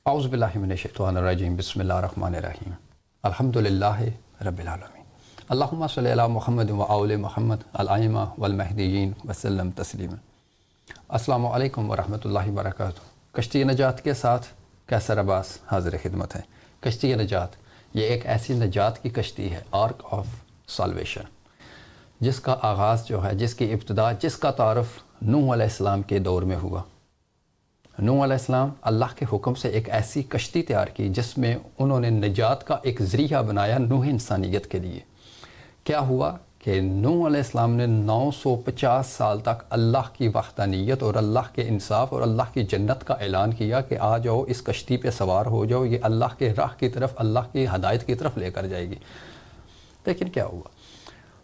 اعوذ باللہ من الشیطان الرجیم بسم اللہ الرحمن الرحیم الحمدللہ رب العالمین اللہم صلی علی محمد و آل محمد الائمہ والمہدیین وسلم تسلیما۔ السلام علیکم ورحمۃ اللہ وبرکاتہ۔ کشتی نجات کے ساتھ کیسر عباس حاضر خدمت ہے۔ کشتی نجات یہ ایک ایسی نجات کی کشتی ہے، آرک آف سالویشن، جس کا آغاز جو ہے، جس کی ابتدا، جس کا تعارف نوح علیہ السلام کے دور میں ہوا۔ نوح علیہ السلام اللہ کے حکم سے ایک ایسی کشتی تیار کی جس میں انہوں نے نجات کا ایک ذریعہ بنایا نوح انسانیت کے لیے۔ کیا ہوا کہ نوح علیہ السلام نے 950 سال تک اللہ کی وحدانیت اور اللہ کے انصاف اور اللہ کی جنت کا اعلان کیا کہ آ جاؤ، اس کشتی پہ سوار ہو جاؤ، یہ اللہ کے راہ کی طرف، اللہ کی ہدایت کی طرف لے کر جائے گی۔ لیکن کیا ہوا؟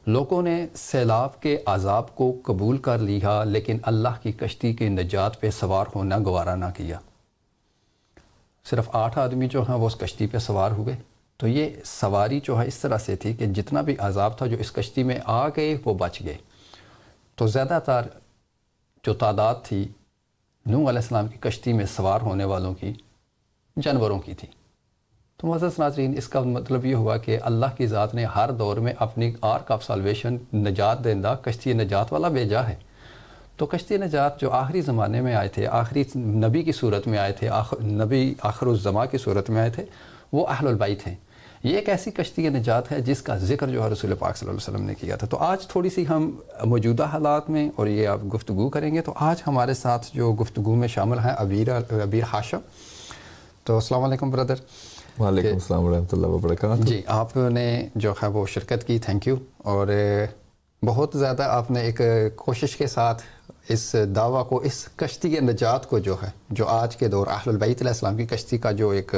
لوگوں نے سیلاب کے عذاب کو قبول کر لیا، لیکن اللہ کی کشتی کے نجات پہ سوار ہونا گوارا نہ کیا۔ صرف 8 آدمی جو ہیں وہ اس کشتی پہ سوار ہوئے۔ تو یہ سواری جو ہے اس طرح سے تھی کہ جتنا بھی عذاب تھا جو اس کشتی میں آ گئے وہ بچ گئے۔ تو زیادہ تر جو تعداد تھی نوح علیہ السلام کی کشتی میں سوار ہونے والوں کی جانوروں کی تھی۔ تو معزز ناظرین، اس کا مطلب یہ ہوا کہ اللہ کی ذات نے ہر دور میں اپنی آرک آف سالویشن، نجات دہندہ کشتی نجات والا بھیجا ہے۔ تو کشتی نجات جو آخری زمانے میں آئے تھے، آخری نبی کی صورت میں آئے تھے، نبی آخر الزماں کی صورت میں آئے تھے، وہ اہل البیت ہیں۔ یہ ایک ایسی کشتی نجات ہے جس کا ذکر جو ہے رسول پاک صلی اللہ علیہ وسلم نے کیا تھا۔ تو آج تھوڑی سی ہم موجودہ حالات میں اور یہ آپ گفتگو کریں گے۔ تو آج ہمارے ساتھ جو گفتگو میں شامل ہیں عبیر ہاشم۔ تو السلام علیکم بردر۔ وعلیکم السلام ورحمۃ اللہ وبرکاتہ۔ جی، آپ نے جو ہے وہ شرکت کی، تھینک یو۔ اور بہت زیادہ آپ نے ایک کوشش کے ساتھ اس دعویٰ کو، اس کشتی نجات کو جو ہے، جو آج کے دور اہل البیت علیہ السلام کی کشتی کا جو ایک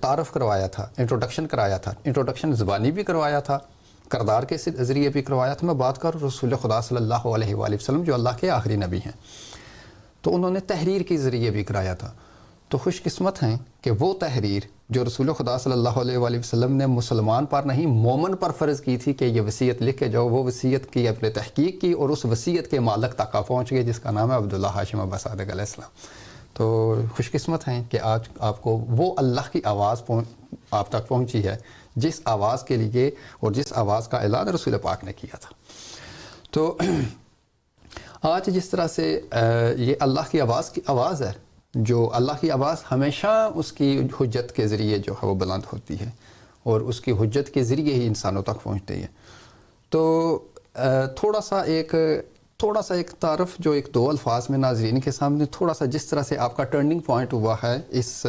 تعارف کروایا تھا، انٹروڈکشن کرایا تھا، انٹروڈکشن زبانی بھی کروایا تھا، کردار کے ذریعے بھی کروایا تھا۔ میں بات کروں رسول خدا صلی اللہ علیہ وآلہ وسلم جو اللہ کے آخری نبی ہیں، تو انہوں نے تحریر کے ذریعے بھی کرایا تھا۔ تو خوش قسمت ہیں کہ وہ تحریر جو رسول خدا صلی اللہ علیہ وآلہ وسلم نے مسلمان پر نہیں مومن پر فرض کی تھی کہ یہ وصیت لکھ کے جاؤ، وہ وصیت کی، اپنے تحقیق کی اور اس وصیت کے مالک تک پہنچ گئے، جس کا نام ہے عبداللہ ہاشم عباس صادق علیہ السلام۔ تو خوش قسمت ہیں کہ آج آپ کو وہ اللہ کی آواز آپ تک پہنچی ہے جس آواز کے لیے اور جس آواز کا اعلان رسول پاک نے کیا تھا۔ تو آج جس طرح سے یہ اللہ کی آواز ہے، جو اللہ کی آواز ہمیشہ اس کی حجت کے ذریعے جو ہے وہ بلند ہوتی ہے اور اس کی حجت کے ذریعے ہی انسانوں تک پہنچتی ہے۔ تو تھوڑا سا ایک تعارف جو ایک 2 الفاظ میں ناظرین کے سامنے، تھوڑا سا جس طرح سے آپ کا ٹرننگ پوائنٹ ہوا ہے اس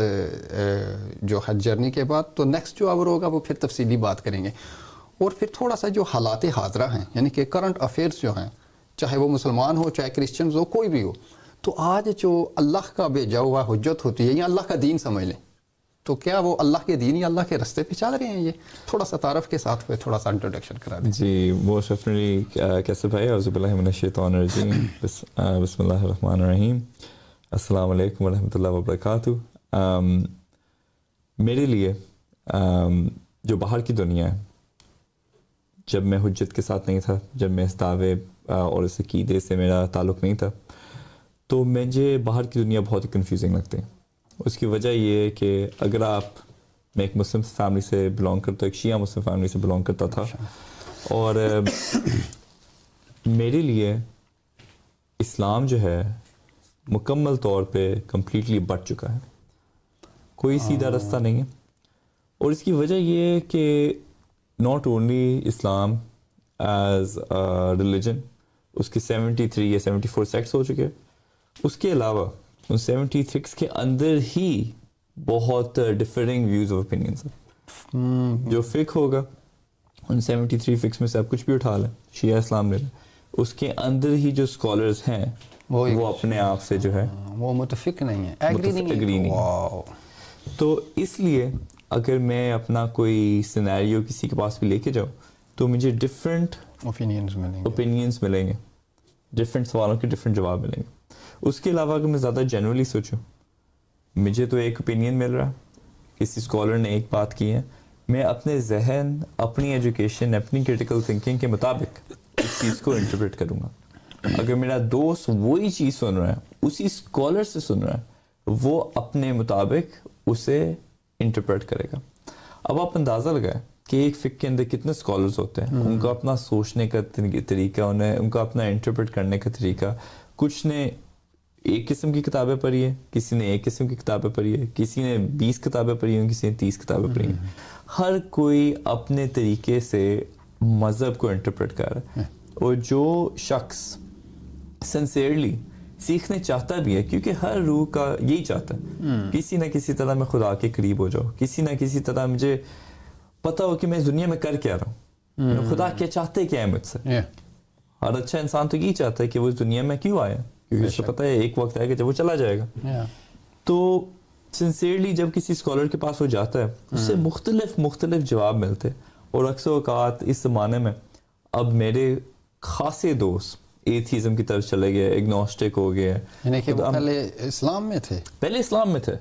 جو ہے جرنی کے بعد، تو نیکسٹ جو آور ہوگا وہ پھر تفصیلی بات کریں گے۔ اور پھر تھوڑا سا جو حالات حاضرہ ہیں، یعنی کہ کرنٹ افیئرس جو ہیں، چاہے وہ مسلمان ہو، چاہے کرسچنز ہو، کوئی بھی ہو، تو آج جو اللہ کا بھیجا ہوا حجت ہوتی ہے یا اللہ کا دین سمجھ لیں، تو کیا وہ اللہ کے دین یا اللہ کے رستے پہ چل رہے ہیں؟ یہ تھوڑا سا تعارف کے ساتھ تھوڑا سا انٹروڈکشن کرا دیں۔ جی، موسٹ ڈیفینیٹلی کیسے بھائی، اعوذ باللہ من الشیطان الرجیم، بسم اللہ الرحمن الرحیم، السلام علیکم ورحمۃ اللہ وبرکاتہ۔ میرے لیے جو باہر کی دنیا ہے، جب میں حجت کے ساتھ نہیں تھا، جب میں اس دعوے اور اس عقیدے سے میرا تعلق نہیں تھا، تو مجھے باہر کی دنیا بہت ہی کنفیوزنگ لگتی ہے۔ اس کی وجہ یہ ہے کہ اگر میں ایک مسلم فیملی سے بلانگ کرتا ہوں، ایک شیعہ مسلم فیملی سے بلانگ کرتا تھا، اور میرے لیے اسلام جو ہے مکمل طور پہ کمپلیٹلی بٹ چکا ہے، کوئی سیدھا رستہ نہیں ہے۔ اور اس کی وجہ یہ ہے کہ not only Islam as religion, اس کے 73 یا 74 سیکٹس ہو چکے، اس کے علاوہ ان 76 کے اندر ہی بہت ڈفرنگ ویوز آف اوپینینس ہیں۔ جو فقہ ہوگا ان 73 فقہ میں سے آپ کچھ بھی اٹھا لیں، شیعہ اسلام لے لیں، اس کے اندر ہی جو اسکالرز ہیں وہ اپنے آپ سے جو ہے وہ متفق نہیں ہے، ایگری نہیں ہے۔ تو اس لیے اگر میں اپنا کوئی سینیریو کسی کے پاس بھی لے کے جاؤں تو مجھے ڈفرینٹ اوپینینس ملیں گے، ڈفرینٹ سوالوں کے ڈفرینٹ جواب ملیں گے۔ اس کے علاوہ اگر میں زیادہ جنرلی سوچوں، مجھے تو ایک اوپینین مل رہا ہے، کسی اسکالر نے ایک بات کی ہے، میں اپنے ذہن، اپنی ایجوکیشن، اپنی کریٹیکل تھنکنگ کے مطابق اس چیز کو انٹرپریٹ کروں گا۔ اگر میرا دوست وہی چیز سن رہا ہے، اسی اسکالر سے سن رہا ہے، وہ اپنے مطابق اسے انٹرپریٹ کرے گا. اب آپ اندازہ لگائیں کہ ایک فقہ کے اندر کتنے اسکالرز ہوتے ہیں, ان کا اپنا سوچنے کا طریقہ, ان کا اپنا انٹرپریٹ کرنے کا طریقہ. کچھ نے ایک قسم کی کتابیں پڑھی ہے, کسی نے ایک قسم کی کتابیں پڑھی ہے, کسی نے 20 کتابیں پڑھی ہیں, کسی نے 30 کتابیں پڑھی ہیں. ہر کوئی اپنے طریقے سے مذہب کو انٹرپریٹ کر رہا ہے. اور جو شخص سنسیئرلی سیکھنے چاہتا بھی ہے, کیونکہ ہر روح کا یہی چاہتا ہے کسی نہ کسی طرح میں خدا کے قریب ہو جاؤں, کسی نہ کسی طرح مجھے پتہ ہو کہ میں اس دنیا میں کر کیا رہا ہوں, خدا کیا چاہتے کیا ہے مجھ سے. ہر اچھا انسان تو یہی چاہتا ہے کہ وہ اس دنیا میں کیوں آیا, کیونکہ اسے پتہ ہے ایک وقت آئے گا جب وہ چلا جائے گا. تو سنسیئرلی جب کسی اسکالر کے پاس وہ جاتا ہے, اس سے مختلف جواب ملتے. اور اکثر اوقات اس زمانے میں اب میرے خاصے دوست ایتھیزم کی طرف چلے گئے, اگنوسٹک ہو گئے. یعنی کہ وہ پہلے اسلام میں تھے,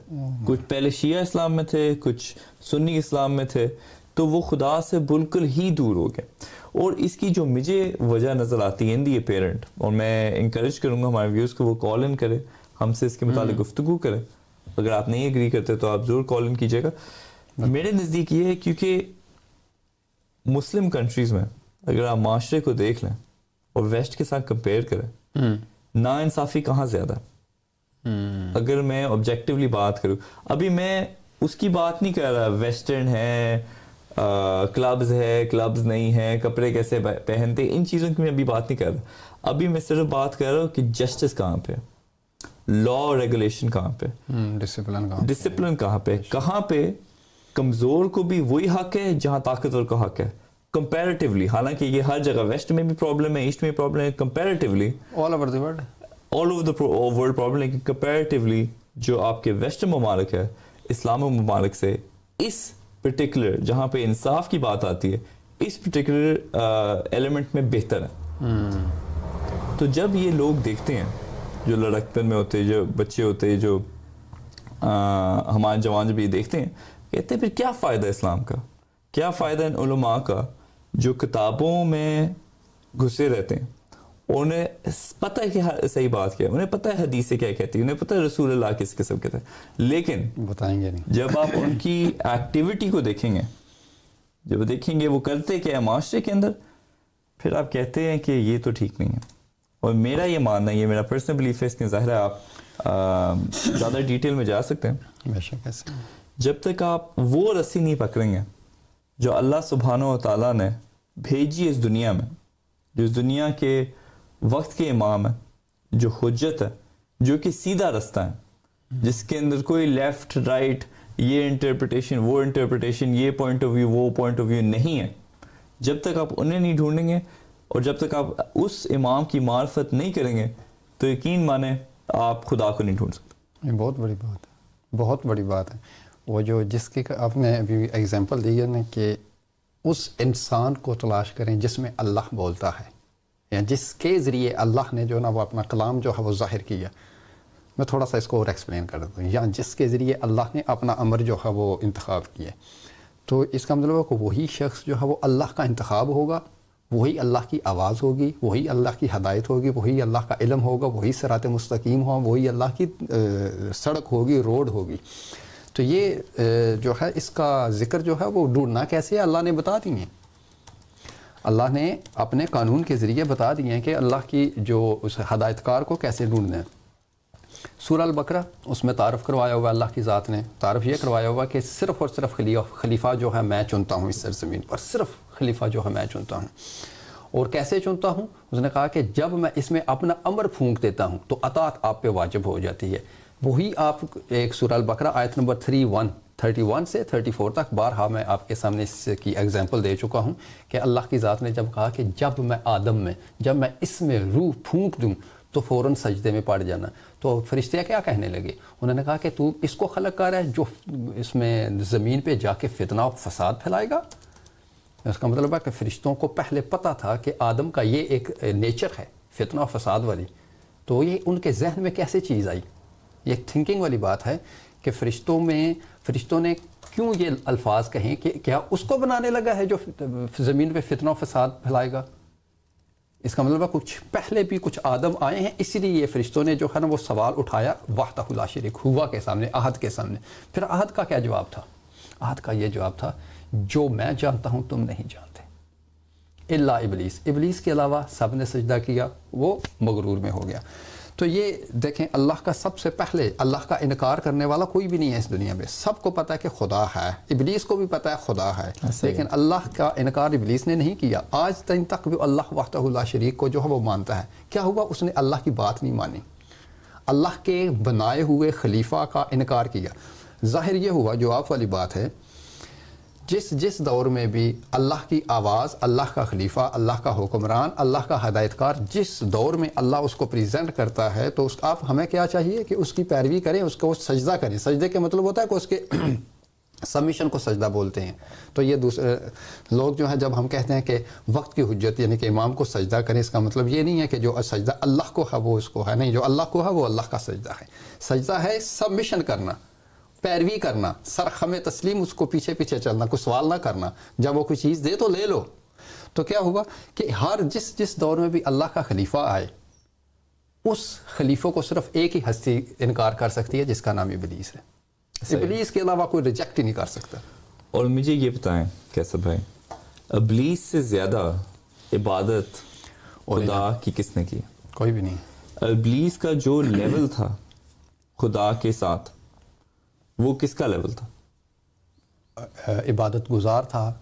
کچھ پہلے شیعہ اسلام میں تھے, کچھ سنی اسلام میں تھے, تو وہ خدا سے بالکل ہی دور ہو گئے. اور اس کی جو مجھے وجہ نظر آتی ہے ان دی پیرنٹ, اور میں انکریج کروں گا ہمارے ویوز کو وہ کال ان کرے, ہم سے اس کے متعلق گفتگو کرے. اگر آپ نہیں ایگری کرتے تو آپ ضرور کال ان کیجیے گا. میرے نزدیک یہ ہے کیونکہ مسلم کنٹریز میں اگر آپ معاشرے کو دیکھ لیں اور ویسٹ کے ساتھ کمپیئر کریں, نا انصافی کہاں زیادہ ہے. اگر میں آبجیکٹیولی بات کروں, ابھی میں اس کی بات نہیں کر رہا ویسٹرن ہے, کلبز ہے, کلبز نہیں ہے, کپڑے کیسے پہنتے, ان چیزوں کی میں ابھی بات نہیں کر رہا. ابھی میں صرف بات کر رہا ہوں کہ جسٹس کہاں پہ, لا اور ریگولیشن کہاں پہ, ڈسپلن کہاں پہ کمزور کو بھی وہی حق ہے جہاں طاقتور کا حق ہے کمپیریٹیولی. حالانکہ یہ ہر جگہ ویسٹ میں بھی پرابلم ہے, ایسٹ میں بھی پرابلم ہے, comparatively all over the world problem ہے. کمپیریٹیولی جو آپ کے ویسٹرن ممالک ہے اسلامی ممالک سے, اس پرٹیکولر جہاں پہ انصاف کی بات آتی ہے, اس پرٹیکولر ایلیمنٹ میں بہتر ہے. تو جب یہ لوگ دیکھتے ہیں, جو لڑکپن میں ہوتے, جو بچے ہوتے, جو ہمارے جوان جب یہ دیکھتے ہیں, کہتے ہیں پھر کیا فائدہ اسلام کا, کیا فائدہ ان علماء کا جو کتابوں میں گھسے رہتے ہیں, انہیں پتہ ہے کہ صحیح بات کیا, انہیں پتہ ہے حدیثیں کیا کہتی ہیں, انہیں پتہ ہے رسول اللہ کس قسم کے تھے, لیکن بتائیں گے نہیں. جب آپ ان کی ایکٹیویٹی کو دیکھیں گے, جب دیکھیں گے وہ کرتے کیا ہے معاشرے کے اندر, پھر آپ کہتے ہیں کہ یہ تو ٹھیک نہیں ہے. اور میرا یہ ماننا ہے, یہ میرا پرسنل بلیف ہے, اس کے ظاہر ہے آپ زیادہ ڈیٹیل میں جا سکتے ہیں. بے شک ایسے جب تک آپ وہ رسی نہیں پکڑیں گے جو اللہ سبحانہ و تعالیٰ نے بھیجی اس دنیا میں, جو اس دنیا کے وقت کے امام ہے, جو حجت ہے, جو کہ سیدھا رستہ ہے, جس کے اندر کوئی لیفٹ رائٹ, یہ انٹرپریٹیشن وہ انٹرپریٹیشن, یہ پوائنٹ آف ویو وہ پوائنٹ آف ویو نہیں ہے, جب تک آپ انہیں نہیں ڈھونڈیں گے اور جب تک آپ اس امام کی معرفت نہیں کریں گے تو یقین مانیں آپ خدا کو نہیں ڈھونڈ سکتے. یہ بہت بڑی بات ہے, بہت بڑی بات ہے. وہ جو جس کی آپ نے ابھی ایگزامپل دی ہے نا کہ اس انسان کو تلاش کریں جس میں اللہ بولتا ہے, یا جس کے ذریعے اللہ نے جو نا وہ اپنا کلام جو ہے وہ ظاہر کیا. میں تھوڑا سا اس کو اور ایکسپلین کر دیتا ہوں. یا جس کے ذریعے اللہ نے اپنا امر جو ہے وہ انتخاب کیا, تو اس کا مطلب ہے کہ وہی شخص جو ہے وہ اللہ کا انتخاب ہوگا, وہی اللہ کی آواز ہوگی, وہی اللہ کی ہدایت ہوگی, وہی اللہ کا علم ہوگا, وہی صراط مستقیم ہوگا, وہی اللہ کی سڑک ہوگی, روڈ ہوگی. تو یہ جو ہے اس کا ذکر جو ہے وہ ڈھونڈنا کیسے ہے, اللہ نے بتا دی ہیں. اللہ نے اپنے قانون کے ذریعے بتا دیے ہیں کہ اللہ کی جو اس ہدایت کار کو کیسے ڈھونڈنا ہے. سورہ البقرہ اس میں تعارف کروایا ہوا اللہ کی ذات نے, تعارف یہ کروایا ہوا کہ صرف اور صرف خلیفہ جو ہے میں چنتا ہوں اس سرزمین پر, صرف خلیفہ جو ہے میں چنتا ہوں. اور کیسے چنتا ہوں, اس نے کہا کہ جب میں اس میں اپنا امر پھونک دیتا ہوں تو اطاعت آپ پہ واجب ہو جاتی ہے. وہی آپ ایک سورہ البقرہ آیت نمبر 31 سے 34 تک بارہا میں آپ کے سامنے اس کی ایگزامپل دے چکا ہوں کہ اللہ کی ذات نے جب کہا کہ جب میں آدم میں, جب میں اس میں روح پھونک دوں تو فوراً سجدے میں پڑ جانا. تو فرشتے کیا کہنے لگے, انہوں نے کہا کہ تو اس کو خلق کر رہا ہے جو اس میں زمین پہ جا کے فتنہ و فساد پھیلائے گا. اس کا مطلب ہے کہ فرشتوں کو پہلے پتہ تھا کہ آدم کا یہ ایک نیچر ہے فتنہ و فساد والی, تو یہ ان کے ذہن میں کیسے چیز آئی. یہ تھنکنگ والی بات ہے کہ فرشتوں نے کیوں یہ الفاظ کہیں کہ کیا اس کو بنانے لگا ہے جو زمین پہ فتنہ و فساد پھیلائے گا. اس کا مطلب ہے کچھ پہلے بھی کچھ آدم آئے ہیں، اسی لیے یہ فرشتوں نے جو ہے نا وہ سوال اٹھایا وحدہ لا شریک ہوا کے سامنے، احد کے سامنے. پھر احد کا کیا جواب تھا؟ احد کا یہ جواب تھا جو میں جانتا ہوں تم نہیں جانتے، الا ابلیس، ابلیس کے علاوہ سب نے سجدہ کیا، وہ مغرور میں ہو گیا. تو یہ دیکھیں اللہ کا سب سے پہلے اللہ کا انکار کرنے والا کوئی بھی نہیں ہے اس دنیا میں. سب کو پتہ ہے کہ خدا ہے، ابلیس کو بھی پتہ ہے خدا ہے، لیکن اللہ کا انکار ابلیس نے نہیں کیا. آج تک بھی اللہ وحدہ لا شریک کو جو ہے وہ مانتا ہے. کیا ہوا؟ اس نے اللہ کی بات نہیں مانی، اللہ کے بنائے ہوئے خلیفہ کا انکار کیا. ظاہر یہ ہوا، جو آپ والی بات ہے، جس دور میں بھی اللہ کی آواز، اللہ کا خلیفہ، اللہ کا حکمران، اللہ کا ہدایت کار، جس دور میں اللہ اس کو پریزنٹ کرتا ہے تو آپ ہمیں کیا چاہیے کہ اس کی پیروی کریں، اس کو سجدہ کریں. سجدے کے مطلب ہوتا ہے کہ اس کے سبمیشن کو سجدہ بولتے ہیں. تو یہ دوسرے لوگ جو ہیں جب ہم کہتے ہیں کہ وقت کی حجت یعنی کہ امام کو سجدہ کریں، اس کا مطلب یہ نہیں ہے کہ جو سجدہ اللہ کو ہے وہ اس کو ہے، نہیں، جو اللہ کو ہے وہ اللہ کا سجدہ ہے. سجدہ ہے سبمیشن کرنا، پیروی کرنا، سر خم تسلیم، اس کو پیچھے پیچھے چلنا، کوئی سوال نہ کرنا. جب وہ کوئی چیز دے تو لے لو. تو کیا ہوا کہ ہر جس دور میں بھی اللہ کا خلیفہ آئے، اس خلیفوں کو صرف ایک ہی ہستی انکار کر سکتی ہے جس کا نام ابلیس ہے. ابلیس کے علاوہ کوئی ریجیکٹ ہی نہیں کر سکتا. اور مجھے یہ بتائیں کیسا بھائی، ابلیس سے زیادہ عبادت خدا کی کس نے کی؟ کوئی بھی نہیں. ابلیس کا جو لیول تھا خدا کے ساتھ، وہ کس کا لیول تھا؟ عبادت گزار تھا،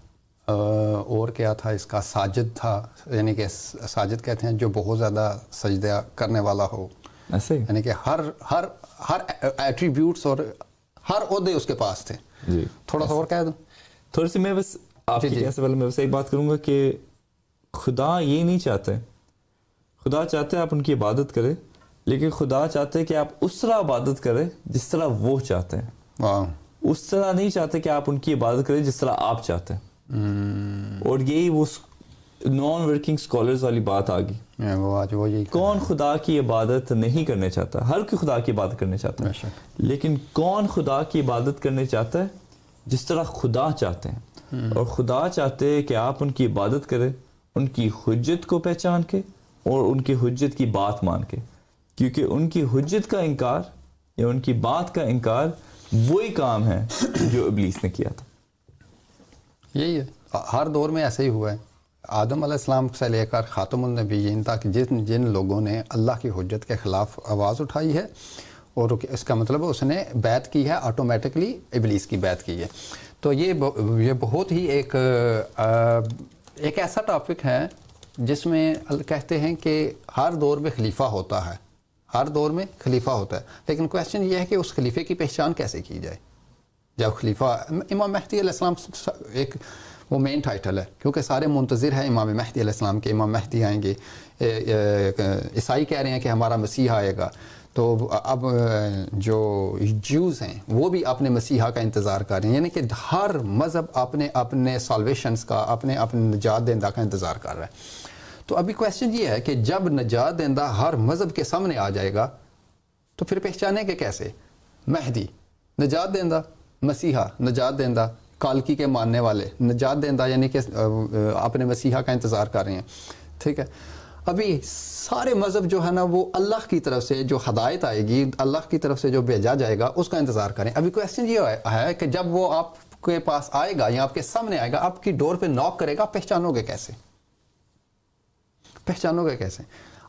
اور کیا تھا اس کا؟ ساجد تھا. یعنی کہ ساجد کہتے ہیں جو بہت زیادہ سجدہ کرنے والا ہو، ایسے یعنی کہ ہر ایٹریبیوٹس اور ہر عہدے اس کے پاس تھے. جی تھوڑا سا اور کہہ دوں، تھوڑی سی میں بس آپ کی کیسے پہلے میں بس ایک بات کروں گا کہ خدا یہ نہیں چاہتے، خدا چاہتے ہیں آپ ان کی عبادت کریں، لیکن خدا چاہتے ہیں کہ آپ اس طرح عبادت کریں جس طرح وہ چاہتے ہیں. اس طرح نہیں چاہتے کہ آپ ان کی عبادت کریں جس طرح آپ چاہتے ہیں. اور یہی وہ نان ورکنگ اسکالرز والی بات آ گئی. کون خدا کی عبادت نہیں کرنے چاہتا؟ ہر کوئی خدا کی عبادت کرنے چاہتا ہے، لیکن کون خدا کی عبادت کرنے چاہتا ہے جس طرح خدا چاہتے ہیں. اور خدا چاہتے ہیں کہ آپ ان کی عبادت کریں ان کی حجت کو پہچان کے اور ان کی حجت کی بات مان کے، کیونکہ ان کی حجت کا انکار یا ان کی بات کا انکار وہی کام ہے جو ابلیس نے کیا تھا. یہی ہے، ہر دور میں ایسے ہی ہوا ہے. آدم علیہ السلام سے لے کر خاتم النبیین تک جن لوگوں نے اللہ کی حجت کے خلاف آواز اٹھائی ہے، اور اس کا مطلب اس نے بیعت کی ہے، آٹومیٹکلی ابلیس کی بیعت کی ہے. تو یہ بہت ہی ایک ایسا ٹاپک ہے جس میں کہتے ہیں کہ ہر دور میں خلیفہ ہوتا ہے، ہر دور میں خلیفہ ہوتا ہے، لیکن کویسچن یہ ہے کہ اس خلیفے کی پہچان کیسے کی جائے. جب خلیفہ امام مہدی علیہ السلام ایک وہ مین ٹائٹل ہے، کیونکہ سارے منتظر ہیں امام مہدی علیہ السلام کے، امام مہدی آئیں گے. عیسائی کہہ رہے ہیں کہ ہمارا مسیح آئے گا، تو اب جو جیوز ہیں وہ بھی اپنے مسیحا کا انتظار کر رہے ہیں. یعنی کہ ہر مذہب اپنے سالویشنز کا، اپنے نجات دہندہ کا انتظار کر رہا ہے. تو ابھی کویسچن یہ ہے کہ جب نجات دہندہ ہر مذہب کے سامنے آ جائے گا تو پھر پہچانیں کہ کیسے؟ مہدی نجات دہندہ، مسیحا نجات دہندہ، کالکی کے ماننے والے نجات دہندہ، یعنی کہ اپنے مسیحا کا انتظار کر رہے ہیں. ٹھیک ہے، ابھی سارے مذہب جو ہے نا وہ اللہ کی طرف سے جو ہدایت آئے گی، اللہ کی طرف سے جو بھیجا جائے گا اس کا انتظار کریں. ابھی کویسچن یہ ہے کہ جب وہ آپ کے پاس آئے گا یا آپ کے سامنے آئے گا، آپ کی ڈور پہ ناک کرے گا، پہچانو گے کیسے؟ پہچانو گے کیسے؟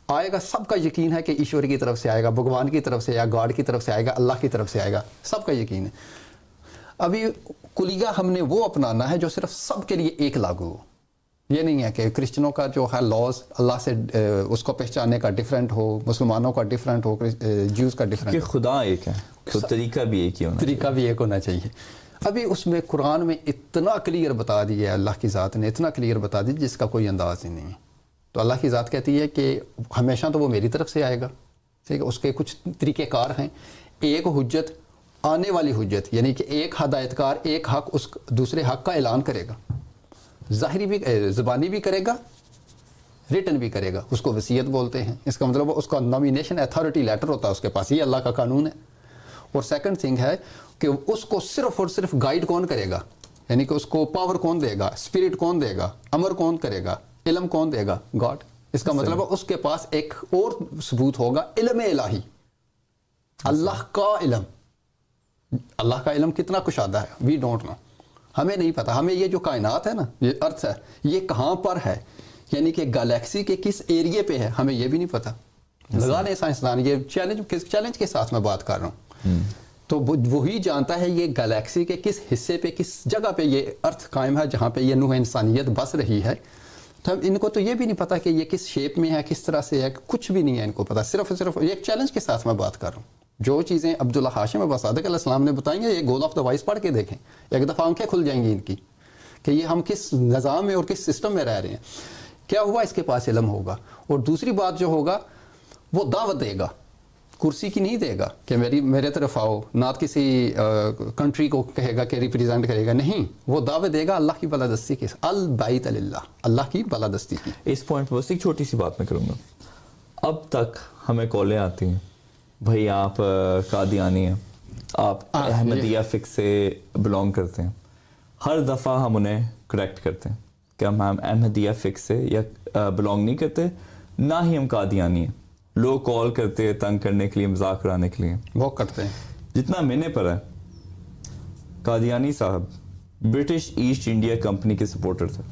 آئے گا، سب کا یقین ہے کہ ایشور کی طرف سے آئے گا، بھگوان کی طرف سے یا گاڈ کی طرف سے آئے گا، اللہ کی طرف سے آئے گا، سب کا یقین ہے. ابھی کلیہ ہم نے وہ اپنانا ہے جو صرف سب کے لیے ایک لاگو ہو. یہ نہیں ہے کہ کرسچنوں کا جو ہے لاز اللہ سے اس کو پہچاننے کا ڈیفرنٹ ہو، مسلمانوں کا ڈیفرنٹ ہو، جیوز کا ڈیفرنٹ. کہ خدا ایک ہے تو طریقہ بھی ایک ہی ہونا چاہیے. طریقہ بھی ایک ہونا چاہیے. ابھی اس میں قرآن میں اتنا کلیئر بتا دیا ہے، اللہ کی ذات نے اتنا کلیئر بتا دی جس کا کوئی انداز ہی نہیں ہے. تو اللہ کی ذات کہتی ہے کہ ہمیشہ تو وہ میری طرف سے آئے گا، ٹھیک ہے، اس کے کچھ طریقہ کار ہیں. ایک حجت، آنے والی حجت، یعنی کہ ایک ہدایت کار ایک حق اس دوسرے حق کا اعلان کرے گا، ظاہری بھی زبانی بھی کرے گا، ریٹن بھی کرے گا. اس کو وصیت بولتے ہیں. اس کا مطلب اس کا نامینیشن اتھارٹی لیٹر ہوتا ہے اس کے پاس، یہ اللہ کا قانون ہے. اور سیکنڈ تھنگ ہے کہ اس کو صرف اور صرف گائیڈ کون کرے گا، یعنی کہ اس کو پاور کون دے گا، اسپرٹ کون دے گا، امر کون کرے گا، علم کون دے گا؟ گاڈ. اس کا مطلب ہے اس کے پاس ایک اور ثبوت ہوگا علم الہی، اللہ کا علم. اللہ کا علم کتنا کشادہ ہے، وی ڈونٹ نو، ہمیں نہیں پتا. ہمیں یہ جو کائنات ہے نا، یہ ارتھ ہے، یہ کہاں پر ہے، یعنی کہ گلیکسی کے کس ایریے پہ ہے، ہمیں یہ بھی نہیں پتا. لگا لیں سائنسدان، یہ چیلنج کے ساتھ میں بات کر رہا ہوں. تو وہی جانتا ہے یہ گلیکسی کے کس حصے پہ، کس جگہ پہ یہ ارتھ قائم ہے جہاں پہ یہ نوح انسانیت بس رہی ہے. تو ان کو تو یہ بھی نہیں پتا کہ یہ کس شیپ میں ہے، کس طرح سے ہے، کچھ بھی نہیں ہے ان کو پتا. صرف ایک چیلنج کے ساتھ میں بات کر رہا ہوں. جو چیزیں عبداللہ ہاشم ابا صادق علیہ السلام نے بتائیں گے، یہ گول آف دا وائس پڑھ کے دیکھیں، ایک دفعہ آنکھیں کھل جائیں گی ان کی کہ یہ ہم کس نظام میں اور کس سسٹم میں رہ رہے ہیں. کیا ہوا، اس کے پاس علم ہوگا. اور دوسری بات جو ہوگا، وہ دعوت دے گا، کرسی کی نہیں دے گا کہ میرے طرف آؤ، نہ کسی کنٹری کو کہے گا کہ ریپریزنٹ کرے گا، نہیں، وہ دعوت دے گا اللہ کی بالادستی کی، البیت للہ، اللہ کی بالادستی کی. اس پوائنٹ پہ بس ایک چھوٹی سی بات میں کروں گا. اب تک ہمیں کالیں آتی ہیں، بھائی آپ قادیانی ہیں، آپ احمدیہ فکر سے بلانگ کرتے ہیں. ہر دفعہ ہم انہیں کریکٹ کرتے ہیں کہ ہم احمدیہ فکر سے یا بلانگ نہیں کرتے، نہ ہی ہم قادیانی ہیں. لوگ کال کرتے ہیں تنگ کرنے کے لیے، مذاق کرانے کے لیے، وہ کرتے ہیں. جتنا میں نے پڑھا ہے، قادیانی صاحب برٹش ایسٹ انڈیا کمپنی کے سپورٹر تھے.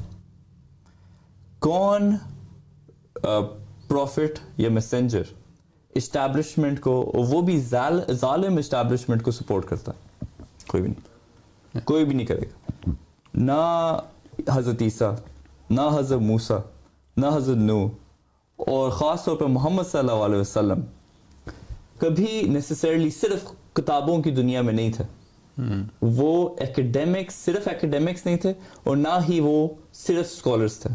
کون پروفٹ یا میسنجر اسٹیبلشمنٹ کو، وہ بھی ظالم اسٹیبلشمنٹ کو سپورٹ کرتا ہے؟ کوئی بھی نہیں، کوئی بھی نہیں کرے گا. نہ حضرت عیسیٰ، نہ حضرت موسیٰ، نہ حضرت نوح، اور خاص طور پہ محمد صلی اللہ علیہ وسلم کبھی نیسیسرلی صرف کتابوں کی دنیا میں نہیں تھے. وہ ایکیڈیمکس، صرف ایکیڈیمکس نہیں تھے، اور نہ ہی وہ صرف اسکالرس تھے،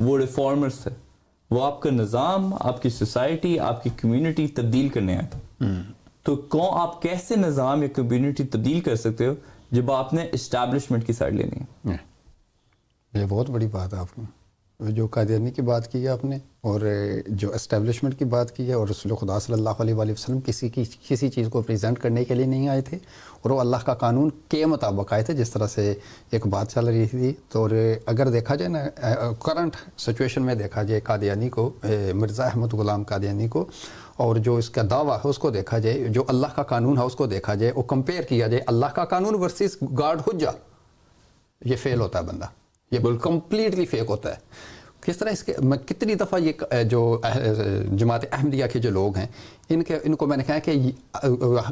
وہ ریفارمرس تھے. وہ آپ کا نظام، آپ کی سوسائٹی، آپ کی کمیونٹی تبدیل کرنے آئے تھے. تو آپ کیسے نظام یا کمیونٹی تبدیل کر سکتے ہو جب آپ نے اسٹیبلشمنٹ کی سائڈ لینی ہے؟ یہ بہت بڑی بات ہے آپ نے، جو قادیانی کی بات کی ہے آپ نے، اور جو اسٹیبلشمنٹ کی بات کی ہے. اور رسول خدا صلی اللہ علیہ وآلہ وسلم کسی چیز کو پریزنٹ کرنے کے لیے نہیں آئے تھے، اور وہ اللہ کا قانون کے مطابق آئے تھے. جس طرح سے ایک بات چل رہی تھی، تو اگر دیکھا جائے نا، کرنٹ سچویشن میں دیکھا جائے قادیانی کو، مرزا احمد غلام قادیانی کو، اور جو اس کا دعویٰ ہے اس کو دیکھا جائے، جو اللہ کا قانون ہے اس کو دیکھا جائے، وہ کمپیئر کیا جائے اللہ کا قانون ورسز گاڈ حجہ، یہ فیل ہوتا ہے بندہ، یہ کمپلیٹلی فیک ہوتا ہے. کس طرح اس کے میں کتنی دفعہ یہ جو جماعت احمدیہ کے جو لوگ ہیں، ان کو میں نے کہا کہ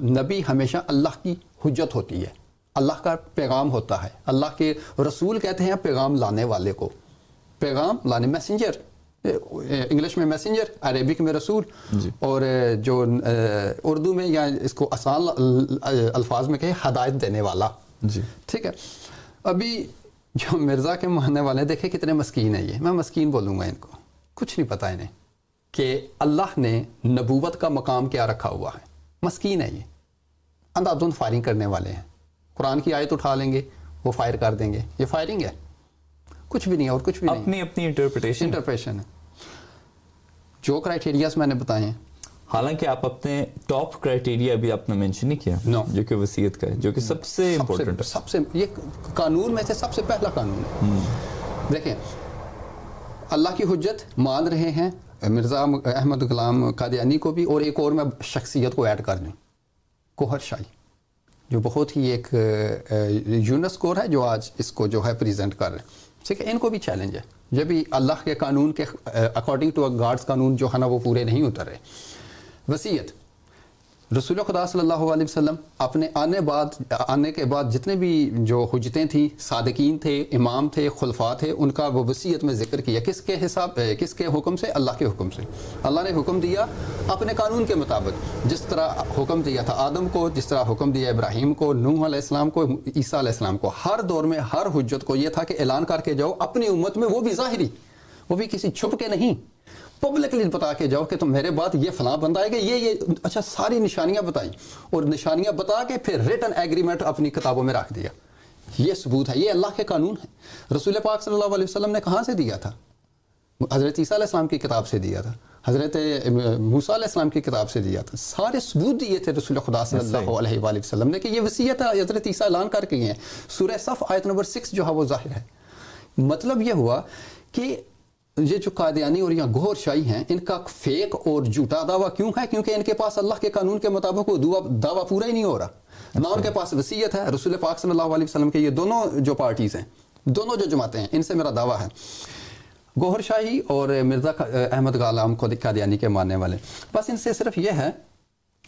نبی ہمیشہ اللہ کی حجت ہوتی ہے، اللہ کا پیغام ہوتا ہے. اللہ کے رسول کہتے ہیں پیغام لانے والے کو، پیغام لانے، میسنجر، انگلش میں میسنجر، عربک میں رسول، اور جو اردو میں یا اس کو آسان الفاظ میں کہے ہدایت دینے والا. ٹھیک ہے. ابھی جو مرزا کے ماننے والے دیکھیں کتنے مسکین ہیں. یہ میں مسکین بولوں گا ان کو، کچھ نہیں پتا انہیں کہ اللہ نے نبوت کا مقام کیا رکھا ہوا ہے. مسکین ہے یہ، اندھا دھند فائرنگ کرنے والے ہیں. قرآن کی آیت اٹھا لیں گے، وہ فائر کر دیں گے. یہ فائرنگ ہے، کچھ بھی نہیں اور کچھ بھی نہیں، اپنی انٹرپریٹیشن ہے. جو کرائٹیریاز میں نے بتائے ہیں، حالانکہ آپ اپنے ٹاپ کرائٹیریا ابھی آپ نے مینشن نہیں کیا، جو کہ وصیت کا ہے، جو کہ سب سے امپورٹنٹ ہے. سب سے یہ قانون میں سے سب سے پہلا قانون ہے. دیکھیں، اللہ کی حجت مان رہے ہیں مرزا احمد غلام قادیانی کو بھی، اور ایک اور میں شخصیت کو ایڈ کر دوں، کوہر شاہی، جو بہت ہی ایک یونسکو ہے جو آج اس کو جو ہے پریزنٹ کر رہے ہیں. ٹھیک ہے، ان کو بھی چیلنج ہے. جب بھی اللہ کے قانون کے اکارڈنگ ٹو گاڈس قانون جو ہے نا وہ پورے نہیں اتر رہے. وصیت، رسول خدا صلی اللہ علیہ وسلم اپنے آنے کے بعد جتنے بھی جو حجتیں تھیں، صادقین تھے، امام تھے، خلفاء تھے، ان کا وہ وصیت میں ذکر کیا. کس کے حکم سے؟ اللہ کے حکم سے. اللہ نے حکم دیا اپنے قانون کے مطابق، جس طرح حکم دیا تھا آدم کو، جس طرح حکم دیا ابراہیم کو، نوح علیہ السلام کو، عیسیٰ علیہ السلام کو. ہر دور میں ہر حجت کو یہ تھا کہ اعلان کر کے جاؤ اپنی امت میں، وہ بھی ظاہری، وہ بھی کسی چھپ کے نہیں، پبلکلی بتا کے جاؤ کہ تم میرے بعد یہ فلاں بندہ آئے گا، یہ اچھا ساری نشانیاں بتائیں، اور نشانیاں بتا کے پھر ریٹن ایگریمنٹ اپنی کتابوں میں رکھ دیا. یہ ثبوت ہے، یہ اللہ کے قانون ہے. رسول پاک صلی اللہ علیہ وسلم نے کہاں سے دیا تھا؟ حضرت عیسیٰ علیہ السلام کی کتاب سے دیا تھا، حضرت موسیٰ علیہ السلام کی کتاب سے دیا تھا. سارے ثبوت دیے تھے رسول خدا صلی اللہ علیہ وآلہ وسلم نے کہ یہ وصیت ہے. حضرت عیسیٰ اعلان کر کے ہیں. سورہ صف آیت نمبر 6 جو ہے وہ ظاہر ہے. مطلب یہ ہوا کہ یہ جو قادیانی اور یا گوھر شاہی ہیں ان کا فیک اور جھوٹا دعویٰ کیوں ہے؟ کیونکہ ان کے پاس اللہ کے قانون کے مطابق وہ دعویٰ پورا ہی نہیں ہو رہا، نہ ان کے پاس وصیت ہے۔ رسول پاک صلی اللہ علیہ وسلم کے یہ دونوں جو پارٹیز ہیں، دونوں جو جماعتیں ہیں، ان سے میرا دعویٰ ہے، گوھر شاہی اور مرزا احمد غلام قادیانی کے ماننے والے، بس ان سے صرف یہ ہے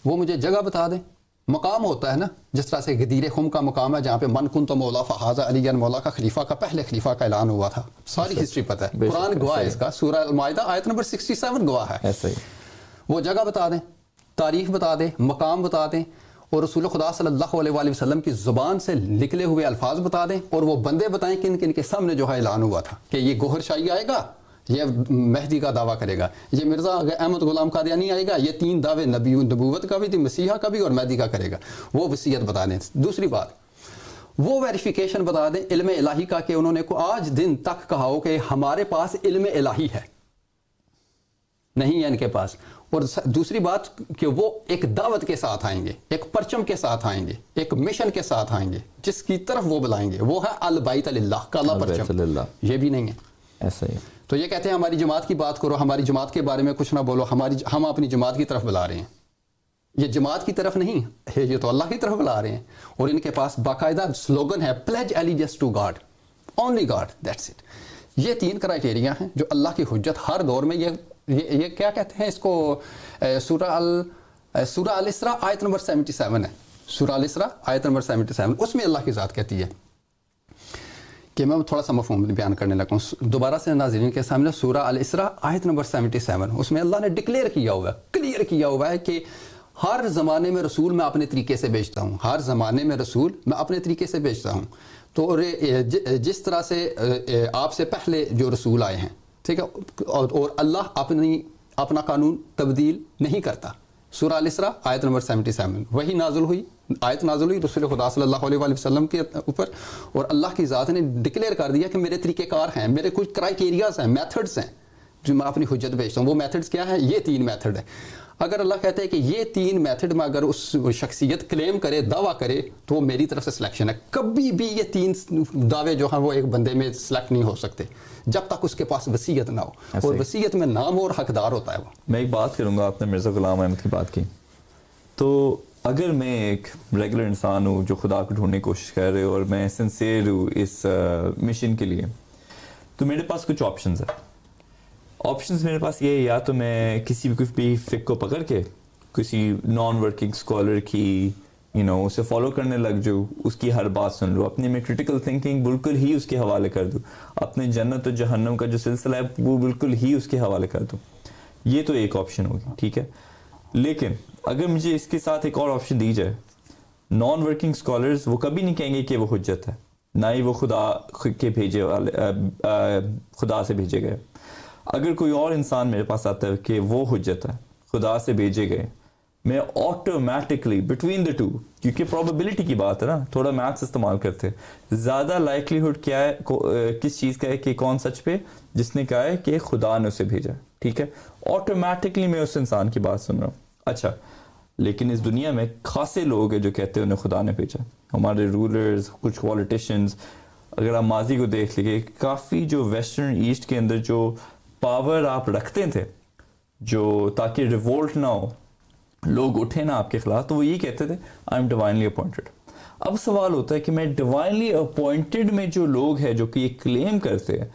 وہ مجھے جگہ بتا دیں، مقام ہوتا ہے نا، جس طرح سے غدیر خم کا مقام ہے جہاں پہ من کن تو مولا فہذا علی مولا کا خلیفہ کا پہلے خلیفہ کا اعلان ہوا تھا، ساری ہسٹری پتہ ہے، قرآن گواہ ہے اس کا، سورہ المائدہ آیت نمبر 67 گواہ ہے، ایسا ہی وہ جگہ بتا دیں، تاریخ بتا دیں، مقام بتا دیں، اور رسول خدا صلی اللہ علیہ وآلہ وسلم کی زبان سے نکلے ہوئے الفاظ بتا دیں، اور وہ بندے بتائیں کن کن کے سامنے جو ہے اعلان ہوا تھا کہ یہ گوھر شاہی آئے گا، یہ مہدی کا دعویٰ کرے گا، یہ مرزا احمد غلام قادیانی آئے گا، یہ 3 دعوے نبوت کا بھی تھی، مسیحا کا بھی اور مہدی کا کرے گا، وہ وصیت بتا دیں۔ دوسری بات، وہ ویریفیکیشن بتا دیں علم الہی کا، کہ انہوں نے آج دن تک کہا ہو کہ ہمارے پاس علم الہی ہے، نہیں ہے ان کے پاس۔ اور دوسری بات کہ وہ ایک دعوت کے ساتھ آئیں گے، ایک پرچم کے ساتھ آئیں گے، ایک مشن کے ساتھ آئیں گے، جس کی طرف وہ بلائیں گے، وہ ہے البیت للہ، کالا پرچم، یہ بھی نہیں ہے۔ ایسا ہی تو یہ کہتے ہیں ہماری جماعت کی بات کرو، ہماری جماعت کے بارے میں کچھ نہ بولو، ہم اپنی جماعت کی طرف بلا رہے ہیں، یہ جماعت کی طرف نہیں ہے، یہ تو اللہ کی طرف بلا رہے ہیں۔ اور ان کے پاس باقاعدہ سلوگن ہے pledge allegiance to God, only God, that's it. یہ 3 کرائٹیریا ہیں جو اللہ کی حجت ہر دور میں، یہ کیا کہتے ہیں اس کو، سورہ الاسراء آیت نمبر 77 ہے، سورہ الاسراء آیت نمبر 77، اس میں اللہ کی ذات کہتی ہے کہ میں تھوڑا سا مفہوم بیان کرنے لگا ہوں دوبارہ سے ناظرین کے سامنے، سورہ الاسراء آیت نمبر 77، اس میں اللہ نے ڈکلیئر کیا ہوا ہے، کلیئر کیا ہوا ہے کہ ہر زمانے میں رسول میں اپنے طریقے سے بھیجتا ہوں، ہر زمانے میں رسول میں اپنے طریقے سے بھیجتا ہوں۔ تو جس طرح سے آپ سے پہلے جو رسول آئے ہیں، ٹھیک ہے، اور اللہ اپنا قانون تبدیل نہیں کرتا۔ سورہ الاسراء آیت نمبر 77 وہی آیت نازل ہوئی رسول خدا صلی اللہ علیہ وآلہ وسلم کے اوپر، اور اللہ کی ذات نے ڈکلیئر کر دیا کہ میرے طریقہ کار ہیں، میرے کچھ کرائٹیریاز ہیں، میتھڈز ہیں جو میں اپنی حجت بھیجتا ہوں۔ وہ میتھڈز کیا ہیں؟ یہ 3 میتھڈ ہیں۔ اگر اللہ کہتا ہے کہ یہ 3 میتھڈ میں اگر اس شخصیت کلیم کرے، دعویٰ کرے، تو وہ میری طرف سے سلیکشن ہے۔ کبھی بھی یہ 3 دعوے جو ہیں وہ ایک بندے میں سلیکٹ نہیں ہو سکتے جب تک اس کے پاس وصیت نہ ہو، اور وصیت میں نام اور حقدار ہوتا ہے وہ۔ میں ایک بات کروں گا، آپ نے مرزا غلام احمد کی بات کی، تو اگر میں ایک ریگولر انسان ہوں جو خدا کو ڈھونڈنے کی کوشش کر رہے اور میں سنسیئر ہوں اس مشن کے لیے، تو میرے پاس کچھ آپشنز ہیں۔ آپشنز میرے پاس یہ ہے، یا تو میں کسی بھی فک کو پکڑ کے کسی نان ورکنگ اسکالر کی اسے فالو کرنے لگ جاؤں، اس کی ہر بات سن لوں، اپنی میں کرٹیکل تھنکنگ بالکل ہی اس کے حوالے کر دوں، اپنے جنت و جہنم کا جو سلسلہ ہے وہ بالکل ہی اس کے حوالے کر دوں۔ یہ تو ایک آپشن ہوگی، ٹھیک ہے۔ لیکن اگر مجھے اس کے ساتھ ایک اور آپشن دی جائے، نان ورکنگ اسکالرز وہ کبھی نہیں کہیں گے کہ وہ حجت ہے، نہ ہی وہ خدا کے بھیجے والے خدا سے بھیجے گئے۔ اگر کوئی اور انسان میرے پاس آتا ہے کہ وہ حجت ہے، خدا سے بھیجے گئے، میں آٹومیٹکلی بٹوین دا 2، کیونکہ پروبیبلٹی کی بات ہے نا، تھوڑا میتھس استعمال کرتے ہیں، زیادہ لائکلیہڈ کیا ہے کس چیز کا ہے کہ کون سچ پہ، جس نے کہا ہے کہ خدا نے اسے بھیجا، ٹھیک ہے، آٹومیٹکلی میں اس انسان کی بات سن رہا ہوں۔ اچھا، لیکن اس دنیا میں خاصے لوگ ہیں جو کہتے ہیں انہیں خدا نے بھیجا، ہمارے رولرز، کچھ پولیٹیشنز، اگر آپ ماضی کو دیکھ لیجیے، کافی جو ویسٹرن ایسٹ کے اندر جو پاور آپ رکھتے تھے، جو تاکہ ریوولٹ نہ ہو، لوگ اٹھے نا آپ کے خلاف، تو وہ یہ کہتے تھے آئی ایم ڈیوائنلی اپوائنٹڈ۔ اب سوال ہوتا ہے کہ میں ڈیوائنلی اپوائنٹڈ میں جو لوگ ہیں جو کہ یہ کلیم کرتے ہیں،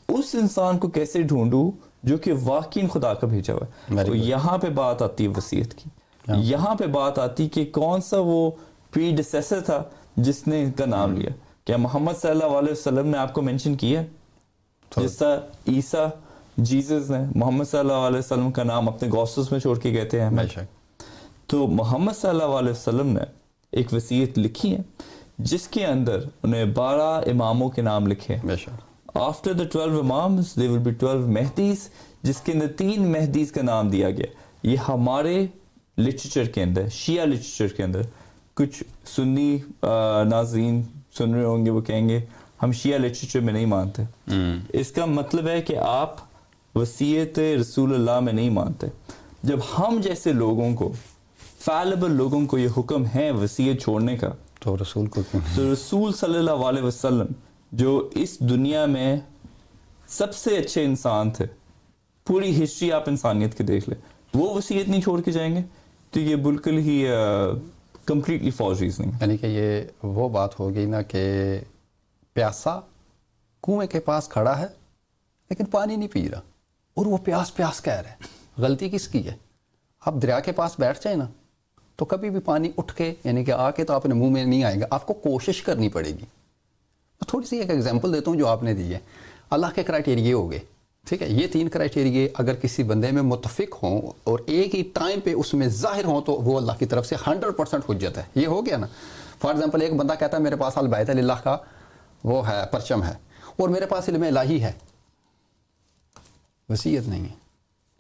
اس انسان کو کیسے ڈھونڈوں جو کہ واقعی خدا کا بھیجا ہوا ہے؟ تو یہاں پہ بات آتی ہے وصیت کی، یہاں پہ بات آتی کہ کون سا وہ پری ڈیسیسر تھا جس نے ان کا نام لیا۔ کیا محمد صلی اللہ علیہ وسلم نے آپ کو مینشن کیا جس طرح عیسیٰ جیزس نے محمد صلی اللہ علیہ وسلم کا نام اپنے گوسپلز میں چھوڑ کے کہتے ہیں؟ تو محمد صلی اللہ علیہ وسلم نے ایک وصیت لکھی ہے جس کے اندر انہیں 12 اماموں کے نام لکھے ہیں۔ After the 12 imams there will be 12 Mahdi's, جس کے اندر 3 مہدیز کا نام دیا گیا۔ یہ ہمارے لٹریچر کے اندر، شیعہ لٹریچر کے اندر، کچھ سنی ناظرین سن رہے ہوں گے، وہ کہیں گے ہم شیعہ لٹریچر میں نہیں مانتے۔ اس کا مطلب ہے کہ آپ وصیت رسول اللہ میں نہیں مانتے۔ جب ہم جیسے لوگوں کو، فیلیبل لوگوں کو یہ حکم ہے وصیت چھوڑنے کا، تو رسول کو کیوں؟ تو رسول صلی اللہ علیہ وسلم جو اس دنیا میں سب سے اچھے انسان تھے, پوری ہسٹری آپ انسانیت کی دیکھ لیں, وہ وصیت نہیں چھوڑ کے جائیں گے, تو یہ بالکل ہی کمپلیٹلی فالس ریزننگ. یعنی کہ یہ وہ بات ہوگی نا کہ پیاسا کنویں کے پاس کھڑا ہے لیکن پانی نہیں پی رہا, اور وہ پیاس پیاس کہہ رہا ہے. غلطی کس کی ہے؟ آپ دریا کے پاس بیٹھ جائیں نا تو کبھی بھی پانی اٹھ کے یعنی کہ آ کے تو اپنے منہ میں نہیں آئے گا, آپ کو کوشش کرنی پڑے گی. میں تھوڑی سی ایک ایگزامپل دیتا ہوں جو آپ نے دی ہے. اللہ کے کرائٹیریے ہو گئے, ٹھیک ہے, یہ 3 کرائٹیریے اگر کسی بندے میں متفق ہوں اور ایک ہی ٹائم پہ اس میں ظاہر ہوں تو وہ اللہ کی طرف سے 100% حجت ہے. یہ ہو گیا نا. فار ایگزامپل ایک بندہ کہتا ہے میرے پاس البیت اللہ کا وہ ہے پرچم ہے اور میرے پاس علم الہی ہے, وصیت نہیں ہے.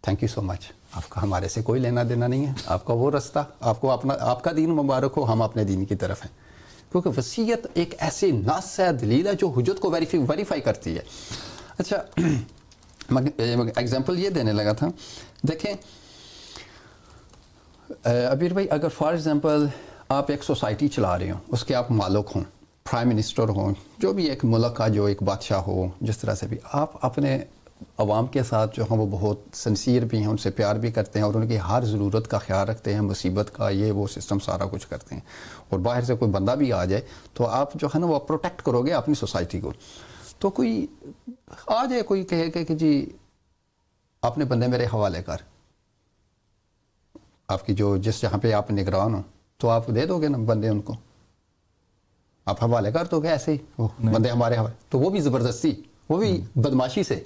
تھینک یو سو مچ, آپ کا ہمارے سے کوئی لینا دینا نہیں ہے. آپ کا وہ رستہ, آپ کو اپنا آپ کا دین مبارک ہو, ہم اپنے دین کی طرف ہیں. کیونکہ وصیت ایک ایسی نص ہے, دلیل ہے جو حجت کو ویریفائی کرتی ہے. اچھا میں ایگزامپل یہ دینے لگا تھا. دیکھیں ابیر بھائی, اگر فار ایگزامپل آپ ایک سوسائٹی چلا رہے ہوں, اس کے آپ مالک ہوں, پرائم منسٹر ہوں, جو بھی ایک ملک کا جو ایک بادشاہ ہو, جس طرح سے بھی آپ اپنے عوام کے ساتھ جو ہیں وہ بہت سنسیئر بھی ہیں, ان سے پیار بھی کرتے ہیں اور ان کی ہر ضرورت کا خیال رکھتے ہیں, مصیبت کا یہ وہ سسٹم سارا کچھ کرتے ہیں. اور باہر سے کوئی بندہ بھی آ جائے تو آپ جو ہے نا وہ پروٹیکٹ کرو گے اپنی سوسائٹی کو. تو کوئی آ جائے, کوئی کہے کہ جی اپنے بندے میرے حوالے کر, آپ کی جو جس جہاں پہ آپ نگران ہو تو آپ دے دو گے نا بندے, ان کو آپ حوالے کر دو گے ایسے ہی بندے ہمارے حوالے. تو وہ بھی زبردستی, وہ بھی بدماشی سے,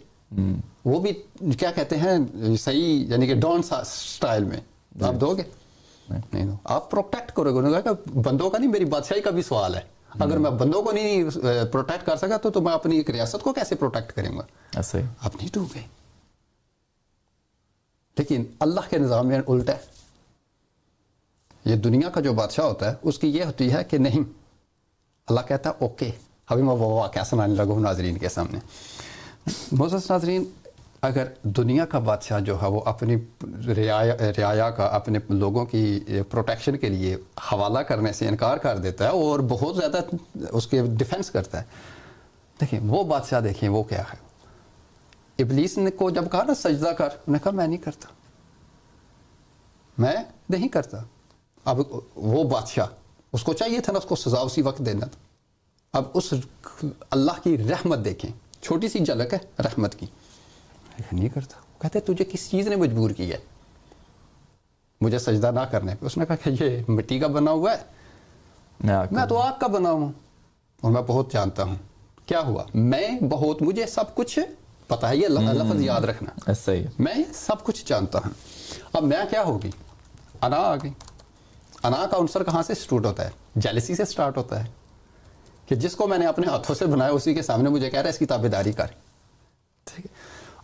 وہ بھی کیا کہتے ہیں صحیح یعنی کہ ڈان سٹائل میں آپ دو گے نہیں دو. آپ پروٹیکٹ کرو گے. انہوں نے کہا بندوں کا نہیں, میری بادشاہی کا بھی سوال ہے. اگر میں بندوں کو نہیں پروٹیکٹ کر سکا تو میں اپنی ایک ریاست کو کیسے پروٹیکٹ کروں گا؟ ایسے آپ نہیں دو گے. لیکن اللہ کے نظام میں الٹا ہے. یہ دنیا کا جو بادشاہ ہوتا ہے اس کی یہ ہوتی ہے کہ نہیں, اللہ کہتا ہے اوکے. ابھی میں وہ واقعہ سنانے لگا ہوں ناظرین کے سامنے. معزز ناظرین, اگر دنیا کا بادشاہ جو ہے وہ اپنی رعایا کا, اپنے لوگوں کی پروٹیکشن کے لیے حوالہ کرنے سے انکار کر دیتا ہے اور بہت زیادہ اس کے ڈیفنس کرتا ہے, دیکھیں وہ بادشاہ دیکھیں وہ کیا ہے. ابلیس نے کو جب کہا نا سجدہ کر, انہوں نے کہا میں نہیں کرتا, میں نہیں کرتا. اب وہ بادشاہ اس کو چاہیے تھا نا اس کو سزا اسی وقت دینا تھا. اب اس اللہ کی رحمت دیکھیں, چھوٹی سی جھلک ہے رحمت کی. نہیں کرتا, کہتے تجھے کس چیز نے مجبور کیا ہے مجھے سجدہ نہ کرنے پہ؟ اس نے کہا کہ یہ مٹی کا بنا ہوا ہے, میں تو آگ کا بنا ہوں اور میں بہت جانتا ہوں. کیا ہوا؟ میں بہت, مجھے سب کچھ پتا ہے. یہ لفظ یاد رکھنا, ایسا ہی میں سب کچھ جانتا ہوں. اب میں کیا ہوگی, انا آ گئی. انا کا عنصر کہاں سے سٹارٹ ہوتا ہے؟ جیلسی سے سٹارٹ ہوتا ہے کہ جس کو میں نے اپنے ہاتھوں سے بنایا اسی کے سامنے مجھے کہہ رہا ہے اس کی تابعداری کر. ٹھیک ہے,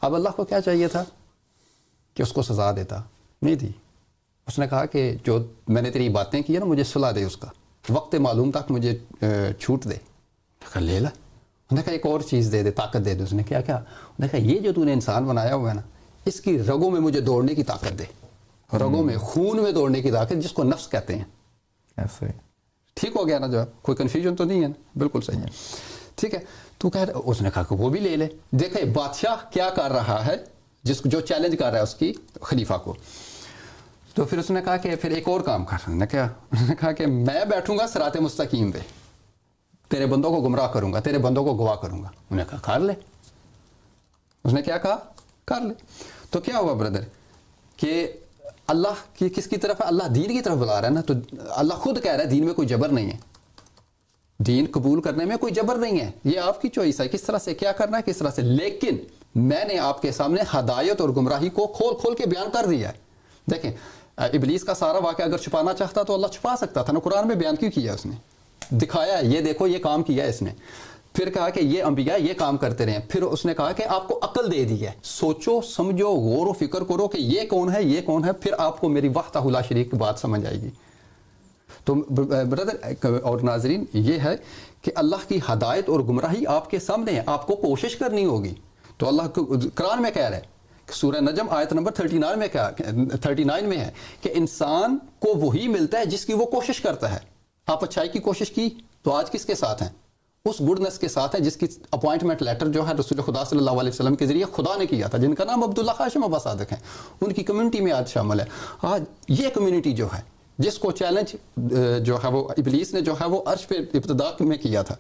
اب اللہ کو کیا چاہیے تھا کہ اس کو سزا دیتا, نہیں دی. اس نے کہا کہ جو میں نے تیری باتیں کی ہے نا مجھے صلح دے, اس کا وقت معلوم تک مجھے چھوٹ دے. لے لا. انہوں نے کہا ایک اور چیز دے دے, طاقت دے دے. اس نے کیا کہا؟ انہوں نے کہا یہ جو تو نے انسان بنایا ہوا ہے نا اس کی رگوں میں مجھے دوڑنے کی طاقت دے, رگوں میں خون میں دوڑنے کی طاقت, جس کو نفس کہتے ہیں. ایسے ٹھیک ہو گیا نا جواب؟ کوئی کنفیوژن تو نہیں ہے نا؟ بالکل صحیح ہے. ٹھیک ہے, تو کہہ رہا, اس نے کہا کہ وہ بھی لے لے. دیکھیں بادشاہ کیا کر رہا ہے, جو چیلنج کر رہا ہے اس کی خلیفہ کو. تو پھر اس نے کہا کہ پھر ایک اور کام کر. انہوں نے کہا کہ میں بیٹھوں گا صراط مستقیم پہ, تیرے بندوں کو گمراہ کروں گا, تیرے بندوں کو گواہ کروں گا. انہوں نے کہا کر لے. اس نے کیا کہا؟ کر لے. تو کیا ہوا بردر کہ اللہ کی کس کی طرف ہے؟ اللہ دین کی طرف بلا رہا ہے نا. تو اللہ خود کہہ رہا ہے دین میں کوئی جبر نہیں ہے, دین قبول کرنے میں کوئی جبر نہیں ہے, یہ آپ کی چوائس ہے کس طرح سے کیا کرنا ہے, کس طرح سے. لیکن میں نے آپ کے سامنے ہدایت اور گمراہی کو کھول کھول کے بیان کر دیا ہے. دیکھیں ابلیس کا سارا واقعہ اگر چھپانا چاہتا تو اللہ چھپا سکتا تھا نا, قرآن میں بیان کیوں کیا اس نے؟ دکھایا ہے, یہ دیکھو یہ کام کیا ہے اس نے. پھر کہا کہ یہ انبیاء یہ کام کرتے رہے. پھر اس نے کہا کہ آپ کو عقل دے دی ہے, سوچو سمجھو غور و فکر کرو کہ یہ کون ہے یہ کون ہے, پھر آپ کو میری وحدہ لا شریک کی بات سمجھ آئے گی. تو بردر اور ناظرین یہ ہے کہ اللہ کی ہدایت اور گمراہی آپ کے سامنے ہے, آپ کو کوشش کرنی ہوگی. تو اللہ قرآن میں کہہ رہا ہے سورہ نجم آیت نمبر 39 میں ہے کہ انسان کو وہی ملتا ہے جس کی وہ کوشش کرتا ہے. آپ اچھائی کی کوشش کی تو آج کس کے ساتھ ہیں؟ اس گڈنس کے ساتھ ہیں جس کی اپوائنٹمنٹ لیٹر جو ہے رسول خدا صلی اللہ علیہ وسلم کے ذریعے خدا نے کیا تھا، جن کا نام عبداللہ ہاشم عباس صادق ہیں، ان کی کمیونٹی میں آج شامل ہے. آج یہ کمیونٹی جو ہے جس کو چیلنج جو ہے وہ ابلیس نے جو ہے وہ عرش پہ ابتدا میں کیا تھا،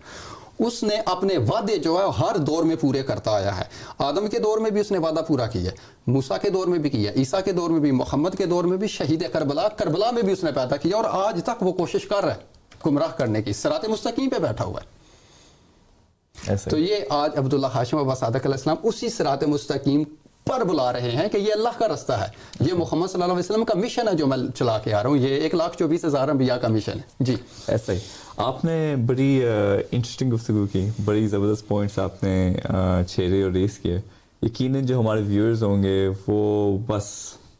اس نے اپنے وعدے جو ہے ہر دور میں پورے کرتا آیا ہے. آدم کے دور میں بھی اس نے وعدہ پورا کیا، موسیٰ کے دور میں بھی کیا، عیسیٰ کے دور میں بھی، محمد کے دور میں بھی، شہید کربلا میں بھی اس نے پیدا کیا، اور آج تک وہ کوشش کر رہا ہے گمراہ کرنے کی، صراط مستقیم پہ بیٹھا ہوا ہے. تو یہ آج عبداللہ ہاشم عباس صادق علیہ السلام اسی صراط مستقیم پر بلا رہے ہیں کہ یہ اللہ کا رستہ ہے، یہ محمد صلی اللہ علیہ وسلم کا مشن ہے جو میں چلا کے آ رہا ہوں، یہ 1,24,000 انبیاء کا مشن ہے. جی ایسا ہی آپ نے بڑی انٹرسٹنگ گفتگو کی، بڑی زبردست پوائنٹس آپ نے چھیڑے اور ریس کیے. یقیناً جو ہمارے ویورز ہوں گے وہ بس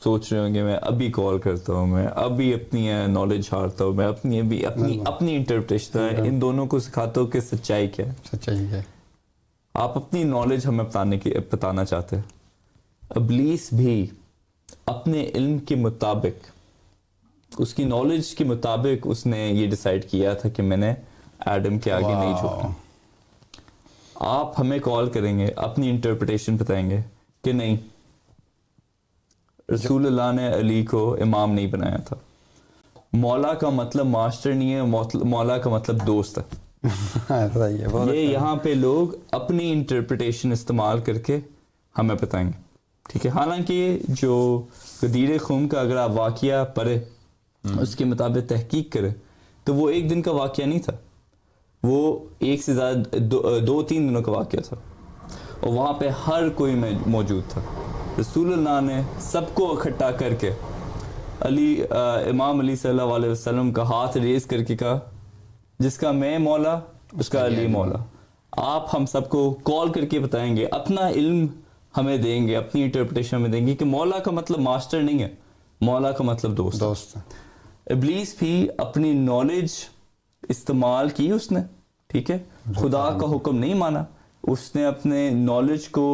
سوچ رہے ہوں گے میں ابھی کال کرتا ہوں، میں ابھی اپنی نالج ہارتا ہوں، میں اپنی انٹرپریشن ان دونوں کو سکھاتا ہوں کہ سچائی کیا ہے. سچائی ہے. آپ اپنی نالج ہمیں بتانا چاہتے ہیں. ابلیس بھی اپنے علم کے مطابق، اس کی نالج کے مطابق اس نے یہ ڈیسائیڈ کیا تھا کہ میں نے ایڈم کے آگے نہیں جھکنا. آپ ہمیں کال کریں گے، اپنی انٹرپریٹیشن بتائیں گے کہ نہیں، رسول اللہ نے علی کو امام نہیں بنایا تھا. مولا کا مطلب ماسٹر نہیں ہے، مولا کا مطلب دوست ہے. یہ یہاں پہ لوگ اپنی انٹرپریٹیشن استعمال کر کے ہمیں بتائیں گے. ٹھیک ہے، حالانکہ جو غدیر خم کا اگر آپ واقعہ پڑھے، اس کے مطابق تحقیق کرے، تو وہ ایک دن کا واقعہ نہیں تھا، وہ ایک سے زیادہ 2-3 دنوں کا واقعہ تھا، اور وہاں پہ ہر کوئی موجود تھا. رسول اللہ نے سب کو اکٹھا کر کے امام علی صلی اللہ علیہ وسلم کا ہاتھ ریز کر کے کہا جس کا میں مولا اس کا علی مولا. آپ ہم سب کو کال کر کے بتائیں گے، اپنا علم ہمیں دیں گے، اپنی انٹرپریٹیشن میں دیں گے کہ مولا کا مطلب ماسٹر نہیں ہے، مولا کا مطلب دوست. ابلیس بھی اپنی نالج استعمال کی اس نے، ٹھیک ہے، خدا کا حکم نہیں مانا، اس نے اپنے نالج کو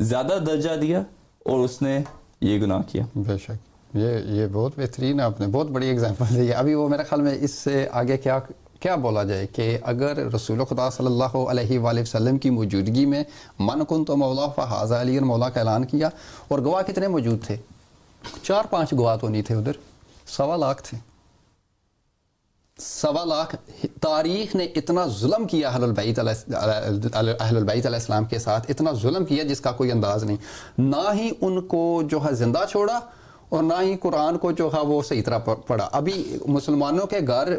زیادہ درجہ دیا اور اس نے یہ گناہ کیا. بے شک یہ بہت بہترین، آپ نے بہت بڑی اگزامپل دی. ابھی وہ میرے خیال میں اس سے آگے کیا بولا جائے کہ اگر رسول خدا صلی اللہ علیہ وآلہ وسلم کی موجودگی میں من کنت مولا فہذا علی مولا کا اعلان کیا، اور گواہ کتنے موجود تھے؟ 4-5 گواہ تو نہیں تھے ادھر، 1.25 لاکھ تھے. 1.25 لاکھ. تاریخ نے اتنا ظلم کیا اہل البیت علیہ السلام کے ساتھ، اتنا ظلم کیا جس کا کوئی انداز نہیں. نہ ہی ان کو جو ہے زندہ چھوڑا، اور نہ ہی قرآن کو جو ہے وہ صحیح طرح پڑھا. ابھی مسلمانوں کے گھر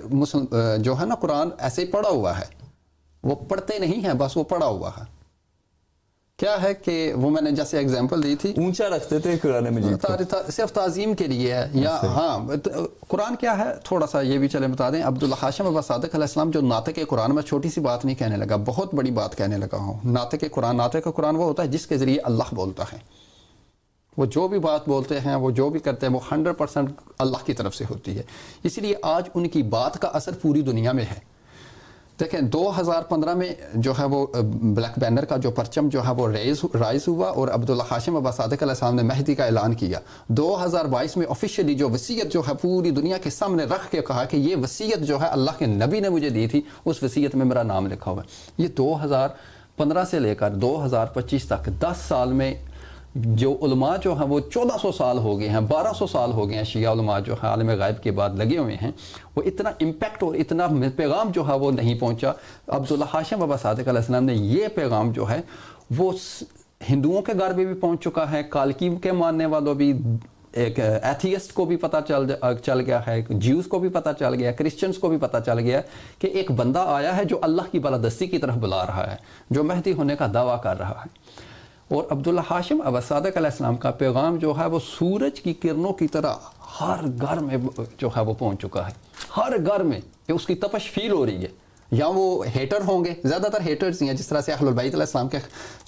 جو ہے نا قرآن ایسے ہی پڑھا ہوا ہے، وہ پڑھتے نہیں ہیں، بس وہ پڑھا ہوا ہے. کیا ہے کہ وہ میں نے جیسے اگزامپل دی تھی، اونچا رکھتے تھے قرآن مجید کو، صرف تعظیم کے لیے ہے. یا ہاں قرآن کیا ہے، تھوڑا سا یہ بھی چلے بتا دیں. عبداللہ ہاشم عباس صادق علیہ السلام جو ناطق قرآن، میں چھوٹی سی بات نہیں کہنے لگا، بہت بڑی بات کہنے لگا ہوں. ناطق قرآن وہ ہوتا ہے جس کے ذریعے اللہ بولتا ہے. وہ جو بھی بات بولتے ہیں، وہ جو بھی کرتے ہیں، وہ 100% اللہ کی طرف سے ہوتی ہے. اسی لیے آج ان کی بات کا اثر پوری دنیا میں ہے. دیکھیں 2015 میں جو ہے وہ بلیک بینر کا جو پرچم جو ہے وہ رائز ہوا، اور عبداللہ ہاشم عباس صادق علیہ السلام نے مہدی کا اعلان کیا. 2022 میں آفیشیلی جو وصیت جو ہے پوری دنیا کے سامنے رکھ کے کہا کہ یہ وصیت جو ہے اللہ کے نبی نے مجھے دی تھی، اس وصیت میں میرا نام لکھا ہوا ہے. یہ 2015 سے لے کر 2025 تک 10 سال میں جو علماء جو ہیں وہ 1400 سال ہو گئے ہیں، 1200 سال ہو گئے ہیں. شیعہ علماء جو ہے عالم غیب کے بعد لگے ہوئے ہیں، وہ اتنا امپیکٹ اور اتنا پیغام جو ہے وہ نہیں پہنچا. عبداللہ ہاشم عباس صادق علیہ السلام نے یہ پیغام جو ہے وہ ہندوؤں کے گھر میں بھی پہنچ چکا ہے، کالکی کے ماننے والوں بھی، ایک ایتھیسٹ کو بھی پتہ چل گیا ہے، جیوز کو بھی پتہ چل گیا، کرسچنز کو بھی پتہ چل گیا کہ ایک بندہ آیا ہے جو اللہ کی بالادستی کی طرف بلا رہا ہے، جو مہدی ہونے کا دعویٰ کر رہا ہے. اور عبداللہ ہاشم عباس صادق علیہ السلام کا پیغام جو ہے وہ سورج کی کرنوں کی طرح ہر گھر میں جو ہے وہ پہنچ چکا ہے. ہر گھر میں اس کی تپش فیل ہو رہی ہے. یا وہ ہیٹر ہوں گے، زیادہ تر ہیٹرز ہی ہیں، جس طرح سے اہل البیت علیہ السلام کے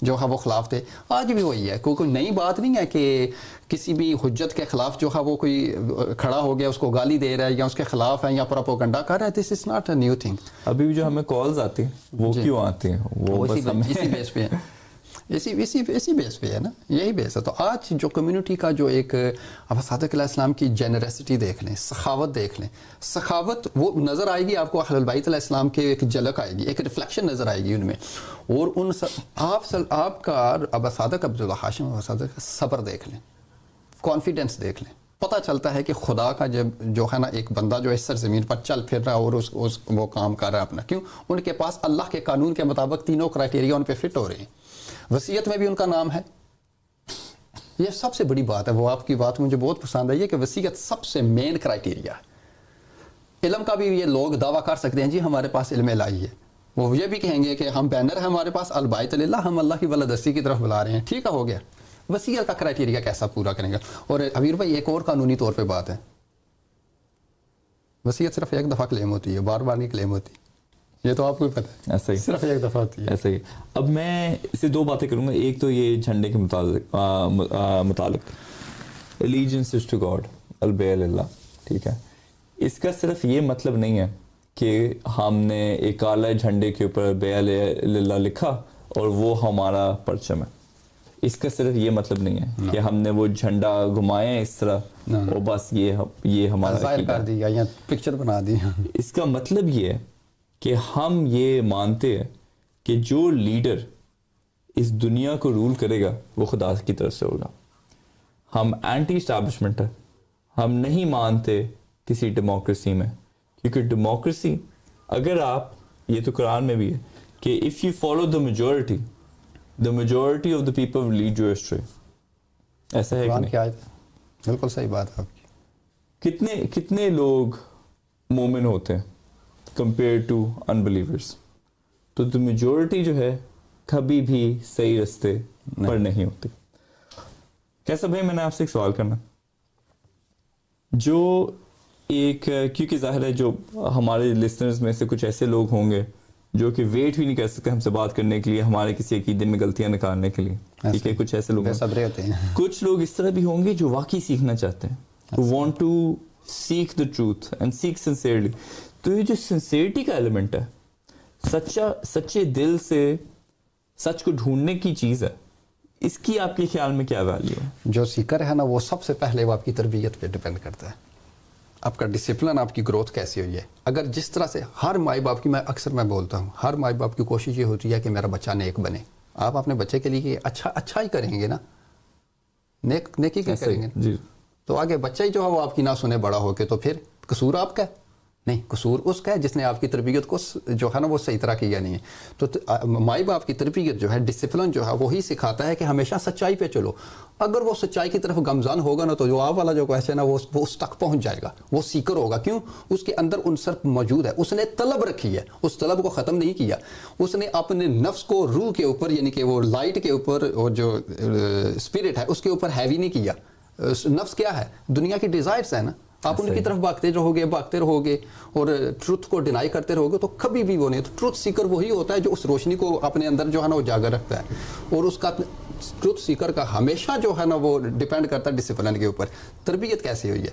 جو ہے وہ خلاف تھے. آج بھی وہی ہے، کوئی نئی بات نہیں ہے کہ کسی بھی حجت کے خلاف جو ہے وہ کوئی کھڑا ہو گیا، اس کو گالی دے رہا ہے یا اس کے خلاف ہے یا پروپیگنڈا کر رہا ہے. This is not a new thing. ابھی بھی جو ہمیں کالز آتی ہیں وہ کیوں آتی ہیں؟ وہ اسی بیس پہ ہیں. اسی بیس پہ ہے نا, یہی بیس ہے. تو آج جو کمیونٹی کا جو ایک آپ صادق علیہ السلام کی جنرسٹی دیکھ لیں, سخاوت دیکھ لیں, سخاوت وہ نظر آئے گی آپ کو اہل البیت علیہ السلام کے ایک جھلک آئے گی, ایک ریفلیکشن نظر آئے گی ان میں. اور ان آپ کا ابا صادق عبداللہ ہاشم ابا صادق کا صبر دیکھ لیں, کانفیڈنس دیکھ لیں. پتہ چلتا ہے کہ خدا کا جو ہے نا ایک بندہ جو اس سرزمین پر چل پھر رہا ہے اور وہ کام کر رہا ہے اپنا, کیوں ان کے پاس اللہ کے قانون کے مطابق تینوں کرائٹیریا ان پہ فٹ ہو رہے ہیں. وصیت میں بھی ان کا نام ہے, یہ سب سے بڑی بات ہے. وہ آپ کی بات مجھے بہت پسند آئی ہے کہ وصیت سب سے مین کرائٹیریا ہے. علم کا بھی یہ لوگ دعویٰ کر سکتے ہیں جی ہمارے پاس علم الہی ہے, وہ یہ بھی کہیں گے کہ ہم بینر ہے ہمارے پاس البیت للہ, ہم اللہ کی ولادتی کی طرف بلا رہے ہیں, ٹھیک ہے ہو گیا. وصیت کا کرائٹیریا کیسا پورا کریں گے؟ اور امیر بھائی ایک اور قانونی طور پہ بات ہے, وصیت صرف ایک دفعہ کلیم ہوتی ہے, بار بار نہیں کلیم ہوتی, یہ تو آپ کو بھی پتہ ہے. ایسا ہی صرف ایک دفعہ ہوتی ہے. ایسا ہی. اب میں اسے دو باتیں کروں گا. ایک تو یہ جھنڈے کے متعلق allegiance is to God, البیع للہ, ٹھیک ہے. اس کا صرف یہ مطلب نہیں ہے کہ ہم نے ایک کالے جھنڈے کے اوپر بیع للہ لکھا اور وہ ہمارا پرچم ہے. اس کا صرف یہ مطلب نہیں ہے کہ ہم نے وہ جھنڈا گھمایا اس طرح اور بس یہ ہمارا ظاہر کر دیا یا پکچر بنا دی. اس کا مطلب یہ ہے کہ ہم یہ مانتے ہیں کہ جو لیڈر اس دنیا کو رول کرے گا وہ خدا کی طرف سے ہوگا. ہم اینٹی اسٹیبلشمنٹ ہے, ہم نہیں مانتے کسی ڈیموکریسی میں, کیونکہ ڈیموکریسی اگر آپ, یہ تو قرآن میں بھی ہے کہ if you follow the majority of the people will lead you astray. ایسا ہے کہ نہیں؟ بالکل صحیح بات ہے آپ کی. کتنے لوگ مومن ہوتے ہیں compared to unbelievers, تو the majority جو ہے کبھی بھی صحیح رستے پر نہیں ہوتی. کیسا بھائی میں نے آپ سے ایک سوال کرنا, جو ایک, کیونکہ ظاہر ہے جو ہمارے لسنرز میں سے کچھ ایسے لوگ ہوں گے جو کہ ویٹ بھی نہیں کر سکتے ہم سے بات کرنے کے لیے, ہمارے کسی عقیدے میں غلطیاں نکالنے کے لیے, ٹھیک ہے. کچھ ایسے لوگ ہوتے ہیں, کچھ لوگ اس طرح بھی ہوں گے جو واقعی سیکھنا چاہتے ہیں, who want to seek the truth and seek sincerely. تو یہ جو sincerity کا ایلیمنٹ ہے, سچے دل سے سچ کو ڈھونڈنے کی چیز ہے, اس کی آپ کے خیال میں کیا ویلیو ہے؟ جو سیکر ہے نا وہ سب سے پہلے وہ آپ کی تربیت پہ ڈیپینڈ کرتا ہے, آپ کا ڈسپلن, آپ کی گروتھ کیسی ہوئی ہے. اگر جس طرح سے ہر مائی باپ کی, میں بولتا ہوں ہر مائی باپ کی کوشش یہ ہوتی ہے کہ میرا بچہ نیک بنے. آپ اپنے بچے کے لیے اچھا ہی کریں گے نا, نیکی کیا کریں گے جی, تو آگے بچہ ہی جو ہے وہ آپ کی نہ سنے بڑا ہو کے, تو پھر قصور آپ کا ہے نہیں, قصور اس کا ہے جس نے آپ کی تربیت کو جو ہے نا وہ صحیح طرح کیا نہیں ہے. تو مائی باپ کی تربیت جو ہے, ڈسپلن جو ہے, وہی سکھاتا ہے کہ ہمیشہ سچائی پہ چلو. اگر وہ سچائی کی طرف گمزان ہوگا نا تو جو آپ والا جو کویسچن ہے وہ اس تک پہنچ جائے گا, وہ سیکر ہوگا. کیوں؟ اس کے اندر عنصر موجود ہے, اس نے طلب رکھی ہے, اس طلب کو ختم نہیں کیا. اس نے اپنے نفس کو روح کے اوپر, یعنی کہ وہ لائٹ کے اوپر, اور جو اسپرٹ ہے اس کے اوپر ہیوی نہیں کیا. نفس کیا ہے؟ دنیا کی ڈیزائرز ہے نا, آپ ان کی طرف بھاگتے رہو گے اور ٹروتھ کو ڈینائی کرتے رہو گے تو کبھی بھی وہ نہیں. تو ٹروتھ سیکر وہی ہوتا ہے جو اس روشنی کو اپنے اندر جو ہے نا وہ اجاگر رکھتا ہے, اور اس کا ٹروتھ سیکر کا ہمیشہ جو ہے نا وہ ڈیپینڈ کرتا ہے ڈسپلن کے اوپر. تربیت کیسی ہوئی ہے؟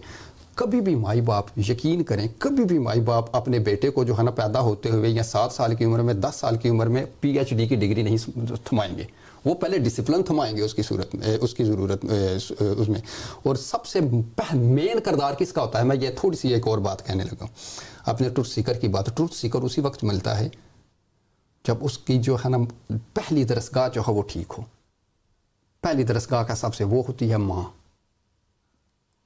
کبھی بھی مائی باپ, یقین کریں, کبھی بھی مائی باپ اپنے بیٹے کو جو ہے نا پیدا ہوتے ہوئے یا 7 سال کی عمر میں, 10 سال کی عمر میں PhD کی ڈگری نہیں تھمائیں گے. وہ پہلے ڈسپلن تھمائیں گے اس کی صورت میں, اس کی ضرورت اس میں. اور سب سے مین کردار کس کا ہوتا ہے؟ میں یہ تھوڑی سی ایک اور بات کہنے لگا ہوں اپنے ٹروتھ سیکر کی بات. ٹروتھ سیکر اسی وقت ملتا ہے جب اس کی جو ہے نا پہلی درسگاہ جو ہے وہ ٹھیک ہو. پہلی درسگاہ کا سب سے وہ ہوتی ہے ماں.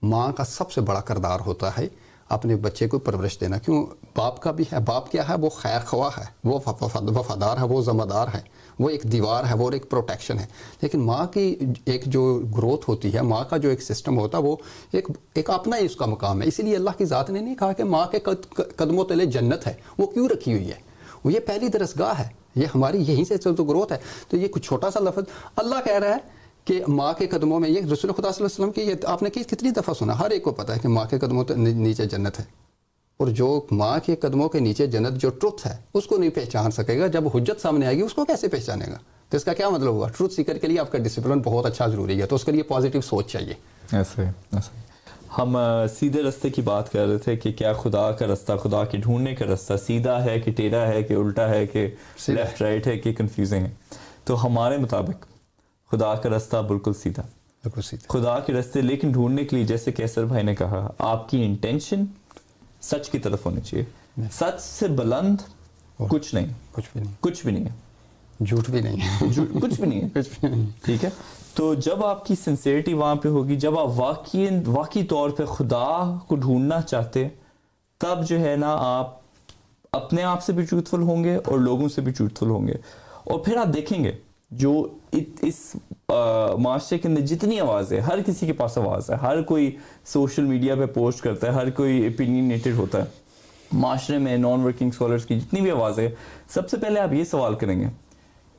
ماں کا سب سے بڑا کردار ہوتا ہے اپنے بچے کو پرورش دینا. کیوں؟ باپ کا بھی ہے. باپ کیا ہے؟ وہ خیر خواہ ہے, وہ وفادار ہے, وہ ذمہ دار ہے, وہ ایک دیوار ہے, وہ ایک پروٹیکشن ہے. لیکن ماں کی ایک جو گروتھ ہوتی ہے, ماں کا جو ایک سسٹم ہوتا ہے, وہ ایک اپنا ہی اس کا مقام ہے. اسی لیے اللہ کی ذات نے نہیں کہا کہ ماں کے قدموں تلے جنت ہے. وہ کیوں رکھی ہوئی ہے؟ وہ یہ پہلی درسگاہ ہے, یہ ہماری یہیں سے تو گروتھ ہے. تو یہ کچھ چھوٹا سا لفظ اللہ کہہ رہا ہے کہ ماں کے قدموں میں, یہ رسول خدا صلی اللہ علیہ وسلم کی, یہ آپ نے کتنی دفعہ سنا, ہر ایک کو پتا ہے کہ ماں کے قدموں نیچے جنت ہے. اور جو ماں کے قدموں کے نیچے جنت, جو ٹروتھ ہے اس کو نہیں پہچان سکے گا, جب حجت سامنے آئے گی اس کو کیسے پہچانے گا؟ تو اس کا کیا مطلب ہوا؟ ٹروتھ سیکر کے لیے آپ کا ڈسپلن بہت اچھا ضروری ہے, تو اس کے لیے پازیٹیو سوچ چاہیے. ایسے ہم سیدھے رستے کی بات کر رہے تھے کہ کیا خدا کا رستہ, خدا کے ڈھونڈنے کا رستہ سیدھا ہے کہ ٹیڑھا ہے کہ الٹا ہے کہ لیفٹ رائٹ ہے کہ کنفیوزنگ ہے. تو ہمارے مطابق خدا کا راستہ بالکل سیدھا. خدا کے راستے لیکن ڈھونڈنے کے لیے جیسے کیسر بھائی نے کہا آپ کی انٹینشن سچ کی طرف ہونی چاہیے. سچ سے بلند کچھ نہیں, کچھ بھی نہیں ہے, جھوٹ بھی نہیں ہے, کچھ بھی نہیں ہے. ٹھیک ہے, تو جب آپ کی سنسیئرٹی وہاں پہ ہوگی, جب آپ واقعی طور پہ خدا کو ڈھونڈنا چاہتے, تب جو ہے نا آپ اپنے آپ سے بھی ٹروتفل ہوں گے اور لوگوں سے بھی ٹروتفل ہوں گے. اور پھر آپ دیکھیں گے جو اس معاشرے کے اندر جتنی آواز ہے, ہر کسی کے پاس آواز ہے, ہر کوئی سوشل میڈیا پہ پوسٹ کرتا ہے, ہر کوئی اوپینینیٹڈ ہوتا ہے. معاشرے میں نان ورکنگ اسکالرس کی جتنی بھی آواز ہے, سب سے پہلے آپ یہ سوال کریں گے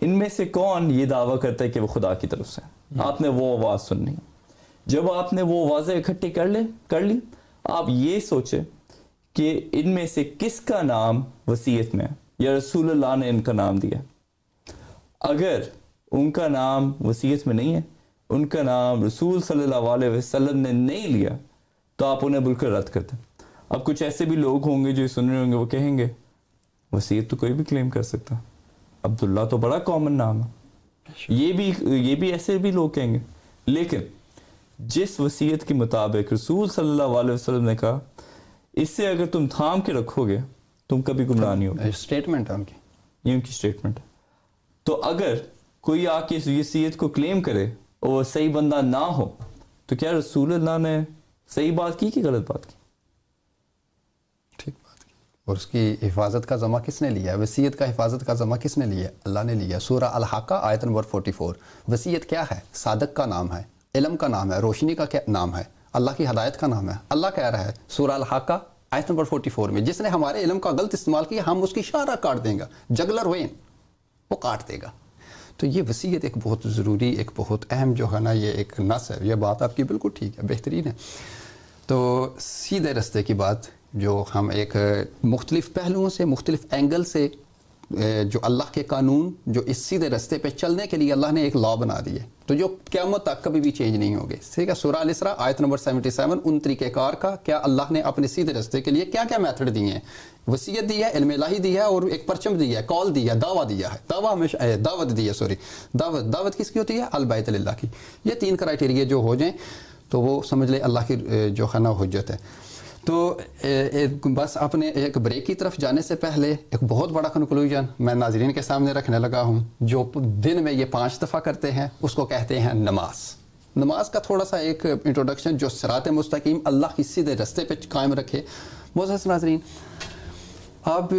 ان میں سے کون یہ دعویٰ کرتا ہے کہ وہ خدا کی طرف سے. آپ نے وہ آواز سننی ہے. جب آپ نے وہ آوازیں اکٹھی کر لی, آپ یہ سوچیں کہ ان میں سے کس کا نام وصیت میں ہے یا رسول اللہ نے ان کا نام دیا. اگر ان کا نام وصیت میں نہیں ہے, ان کا نام رسول صلی اللہ علیہ وسلم نے نہیں لیا, تو آپ انہیں بالکل رد کر دیں. اب کچھ ایسے بھی لوگ ہوں گے جو سن رہے ہوں گے, وہ کہیں گے وصیت تو کوئی بھی کلیم کر سکتا, عبداللہ تو بڑا کامن نام ہے. یہ بھی ایسے بھی لوگ کہیں گے. لیکن جس وصیت کے مطابق رسول صلی اللہ علیہ وسلم نے کہا, اس سے اگر تم تھام کے رکھو گے تم کبھی گمراہ نہیں ہوگے. اسٹیٹمنٹ ہے ان کی, یہ ان کی اسٹیٹمنٹ ہے. تو اگر کوئی آ کے اس وصیت کو کلیم کرے اور وہ صحیح بندہ نہ ہو, تو کیا رسول اللہ نے صحیح بات کی کہ غلط بات کی؟ ٹھیک بات کی. اور اس کی حفاظت کا ذمہ کس نے لیا ہے؟ وصیت کا حفاظت کا ذمہ کس نے لیا ہے؟ اللہ نے لیا. سورہ الحاقہ آیت نمبر 44. وصیت کیا ہے؟ صادق کا نام ہے, علم کا نام ہے, روشنی کا نام ہے, اللہ کی ہدایت کا نام ہے. اللہ کہہ رہا ہے سورہ الحاقہ آیت نمبر 44 میں, جس نے ہمارے علم کا غلط استعمال کیا ہم اس کی شارہ کاٹ دیں گا, جگلر وین وہ کاٹ دے گا. تو یہ وصیت ایک بہت ضروری, ایک بہت اہم جو ہے نا, یہ ایک نس ہے. یہ بات آپ کی بالکل ٹھیک ہے, بہترین ہے. تو سیدھے رستے کی بات جو ہم ایک مختلف پہلوؤں سے, مختلف اینگل سے, جو اللہ کے قانون جو اس سیدھے رستے پہ چلنے کے لیے اللہ نے ایک لا بنا دی ہے, تو جو قیامت تک کبھی بھی چینج نہیں ہوگے. ٹھیک ہے, سورہ الاسراء آیت نمبر 77, ان طریقہ کار کا کیا اللہ نے اپنے سیدھے رستے کے لیے کیا کیا میتھڈ دیے ہیں. وصیت دی ہے, علم الہی دی ہے, اور ایک پرچم دی ہے, کال دی ہے, دعویٰ دیا ہے, دعوت دی ہے, دعوت کس کی ہوتی ہے؟ البیت اللہ کی. یہ 3 کرائٹیریا جو ہو جائیں تو وہ سمجھ لیں اللہ کی جو ہے نا حجت ہے. تو بس اپنے ایک بریک کی طرف جانے سے پہلے ایک بہت بڑا کنکلوژن میں ناظرین کے سامنے رکھنے لگا ہوں. جو دن میں یہ 5 دفعہ کرتے ہیں اس کو کہتے ہیں نماز. نماز کا تھوڑا سا ایک انٹروڈکشن جو صراط مستقیم اللہ کی سیدھے رستے پہ قائم رکھے. معزز ناظرین, اب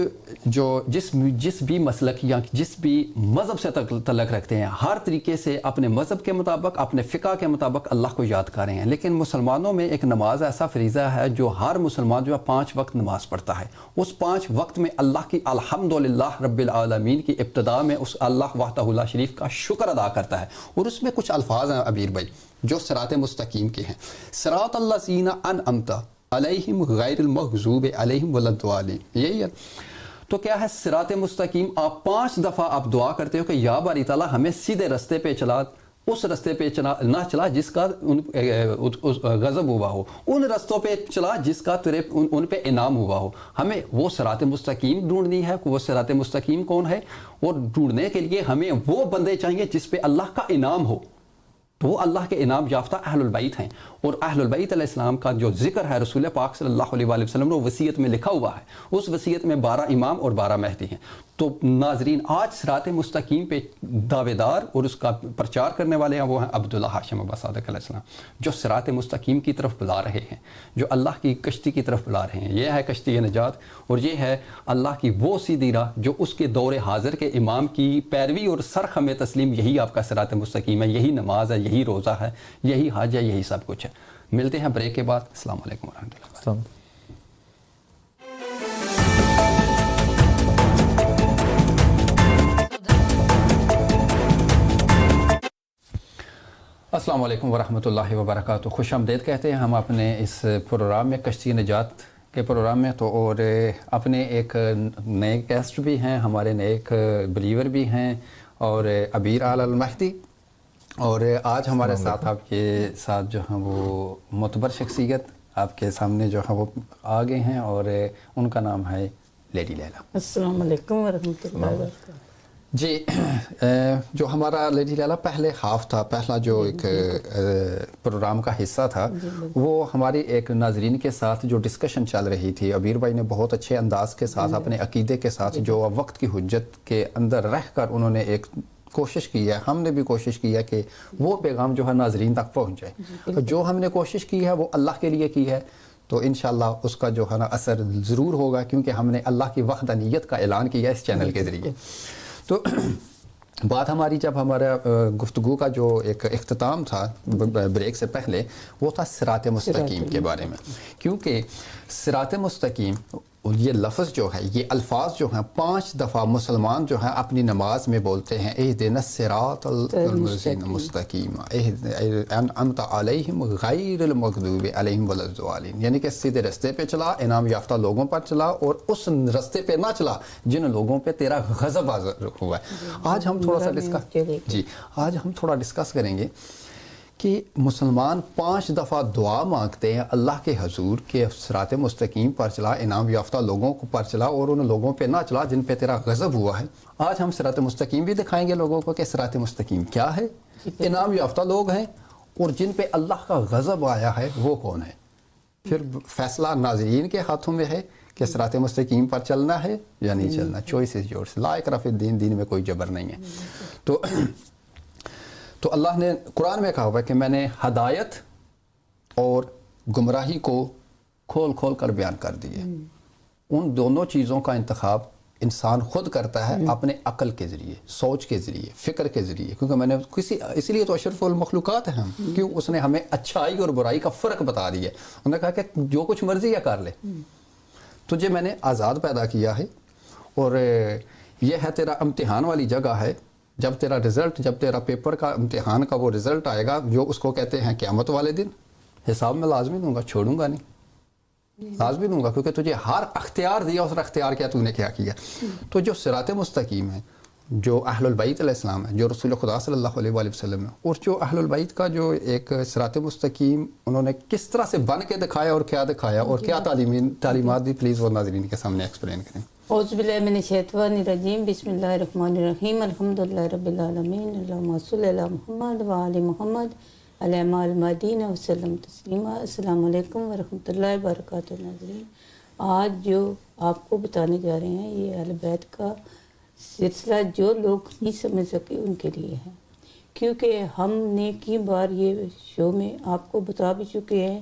جو جس بھی مسلک یا جس بھی مذہب سے تعلق رکھتے ہیں, ہر طریقے سے اپنے مذہب کے مطابق, اپنے فقہ کے مطابق اللہ کو یاد کر رہے ہیں. لیکن مسلمانوں میں ایک نماز ایسا فریضہ ہے جو ہر مسلمان جو ہے 5 وقت نماز پڑھتا ہے. اس 5 وقت میں اللہ کی الحمدللہ رب العالمین کی ابتدا میں اس اللہ وحدہ لا شریف کا شکر ادا کرتا ہے. اور اس میں کچھ الفاظ ہیں عبیر بھائی جو صراط مستقیم کے ہیں. صراط الذین انعمت علیہم غیر المغضوب علیہم ولا الضالین. یہی ہے. تو کیا ہے صراط مستقیم؟ آپ 5 دفعہ آپ دعا کرتے ہو کہ یا باری تعالیٰ ہمیں سیدھے رستے پہ چلا, اس رستے پہ نہ چلا جس کا غضب ہوا ہو, ان رستوں پہ چلا جس کا تیرے ان پہ انعام ہوا ہو. ہمیں وہ صراط مستقیم ڈھونڈنی ہے. وہ صراط مستقیم کون ہے؟ اور ڈھونڈنے کے لیے ہمیں وہ بندے چاہیے جس پہ اللہ کا انعام ہو. تو وہ اللہ کے انعام یافتہ اہل البیت ہیں. اور اہل البیت علیہ السلام کا جو ذکر ہے رسول پاک صلی اللہ علیہ وسلم نے وصیت میں لکھا ہوا ہے. اس وصیت میں 12 امام اور 12 مہدی ہیں. تو ناظرین, آج صراط مستقیم پہ دعوے دار اور اس کا پرچار کرنے والے ہیں وہ ہیں عبداللہ ہاشم عباس صادق علیہ السلام, جو صراط مستقیم کی طرف بلا رہے ہیں, جو اللہ کی کشتی کی طرف بلا رہے ہیں. یہ ہے کشتی نجات, اور یہ ہے اللہ کی وہ سیدھی راہ جو اس کے دور حاضر کے امام کی پیروی اور سرخم تسلیم. یہی آپ کا صراط مستقیم ہے, یہی نماز ہے, یہی روزہ ہے, یہی حج ہے, یہی سب کچھ ہے. ملتے ہیں بریک کے بعد. السلام علیکم ورحمۃ اللہ. السلام علیکم ورحمۃ اللہ وبرکاتہ. خوش آمدید کہتے ہیں ہم اپنے اس پروگرام میں, کشتی نجات کے پروگرام میں. تو اور اپنے ایک نئے گیسٹ بھی ہیں, ہمارے نئے ایک بلیور بھی ہیں, اور عبیر آل المہدی. اور آج ہمارے ساتھ آپ کے ساتھ جو ہیں وہ معتبر شخصیت آپ کے سامنے جو ہے وہ آ گئے ہیں, اور ان کا نام ہے لیڈی لیلا. السلام علیکم ورحمۃ اللہ وبرکاتہ. جی جو ہمارا لیڈی لیلا پہلے ہاف تھا، پہلا جو ایک پروگرام کا حصہ تھا، وہ ہماری ایک ناظرین کے ساتھ جو ڈسکشن چل رہی تھی، عبیر بھائی نے بہت اچھے انداز کے ساتھ اپنے عقیدے کے ساتھ جو وقت کی حجت کے اندر رہ کر انہوں نے ایک کوشش کی ہے، ہم نے بھی کوشش کی ہے کہ وہ پیغام جو ہے ناظرین تک پہنچ جائے. جو ہم نے کوشش کی ہے وہ اللہ کے لیے کی ہے، تو انشاءاللہ اس کا جو ہے نا اثر ضرور ہوگا، کیونکہ ہم نے اللہ کی وحدانیت کا اعلان کیا ہے اس چینل کے ذریعے. تو بات ہماری جب ہمارا گفتگو کا جو ایک اختتام تھا بریک سے پہلے، وہ تھا صراط مستقیم کے بارے میں، کیونکہ صراط مستقیم یہ لفظ جو ہے، یہ الفاظ جو ہیں 5 دفعہ مسلمان جو ہیں اپنی نماز میں بولتے ہیں، اہدنا الصراط المستقیم انعمت علیہم غیر المغضوب علیہم ولا الضالین، یعنی کہ سیدھے رستے پہ چلا، انعام یافتہ لوگوں پر چلا، اور اس رستے پہ نہ چلا جن لوگوں پہ تیرا غضب ہوا ہے. آج ہم تھوڑا ڈسکس کریں گے کہ مسلمان 5 دفعہ دعا مانگتے ہیں اللہ کے حضور کہ صراط مستقیم پر چلا، انعام یافتہ لوگوں کو پر چلا، اور ان لوگوں پہ نہ چلا جن پہ تیرا غضب ہوا ہے. آج ہم صراط مستقیم بھی دکھائیں گے لوگوں کو کہ صراط مستقیم کیا ہے، انعام یافتہ لوگ ہیں، اور جن پہ اللہ کا غضب آیا ہے وہ کون ہے. پھر فیصلہ ناظرین کے ہاتھوں میں ہے کہ صراط مستقیم پر چلنا ہے یا نہیں چلنا. چوائس از یورس، لا اکراہ فی الدین، دین میں کوئی جبر نہیں ہے. تو اللہ نے قرآن میں کہا ہوا ہے کہ میں نے ہدایت اور گمراہی کو کھول کھول کر بیان کر دی ہے. ان دونوں چیزوں کا انتخاب انسان خود کرتا ہے اپنے عقل کے ذریعے، سوچ کے ذریعے، فکر کے ذریعے، کیونکہ میں نے اسی لیے تو اشرف المخلوقات ہیں ہم، کیوں اس نے ہمیں اچھائی اور برائی کا فرق بتا دیا. انہوں نے کہا کہ جو کچھ مرضی ہے کر لے، تجھے میں نے آزاد پیدا کیا ہے، اور یہ ہے تیرا امتحان والی جگہ ہے. جب تیرا رزلٹ، جب تیرا پیپر کا امتحان کا وہ رزلٹ آئے گا، جو اس کو کہتے ہیں قیامت والے دن، حساب میں لازمی دوں گا، چھوڑوں گا نہیں، لازمی دوں گا، کیونکہ تجھے ہر اختیار دیا، اس اختیار کیا تو نے کیا کیا. تو جو صراط مستقیم ہے، جو اہل البیت علیہ السلام ہے، جو رسول خدا صلی اللہ علیہ وآلہ وسلم ہے، اور جو اہل البیت کا جو ایک صراط مستقیم انہوں نے کس طرح سے بن کے دکھایا اور کیا دکھایا اور کیا تعلیمات دی، پلیز وہ ناظرین کے سامنے ایکسپلین کریں. اعوذ باللہ من الشیطان الرجیم، بسم اللہ الرحمن الرحیم، الحمدللہ رب العالمین، اللہم صلی علی محمد وآل محمد علیہ المدینہ وسلم تسلیما. السلام علیکم ورحمۃ اللہ وبرکاتہ. ناظرین، آج جو آپ کو بتانے جا رہے ہیں یہ اہل بیت کا سلسلہ جو لوگ نہیں سمجھ سکے ان کے لیے ہے، کیونکہ ہم نے کئی بار یہ شو میں آپ کو بتا بھی چکے ہیں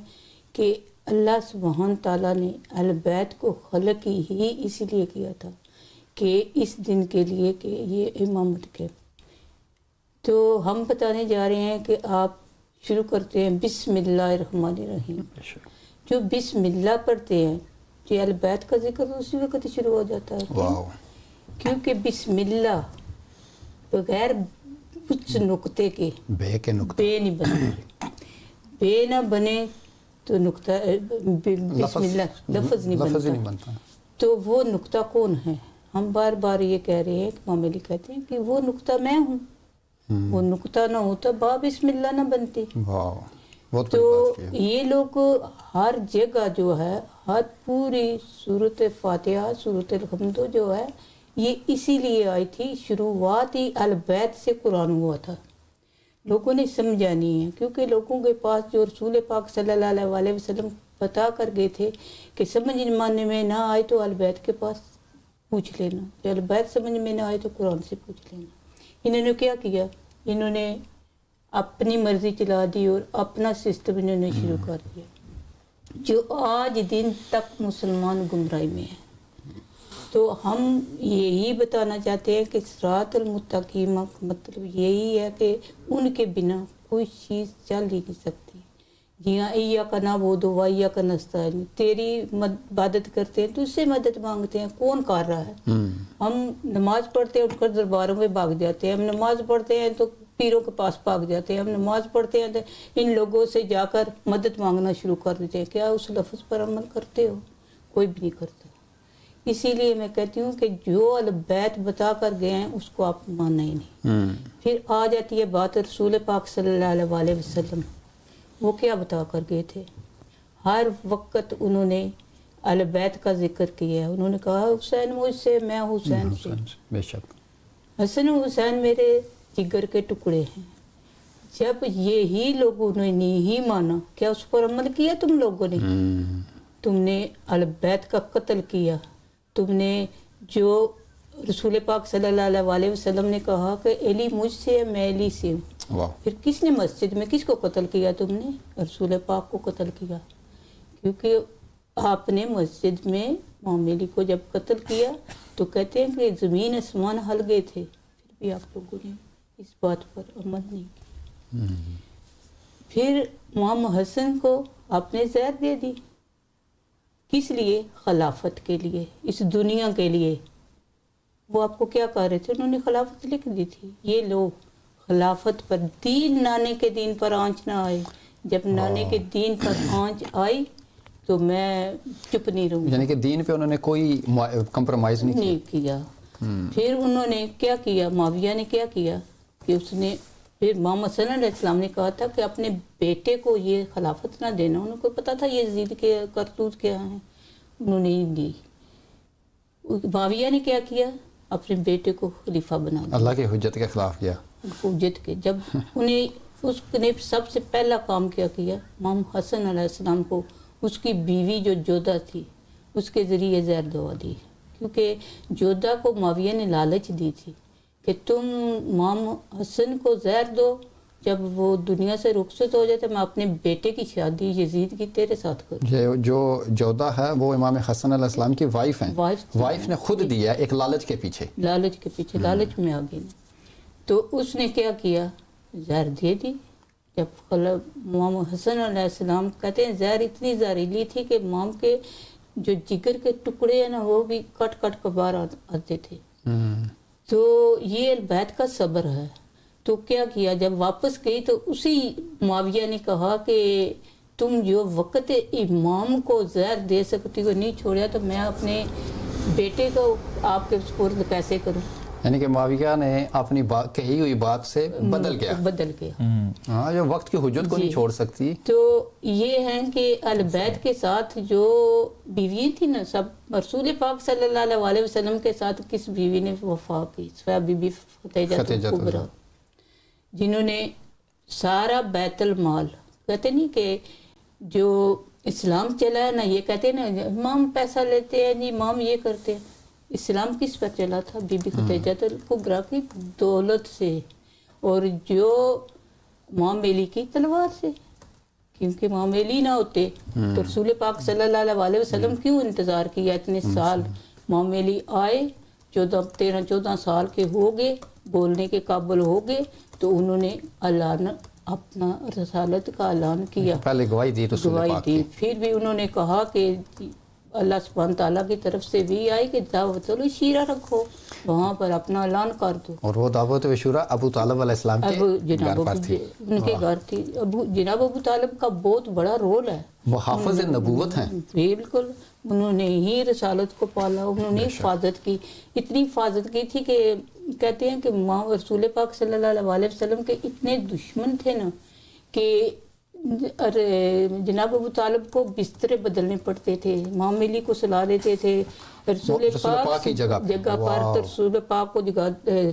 کہ اللہ سبحانہ تعالیٰ نے اہل بیت کو خلق ہی اسی لیے کیا تھا کہ اس دن کے لیے کہ یہ امامت کے. تو ہم بتانے جا رہے ہیں کہ آپ شروع کرتے ہیں بسم اللہ الرحمن الرحیم. جو بسم اللہ پڑھتے ہیں، جو اہل بیت کا ذکر اسی وقت شروع ہو جاتا ہے. کیونکہ بسم اللہ بغیر کچھ نقطے کے بے نہیں بنتے، بے نہ بنے تو نقطہ بسم اللہ لفظ نہیں بنتا. تو وہ نقطہ کون ہے؟ ہم بار بار یہ کہہ رہے ہیں کہ امام علی کہتے ہیں کہ وہ نقطہ میں ہوں. وہ نقطہ نہ ہوتا با بسم اللہ نہ بنتی. تو یہ لوگ ہر جگہ جو ہے، ہر پوری سورۃ فاتحہ، سورۃ الحمد جو ہے، یہ اسی لیے آئی تھی. شروعات ہی اہل بیت سے قرآن ہوا تھا. لوگوں نے سمجھا نہیں ہے، کیونکہ لوگوں کے پاس جو رسول پاک صلی اللہ علیہ وسلم بتا کر گئے تھے کہ سمجھ ماننے میں نہ آئے تو اہل بیت کے پاس پوچھ لینا، جو اہل بیت سمجھ میں نہ آئے تو قرآن سے پوچھ لینا. انہوں نے کیا کیا؟ انہوں نے اپنی مرضی چلا دی اور اپنا سسٹم انہوں نے شروع کر دیا، جو آج دن تک مسلمان گمراہی میں ہیں. تو ہم یہی بتانا چاہتے ہیں کہ صراط المستقیم مطلب یہی ہے کہ ان کے بنا کوئی چیز چل ہی نہیں سکتی. جہاں ایاک نعبد و ایاک نستعین، تیری عبادت کرتے ہیں تو اس سے مدد مانگتے ہیں. کون کر رہا ہے؟ ہم نماز پڑھتے ہیں، اٹھ کر درباروں میں بھاگ جاتے ہیں. ہم نماز پڑھتے ہیں تو پیروں کے پاس بھاگ جاتے ہیں. ہم نماز پڑھتے ہیں تو ان لوگوں سے جا کر مدد مانگنا شروع کر دیتے ہیں. کیا اس لفظ پر عمل کرتے ہو؟ کوئی بھی نہیں کرتا. اسی لیے میں کہتی ہوں کہ جو اہل بیت بتا کر گئے ہیں اس کو آپ ماننا ہی نہیں. پھر آ جاتی ہے بات رسول پاک صلی اللہ علیہ وسلم. وہ کیا بتا کر گئے تھے؟ ہر وقت انہوں نے اہل بیت کا ذکر کیا ہے. انہوں نے کہا حسین مجھ سے، میں حسین سے. بے شک. حسن و حسین میرے جگر کے ٹکڑے ہیں، جب یہی لوگوں نے نہیں مانا، کیا اس پر عمل کیا تم لوگوں نے؟ تم نے اہل بیت کا قتل کیا، تم نے جو رسول پاک صلی اللہ علیہ وسلم نے کہا کہ علی مجھ سے ہے، میں علی سے ہوں، پھر کس نے مسجد میں کس کو قتل کیا؟ تم نے رسول پاک کو قتل کیا، کیونکہ آپ نے مسجد میں امام علی کو جب قتل کیا تو کہتے ہیں کہ زمین آسمان ہل گئے تھے، پھر بھی آپ لوگوں نے اس بات پر عمل نہیں کیا۔ پھر امام حسن کو آپ نے زہر دے دی، کس لیے؟ خلافت کے لیے، اس دنیا کے لیے۔ وہ آپ کو کیا کہہ رہے تھے؟ انہوں نے خلافت لکھ دی تھی۔ یہ لوگ خلافت پر، دین نانے کے دین پر آنچ نہ آئے، جب نانے کے دین پر آنچ آئی تو میں چپ نہیں رہوں، یعنی کہ دین پہ انہوں نے کوئی کمپرومائز نہیں کیا۔ پھر انہوں نے کیا کیا؟ معاویہ نے کیا کیا کہ اس نے پھر محمد صلی اللہ علیہ وسلم نے کہا تھا کہ اپنے بیٹے کو یہ خلافت نہ دینا، انہوں کو پتا تھا یزید کے کرتوت کیا ہیں، انہوں نے نہیں دی۔ معاویہ نے کیا کیا؟ اپنے بیٹے کو خلیفہ بنا دیا، اللہ کی حجت کے خلاف کیا، حجت کے۔ جب انہیں اس نے سب سے پہلا کام کیا امام حسن علیہ السلام کو اس کی بیوی جو جودہ تھی اس کے ذریعے زہر دوا دی، کیونکہ جودہ کو معاویہ نے لالچ دی تھی کہ تم امام حسن کو زہر دو، جب وہ دنیا سے رخصت ہو جائے تو میں اپنے بیٹے کی شادی یزید کی تیرے ساتھ کروں۔ جو جودہ ہے وہ امام حسن علیہ السلام کی وائف ہیں، وائف نے خود دیا ایک لالچ کے پیچھے، لالچ کے پیچھے، لالچ میں آگے تو اس نے کیا کیا؟ زہر دے دی۔ جب امام حسن علیہ السلام کہتے ہیں زہر اتنی زہریلی تھی کہ امام کے جو جگر کے ٹکڑے ہیں نا وہ بھی کٹ کٹ کے باہر آتے تھے۔ تو یہ بیت کا صبر ہے۔ تو کیا کیا؟ جب واپس گئی تو اسی معاویہ نے کہا کہ تم جو وقت امام کو زہر دے سکتی ہو نہیں چھوڑیا تو میں اپنے بیٹے کو آپ کے سپرد کیسے کروں؟ یعنی کہ معاویہ نے اپنی کہی ہوئی بات سے بدل گیا، ہاں، جو وقت کی حجت کو نہیں چھوڑ سکتی۔ تو یہ ہے کہ اہل بیت کے ساتھ جو بیوی تھی نا، سب رسول پاک صلی اللہ علیہ وسلم کے ساتھ کس بیوی نے وفا کی؟ صفیہ بی بی ختیجہ کبریٰ، جنہوں نے سارا بیت المال، کہتے نہیں کہ جو اسلام چلا ہے نا، یہ کہتے ہیں نا امام پیسہ لیتے ہیں جی، امام یہ کرتے ہیں، اسلام کس پر چلا تھا؟ بی بی ختیجہ کبریٰ کی دولت سے، اور جو امام علی کی تلوار سے، کیونکہ امام علی نہ ہوتے تو رسول پاک صلی اللہ علیہ وسلم کیوں انتظار کیا اتنے سال؟ امام علی آئے، 13-14 سال کے ہو گئے، بولنے کے قابل ہو گئے تو انہوں نے اعلان اپنا رسالت کا اعلان کیا، پہلے گواہی دی رسول پاک کی، پھر بھی انہوں نے کہا کہ اللہ سبحانہ تعالیٰ کی طرف سے بھی آئی کہ دعوت الشیرہ رکھو، وہاں پر اپنا اعلان کر دو۔ اور وہ دعوت الشورى ابو طالب علیہ السلام کے گھر پر تھی، ان کے گھر تھی۔ جناب ابو طالب کا بہت بڑا رول ہے، وہ حافظ نبوت ہیں، بالکل، انہوں نے ہی رسالت کو پالا، انہوں نے حفاظت کی، اتنی حفاظت کی تھی کہ کہتے ہیں کہ رسول پاک صلی اللہ علیہ وسلم کے اتنے دشمن تھے نا کہ جناب ابو طالب کو بسترے بدلنے پڑتے تھے، امام علی کو سلا دیتے تھے رسول پاک کی جگہ پر، رسول پاک کو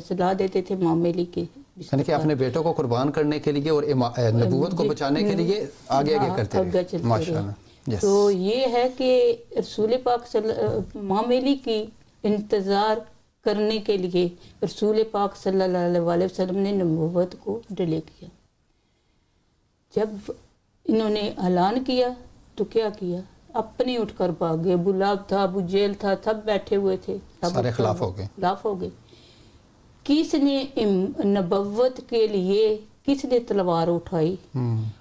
سلا دیتے تھے امام علی کے، یعنی کہ اپنے بیٹوں کو قربان کرنے کے لیے اور نبوت کو بچانے کے لیے آگے کرتے رہے، ماشاءاللہ۔ تو یہ ہے کہ رسول پاک امام علی کی انتظار کرنے کے لیے رسول پاک صلی اللہ علیہ وسلم نے نبوت کو ڈیلے کیا۔ جب انہوں نے اعلان کیا تو کیا کیا؟ اپنے اٹھ کر بھاگ گئے، ابو لہب تھا، ابو جہل تھا، سب بیٹھے ہوئے تھے، سارے خلاف ہو گئے۔ کس نے نبوت کے لیے کس نے تلوار اٹھائی؟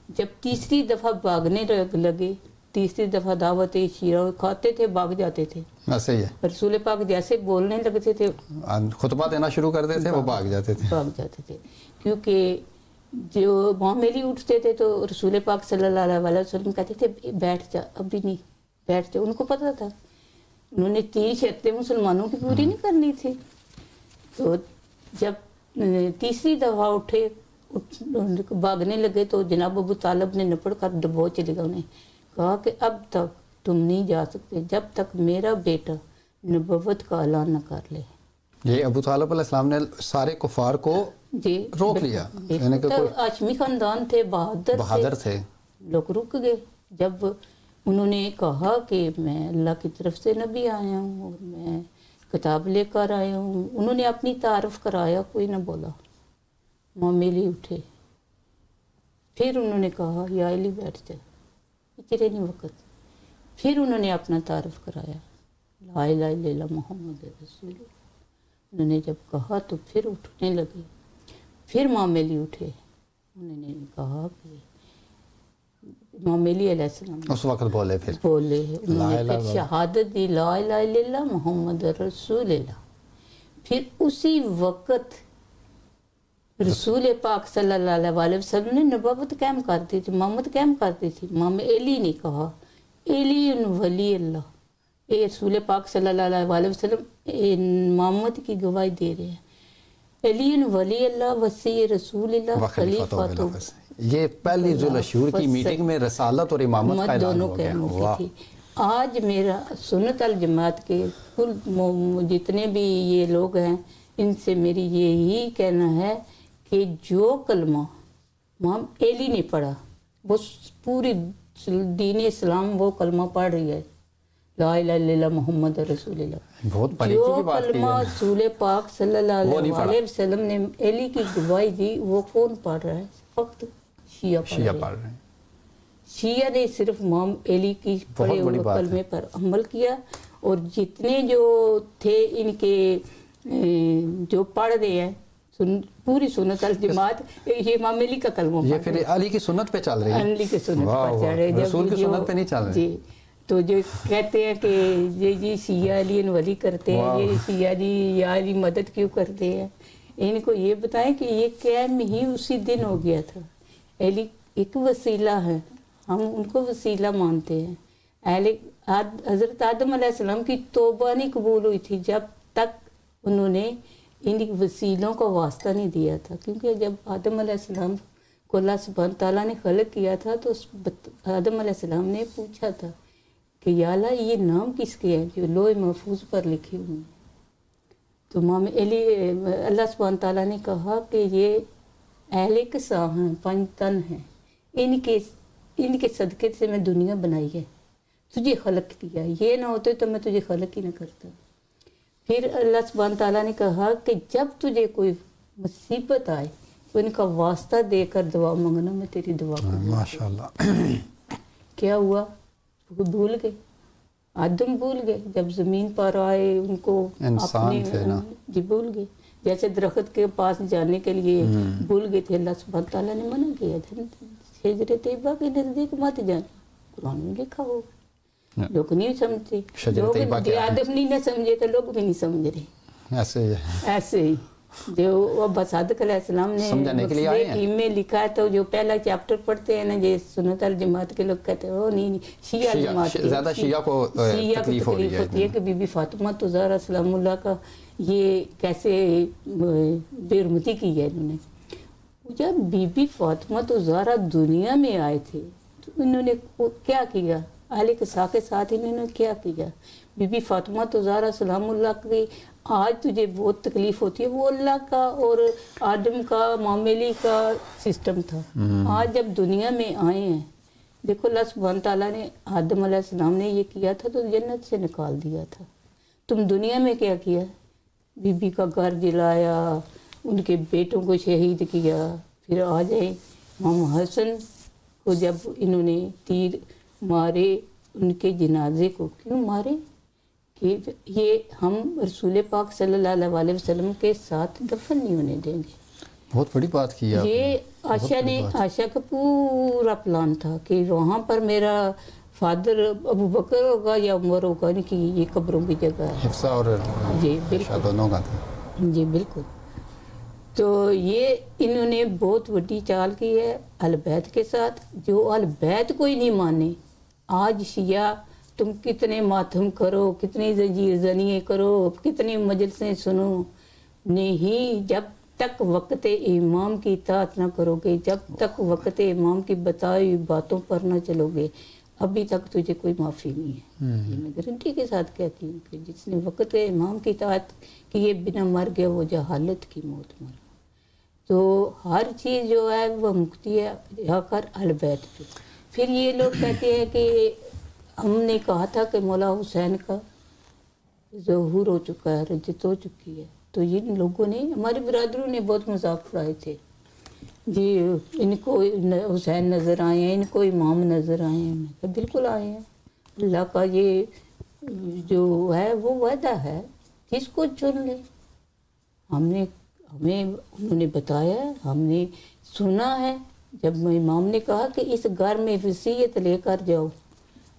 جب تیسری دفعہ بھاگنے لگے، تیسری دفعہ دعوت شیرہ کھاتے تھے، بھاگ جاتے تھے، صحیح ہے، رسول پاک جیسے بولنے لگتے تھے، خطبہ دینا شروع کر دیتے تھے، وہ بھاگ جاتے تھے، کیونکہ جو امام علی اٹھتے تھے تو رسول پاک صلی اللہ علیہ وسلم کہتے تھے بیٹھ جا، ابھی نہیں بیٹھ جا، ان کو پتہ تھا انہوں نے 3 شرطیں مسلمانوں کی پوری نہیں کرنی تھی۔ تو جب تیسری دفعہ اٹھے بھاگنے لگے تو جناب ابو طالب نے نپڑ کر دبوچ لیا، انہیں کہا کہ اب تک تم نہیں جا سکتے جب تک میرا بیٹا نبوت کا اعلان نہ کر لے۔ یہ ابو طالب علیہ السلام نے سارے کفار کو جی روک لیا، یعنی کہ کوئی ہاشمی خاندان تھے، بہادر تھے، لوگ رک گئے جب انہوں نے کہا کہ میں اللہ کی طرف سے نبی آیا ہوں اور میں کتاب لے کر آیا ہوں. انہوں نے اپنی تعارف کرایا، کوئی نہ بولا. معاملے اٹھے، پھر انہوں نے کہا یا علی بیٹھ جا، اچرے نہیں وقت. پھر انہوں نے اپنا تعارف کرایا، لا الہ الا اللہ محمد رسول اللہ. انہوں نے جب کہا تو پھر اٹھنے لگے. پھر معاملے اٹھے، انہوں نے کہا کہ امام علی علیہ السلام اس وقت بولے، پھر بولے، انہوں نے پھر شہادت دی لا الہ الا اللہ محمد رسول اللہ. پھر اسی وقت رسول پاک صلی اللہ علیہ وسلم نے نبوت قائم کر دی تھی، امامت قائم کر دی تھی. امام علی نے کہا علی ولی اللہ، اے رسول پاک صلی اللہ علیہ وسلم امامت کی گواہی دے رہے ہیں. علی ولی اللہ وسیع رسول اللہ خلیفۃ. یہ پہلی ذوالشعور کی میٹنگ میں رسالت اور امامت کا اعلان ہو گیا. واہ. آج میرا سنت الجماعت کے کل جتنے بھی یہ لوگ ہیں، ان سے میری یہی کہنا ہے کہ جو کلمہ امام علی نے پڑھا، وہ پوری دین اسلام وہ کلمہ پڑھ رہی ہے، لا الہ الا اللہ محمد رسول اللہ. بہت بڑی جو بات کی کلمہ رسول پاک صلی اللہ علیہ وسلم نے علی کی گواہی دی، وہ کون پڑھ رہا ہے؟ فقط شیعہ پڑھ رہے ہیں. شیعہ نے صرف امام علی کی پڑھے ہوئے کلمے پر عمل کیا، اور جتنے جو تھے ان کے جو پڑھ رہے ہیں پوری سنت الجماعت، یہ امام علی کا کلمہ، یہ پھر علی کی سنت پہ چل رہی ہے، علی کی سنت پر چل رہے ہیں، رسول کی سنت پہ نہیں چل رہے. جی تو جو کہتے ہیں کہ یہ شیعہ علی ولی کرتے ہیں، یہ شیعہ جی یا علی مدد کیوں کرتے ہیں، ان کو یہ بتائیں کہ یہ قیام ہی اسی دن ہو گیا تھا. علی ایک وسیلہ ہے، ہم ان کو وسیلہ مانتے ہیں. حضرت آدم علیہ السلام کی توبہ نہیں قبول ہوئی تھی جب تک انہوں نے ان وسیلوں کا واسطہ نہیں دیا تھا. کیونکہ جب آدم علیہ السلام کو اللہ سبحانہ تعالیٰ نے خلق کیا تھا تو آدم علیہ السلام نے پوچھا تھا کہ یا اللہ یہ نام کس کے ہیں جو لوح محفوظ پر لکھے ہوئے ہیں. تو امام علی اللہ سبحانہ تعالیٰ نے کہا کہ یہ اہل قصہ ہیں، 5 تن ہیں، ان کے صدقے سے میں دنیا بنائی ہے، تجھے خلق کیا، یہ نہ ہوتے تو میں تجھے خلق ہی نہ کرتا. پھر اللہ سبحانہ تعالیٰ نے کہا کہ جب تجھے کوئی مصیبت آئے تو ان کا واسطہ دے کر دعا مانگنا، میں تیری دعا کروں. ماشاءاللہ. کیا ہوا؟ وہ بھول گئے، آدم بھول گئے، جب زمین پر آئے ان کو انسان تھے نا جی بھول گئے، جیسے درخت کے پاس جانے کے لیے بھول گئے تھے. اللہ سبحانہ تعالیٰ نے منع کیا تھا شجر طیبہ کے نزدیک مت جانا، قرآن میں لکھا ہو. لوگ نہیں سمجھتے، لوگ آدم نہیں نہ سمجھے تو لوگ بھی نہیں سمجھ رہے. ایسے ہی جو ابا صادق علیہ السلام نے میں لکھا ہے، تو جو پہلا چیپٹر پڑھتے ہیں نا، یہ سنت الجماعت کے لوگ کہتے ہیں وہ نہیں، شیعہ جماعت زیادہ شیعہ کو تکلیف ہوتی ہے کہ بی بی فاطمہ زہرا سلام اللہ کا یہ کیسے بے حرمتی کی ہے انہوں نے. جب بی بی فاطمہ زہرا دنیا میں آئے تھے تو انہوں نے کیا کیا؟ اہل قصہ کے ساتھ انہوں نے کیا کیا؟ بی بی فاطمہ زہرا سلام اللہ کی آج تجھے بہت تکلیف ہوتی ہے، وہ اللہ کا اور آدم کا معاملی کا سسٹم تھا. آج جب دنیا میں آئے ہیں، دیکھو اللہ سبحانہ تعالیٰ نے آدم علیہ السلام نے یہ کیا تھا تو جنت سے نکال دیا تھا. تم دنیا میں کیا کیا؟ بی بی کا گھر جلایا، ان کے بیٹوں کو شہید کیا. پھر آ جائیں امام حسن کو جب انہوں نے تیر مارے، ان کے جنازے کو کیوں مارے؟ کہ یہ ہم رسول پاک صلی اللہ علیہ وسلم کے ساتھ دفن نہیں ہونے دیں گے. بہت بڑی بات کی. یہ عائشہ کا پورا پلان تھا کہ وہاں پر میرا فادر ابو بکر ہوگا یا عمر ہوگا، ان کی یہ قبروں کی جگہ ہے. حفصہ اور جی بالکل دونوں کا تھا. جی بالکل. تو یہ انہوں نے بہت بڑی چال کی ہے اہل بیت کے ساتھ. جو اہل بیت کو ہی نہیں مانے، آج شیعہ تم کتنے ماتم کرو، کتنی زنجیر زنییں کرو، کتنی مجلسیں سنو، نہیں جب تک وقت امام کی اطاعت نہ کرو گے، جب تک وقت امام کی بتائی باتوں پر نہ چلو گے، ابھی تک تجھے کوئی معافی نہیں ہے. یہ میں گارنٹی کے ساتھ کہتی ہوں کہ جس نے وقت امام کی اطاعت کی یہ بنا مر گیا وہ جہالت کی موت مر. تو ہر چیز جو ہے وہ مکتی ہے جا کر اہل بیت پہ. پھر یہ لوگ کہتے ہیں کہ ہم نے کہا تھا کہ مولا حسین کا ظہور ہو چکا ہے, رجت ہو چکی ہے. تو ان لوگوں نے, ہمارے برادروں نے بہت مذاق اڑائے تھے جی, ان کو حسین نظر آئے ہیں, ان کو امام نظر آئے ہیں. میں کہا بالکل آئے ہیں. اللہ کا یہ جو ہے وہ وعدہ ہے, جس کو چن لے. ہمیں انہوں نے بتایا ہے, ہم نے سنا ہے. جب امام نے کہا کہ اس گھر میں وصیت لے کر جاؤ,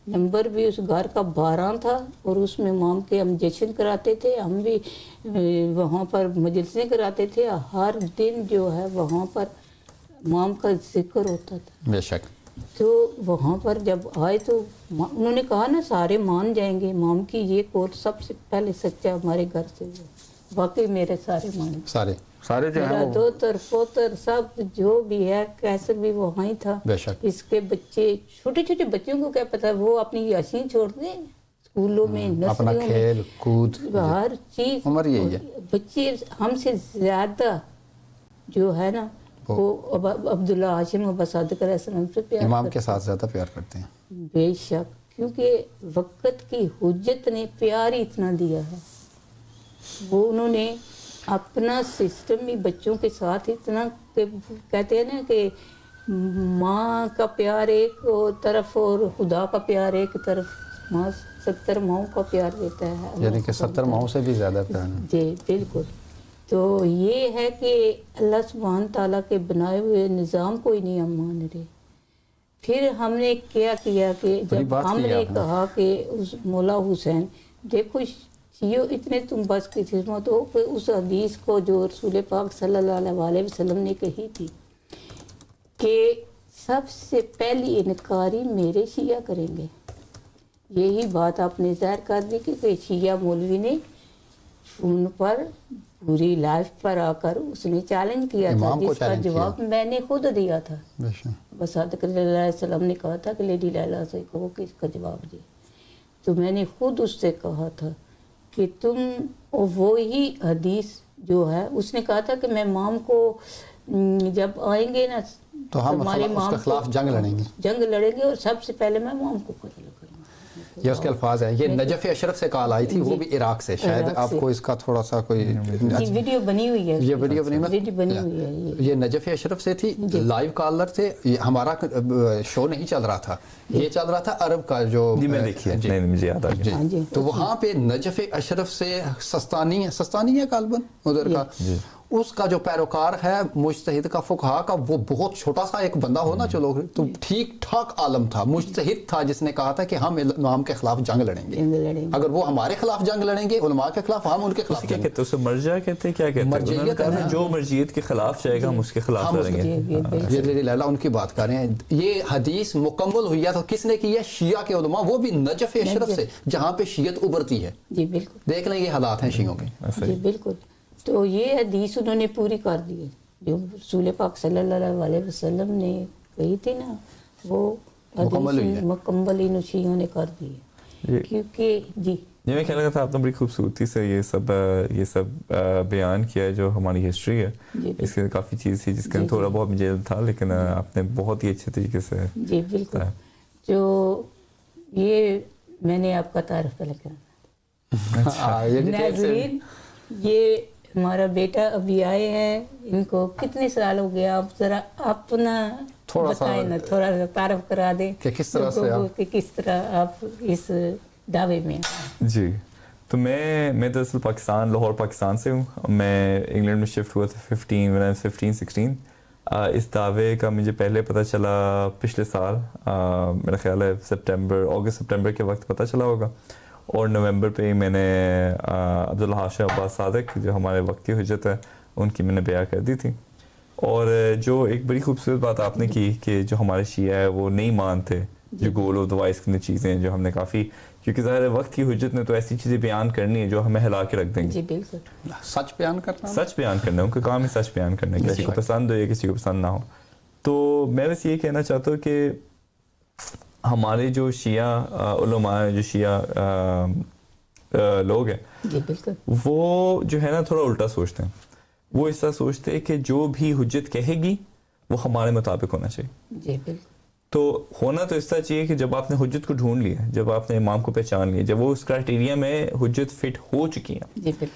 نمبر بھی اس گھر کا 12 تھا, اور اس میں امام کے ہم جشن کراتے تھے, ہم بھی وہاں پر مجلسیں کراتے تھے. ہر دن جو ہے وہاں پر امام کا ذکر ہوتا تھا. بے شک. تو وہاں پر جب آئے تو انہوں نے کہا نا سارے مان جائیں گے, امام کی یہ قول سب سے پہلے سچا ہمارے گھر سے ہوا. واقعی میرے سارے مان, سارے جو میرا ہیں دوتر پوتر سب جو بھی ہے کیسے بھی وہاں ہی تھا. بے شک. اس کے بچے, چھوٹے چھوٹے بچوں کو کیا پتا, وہ اپنی یاشیں چھوڑ دیں اسکولوں میں, اپنا نرسریوں کھیل کود, میں, ہر چیز. عمر یہی ہے. بچے ہم سے زیادہ جو ہے نا وہ عبداللہ ہاشم ابا صادق علیہ السلام سے پیار امام کے ساتھ زیادہ پیار کرتے ہیں. بے شک, کیونکہ وقت کی حجت نے پیار ہی اتنا دیا ہے. وہ انہوں نے اپنا سسٹم بھی بچوں کے ساتھ اتنا, کہتے ہیں نا کہ ماں کا پیار ایک طرف اور خدا کا پیار ایک طرف. ماں 70 ماؤں کا پیار دیتا ہے, یعنی کہ 70 ماؤں سے بھی زیادہ پیار. جی بالکل. تو یہ ہے کہ اللہ سبحانہ تعالیٰ کے بنائے ہوئے نظام کو ہی نہیں ہم مان رہے. پھر ہم نے کیا کہ جب ہم نے کہا کہ مولا حسین دیکھو شیعو اتنے تم بس کی خدمت ہو کہ اس حدیث کو جو رسول پاک صلی اللہ علیہ وسلم نے کہی تھی کہ سب سے پہلی انکاری میرے شیعہ کریں گے, یہی بات آپ نے ظاہر کر دی کہ شیعہ مولوی نے فون پر پوری لائف پر آ کر اس نے چیلنج کیا تھا, جس کا جواب میں نے خود دیا تھا. بس صادق علیہ السلام نے کہا تھا کہ لیڈی لیلا سے کہو کہ اس کا جواب دے. تو میں نے خود اس سے کہا تھا کہ تم وہی حدیث جو ہے, اس نے کہا تھا کہ میں امام کو جب آئیں گے نا تو ہم اس کے خلاف جنگ لڑیں گے اور سب سے پہلے میں امام کو قتل کروں گا. یہ اس کے الفاز ہیں. یہ نجف اشرف سے کال آئی تھی, وہ بھی عراق سے. شاید آپ کو اس کا تھوڑا سا کوئی ویڈیو بنی ہوئی ہے, یہ ویڈیو بنی ہوئی ہے. یہ نجف اشرف سے تھی, لائیو کالر تھے. ہمارا شو نہیں چل رہا تھا, یہ چل رہا تھا عرب کا جو میں دیکھیے مجھے یاد آ گیا. تو وہاں پہ نجف اشرف سے سستانی ہے غالباً ادھر کا, اس کا جو پیروکار ہے مجتہد کا فقہا کا, وہ بہت چھوٹا سا ایک بندہ ہونا چلو تو ٹھیک ٹھاک عالم تھا, مجتہد تھا, جس نے کہا تھا کہ ہم امام کے خلاف جنگ لڑیں گے. اگر وہ ہمارے خلاف جنگ لڑیں گے, علماء کے خلاف, ہم ان کے خلاف. کیا کہتے ہیں اسے مرجع کہتے ہیں, کیا کہتے ہیں, جو مرجعیت کے خلاف جائے گا ہم اس کے خلاف لڑیں گے. یہ لیڈی لیلا ان کی بات کر رہے ہیں. یہ حدیث مکمل ہوئی ہے تو کس نے کی ہے؟ شیعہ کے علماء, وہ بھی نجف اشرف سے, جہاں پہ شیعت ابھرتی ہے. جی بالکل, دیکھ لیں یہ حالات ہیں شیعوں کے. جی بالکل. تو یہ حدیث انہوں نے پوری کر دی ہے جو رسول پاک صلی اللہ علیہ وسلم نے کہی تھی نا, وہ حدیث مکمل ان شیعوں نے کر دی ہے. کیونکہ جی میں کہنا لگا تھا آپ نے بڑی خوبصورتی سے یہ سب بیان کیا ہے جو ہماری ہسٹری ہے. اس کے کافی چیز تھی جس کے تھوڑا بہت مجھے علم تھا, لیکن آپ نے بہت ہی اچھے طریقے سے. جی بالکل. جو یہ میں نے آپ کا تعارف پہلے کرنا. ناظرین, یہ ہمارا بیٹا ابھی آئے ہیں, ان کو کتنے سال ہو گیا, آپ ذرا اپنا بتائیں نا, تھوڑا سا تعارف کرا دیں کہ کس طرح سے کس طرح آپ اس دعوے میں. جی, تو میں دراصل پاکستان, لاہور پاکستان سے ہوں. میں انگلینڈ میں شفٹ ہوا تھا 15-16. اس دعوے کا مجھے پہلے پتہ چلا پچھلے سال, میرا خیال ہے اگست سپٹمبر کے وقت پتہ چلا ہوگا, اور نومبر پہ ہی میں نے عبداللہ ہاشم عباس صادق جو ہمارے وقتی حجت ہے ان کی میں نے بیعت کر دی تھی. اور جو ایک بڑی خوبصورت بات آپ نے کی کہ جو ہمارے شیعہ ہے وہ نہیں مانتے جو گول و دوائس کی چیزیں, جو ہم نے کافی, کیونکہ ظاہر وقت کی حجت نے تو ایسی چیزیں بیان کرنی ہے جو ہمیں ہلا کے رکھ دیں گے. جی بالکل. سچ بیان کرنا ان کا کام ہے, سچ بیان کرنا, کسی کو پسند ہو یا کسی کو پسند نہ ہو. تو میں بس یہ کہنا چاہتا ہوں کہ ہمارے جو شیعہ علماء جو شیعہ لوگ ہیں جی بالکل وہ جو ہے نا تھوڑا الٹا سوچتے ہیں. وہ اس طرح سوچتے ہیں کہ جو بھی حجت کہے گی وہ ہمارے مطابق ہونا چاہیے. جی بالکل. تو ہونا تو اس طرح چاہیے کہ جب آپ نے حجت کو ڈھونڈ لیا, جب آپ نے امام کو پہچان لیا, جب وہ اس کرائٹیریا میں حجت فٹ ہو چکی ہیں, جی بالکل,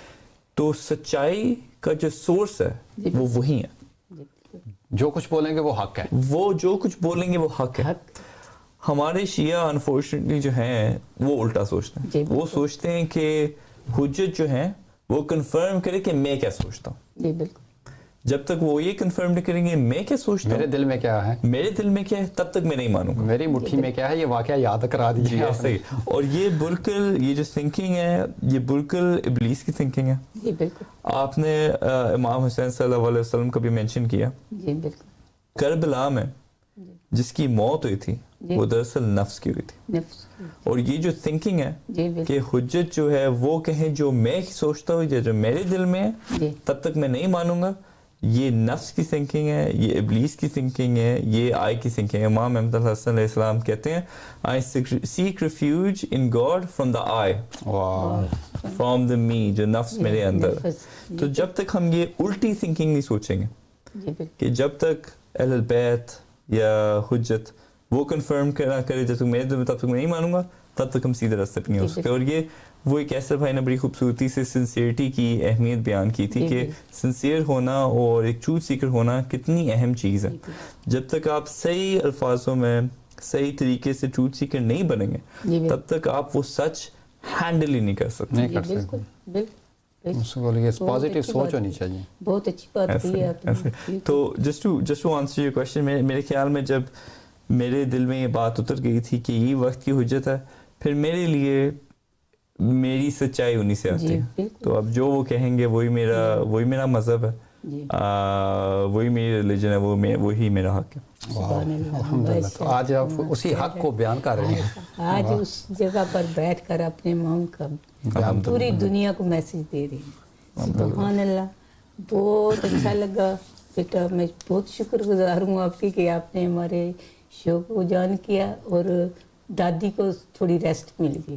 تو سچائی کا جو سورس ہے وہ وہی ہے. جی بالکل. جو کچھ بولیں گے وہ حق ہے, وہ جو کچھ بولیں گے وہ حق ہے. حق. ہمارے شیعہ انفارچونیٹلی جو ہیں وہ الٹا سوچتے ہیں. جی وہ سوچتے ہیں کہ حجت جو ہے وہ کنفرم کرے کہ میں کیا سوچتا ہوں. جی بالکل. جب تک وہ یہ کنفرم نہیں کریں گے میں کیا سوچتا میرے ہوں, دل میں کیا ہے, میرے دل میں کیا ہے, تب تک میں نہیں مانوں گا. میری مٹھی میں کیا ہے, یہ واقعہ یاد کرا دیجیے. ایسے ہی. اور یہ بالکل یہ جو تھنکنگ ہے یہ بالکل ابلیس کی تھنکنگ ہے. جی بالکل. آپ نے امام حسین صلی اللہ علیہ وسلم کو بھی مینشن کیا. جی بالکل. کربلا میں جس کی موت ہوئی تھی وہ دراصل نفس کی ہوئی تھی. نفس. اور یہ جو تھنکنگ ہے جی بالکل. کہ حجت جو ہے وہ کہیں جو میں سوچتا ہوں یا جو میرے دل میں ہے جی تب تک میں نہیں مانوں گا, یہ نفس کی تھنکنگ ہے, یہ ابلیس کی تھنکنگ ہے, یہ آئی کی تھنکنگ ہے. امام احمد الحسن علیہ السلام کہتے ہیں I seek refuge in God from the I, from the me, جو نفس میرے اندر. تو جب تک ہم یہ الٹی تھنکنگ نہیں سوچیں گے جی بالکل. کہ جب تک اہل البیت یا حجت وہ کنفرم کرنا کرے جب تک میرے دل میں تب تک میں نہیں مانوں گا, تب تک ہم سیدھے راستے پہ نہیں ہو سکتے. اور یہ وہ ایک ایسر بھائی نے بڑی خوبصورتی سے سنسیئرٹی کی اہمیت بیان کی تھی کہ سنسیئر ہونا اور ایک ٹروتھ سیکر ہونا کتنی اہم چیز ہے. جب تک آپ صحیح الفاظوں میں صحیح طریقے سے ٹروتھ سیکر نہیں بنیں گے تب تک آپ وہ سچ ہینڈل ہی نہیں کر سکتے. نہیں کر سکتے. بالکل بالکل. پازیٹیو سوچ ہونی چاہیے. بہت اچھی بات کی ہے آپ نے. تو just to answer your question, میرے خیال میں جب میرے دل میں یہ بات اتر گئی تھی کہ یہ وقت کی حجت ہے, پھر میرے لیے میری سچائی انہی سے آتی ہے. تو اب جو وہ کہیں گے وہی میرا مذہب ہے, وہی میری ریلیجن ہے, وہی میرا حق ہے. الحمدللہ. تو آج آپ اسی حق کو بیان کر رہے ہیں. آج اس جگہ پر بیٹھ کر اپنے مام کا پوری دنیا کو میسج دے رہی ہیں. سبحان اللہ. بہت اچھا لگا بیٹا, میں بہت شکر گزار ہوں آپ کی کہ آپ نے ہمارے شو کو جان کیا, اور دادی کو تھوڑی ریسٹ مل گئی.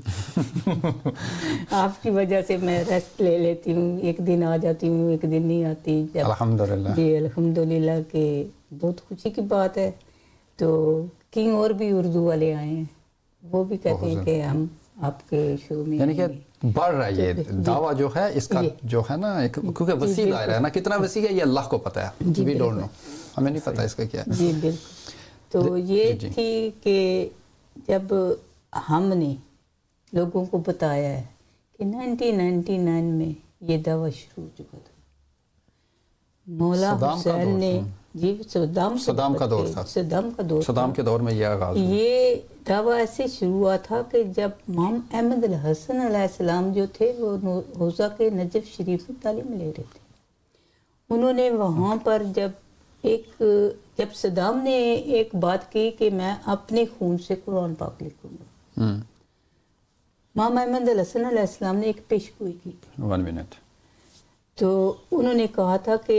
آپ کی وجہ سے میں ریسٹ لے لیتی ہوں, ایک دن آ جاتی ہوں ایک دن نہیں آتی. الحمدللہ. جی الحمدللہ کہ بہت خوشی کی بات ہے. تو کنگ اور بھی اردو والے آئے ہیں, وہ بھی کہتے ہیں کہ ہم آپ کے شو میں, یعنی کہ بڑھ رہا ہے یہ دعویٰ جو ہے اس کا جو ہے نا, کیونکہ وسیع دائرہ ہے نا, کتنا وسیع ہے یہ اللہ کو پتہ ہے, وی ڈونٹ نو, ہمیں نہیں پتہ اس کا کیا ہے. جی بالکل. تو یہ تھی کہ جب ہم نے لوگوں کو بتایا ہے کہ 1999 میں یہ دعویٰ شروع ہو چکا تھا, مولا حسین نے, جی صدام کا دور تھا, صدام کے دور میں یہ آغاز ہوا. یہ دعویٰ ایسے شروع ہوا تھا کہ جب امام احمد الحسن علیہ السلام جو تھے وہ حوزہ کے نجف شریف میں تعلیم لے رہے تھے. انہوں نے وہاں پر جب صدام نے ایک بات کی کہ میں اپنے خون سے قرآن پاک لکھوں گا, امام احمد الحسن علیہ السلام نے ایک پیش گوئی کی تھی. 1 منٹ. تو انہوں نے کہا تھا کہ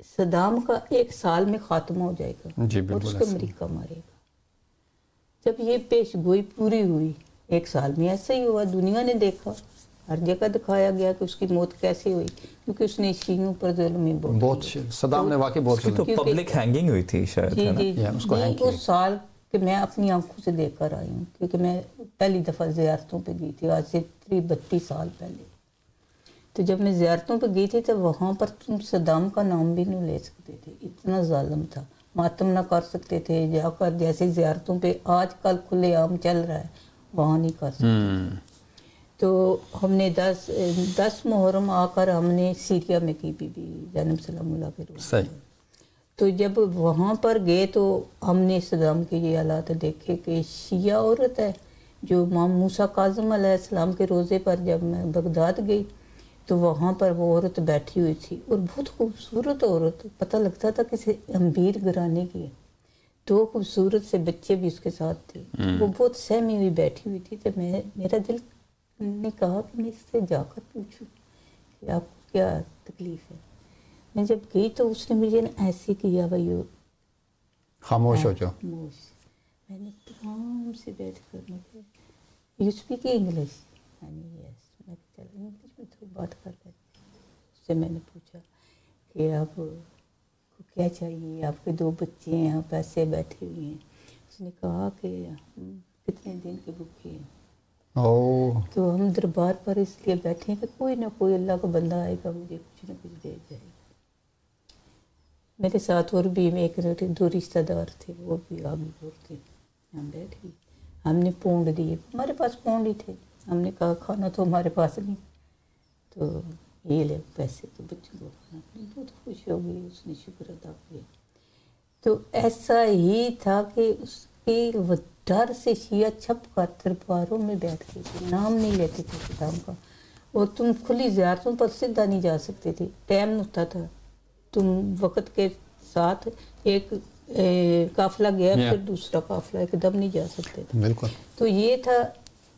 صدام کا 1 سال میں خاتمہ ہو جائے گا اور اس کو امریکہ مارے گا. جب یہ پیش گوئی پوری ہوئی 1 سال میں ایسا ہی ہوا, دنیا نے دیکھا, ہر جگہ دکھایا گیا کہ اس کی موت کیسے ہوئی, کیونکہ اس نے شیعوں پر ظلم بہت, صدام نے واقعی بہت تو پبلک ہینگنگ ہوئی تھی شاید. جی اس سال کہ میں اپنی آنکھوں سے دیکھ کر آئی ہوں, کیونکہ میں پہلی دفعہ زیارتوں پہ گئی تھی, آج سے 32 سال پہلے. تو جب میں زیارتوں پہ گئی تھی تو وہاں پر تم صدام کا نام بھی نہیں لے سکتے تھے, اتنا ظالم تھا. ماتم نہ کر سکتے تھے جا کر, جیسے زیارتوں پہ آج کل کھلے عام چل رہا ہے وہاں نہیں کر سکتے. تو ہم نے 10 محرم آ کر ہم نے سیریا میں کی بی بی زینب سلام اللہ کے روز. تو جب وہاں پر گئے تو ہم نے صدام کے یہ حالات دیکھے کہ شیعہ عورت ہے جو امام موسیٰ کاظم علیہ السلام کے روزے پر, جب میں بغداد گئی تو وہاں پر وہ عورت بیٹھی ہوئی تھی, اور بہت خوبصورت عورت, پتہ لگتا تھا کسی امیر گھرانے کی ہے. 2 خوبصورت سے بچے بھی اس کے ساتھ تھے, وہ بہت سہمی ہوئی بیٹھی ہوئی تھی. تو میرا دل نے کہا کہ میں اس سے جا کر پوچھوں کہ آپ کو کیا تکلیف ہے. میں جب گئی تو اس نے مجھے ایسے کیا, بھائی خاموش ہو جاؤ. میں نے تمام سے بیٹھ کر مجھے یو اسپیک انگلش، یس، میں چل انگلش میں تھوڑی بات کر لیتے. اس سے میں نے پوچھا کہ آپ کو کیا چاہیے، آپ کے 2 بچے ہیں، آپ ایسے بیٹھے ہوئے ہیں. اس نے کہا کہ ہم کتنے دن کے بھوکے ہیں، تو ہم دربار پر اس لیے بیٹھے ہیں کہ کوئی نہ کوئی اللہ کا بندہ آئے گا، مجھے کچھ نہ کچھ دے جائے گا. میرے ساتھ اور بھی ایک 2 رشتہ دار تھے، وہ بھی آگے تھے. ہم بیٹھ گئے، ہم نے پونڈ دیے، ہمارے پاس پونڈ ہی تھے. ہم نے کہا کھانا تو ہمارے پاس نہیں، تو یہ لے پیسے، تو بچوں کو کھانا. بہت خوش ہو گئی، اس نے شکر ادا کیا. تو ایسا ہی تھا کہ اس کی ڈر سے شیعہ چھپ کر درباروں میں بیٹھ گئے تھے، نام نہیں لیتے تھے خدام کا. اور تم کھلی زیارتوں پر سیدھا نہیں جا سکتے تھے، ٹائم ہوتا تھا. تم وقت کے ساتھ ایک قافلہ گیا پھر دوسرا قافلہ، ایک دم نہیں جا سکتے تھے. بالکل. تو یہ تھا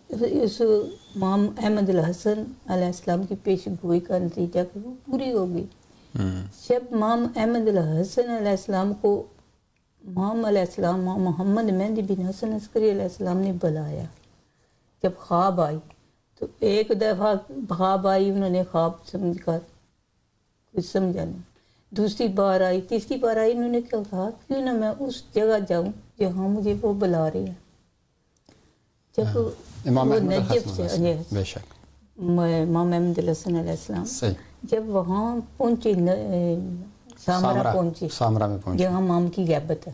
اس امام احمد الحسن علیہ السلام کی پیش گوئی کا نتیجہ کہ وہ پوری ہو گئی. جب امام احمد الحسن علیہ السلام کو امام علیہ السلام محمد مہدی بن حسن عسکری علیہ السلام نے بلایا، جب خواب آئی تو ایک دفعہ خواب آئی، انہوں نے خواب سمجھ کر کچھ سمجھا نہیں. دوسری بار آئی، تیسری بار آئی، انہوں نے کیا کہا کیوں نہ میں اس جگہ جاؤں جہاں مجھے وہ بلا رہے ہیں. جب امام وہ احمد نجف الحسن سے بے شک امام احمد الحسن علیہ السلام جب وہاں پہنچے، سامرا پہنچے، سامرا میں پہنچے جہاں مام کی غیبت ہے،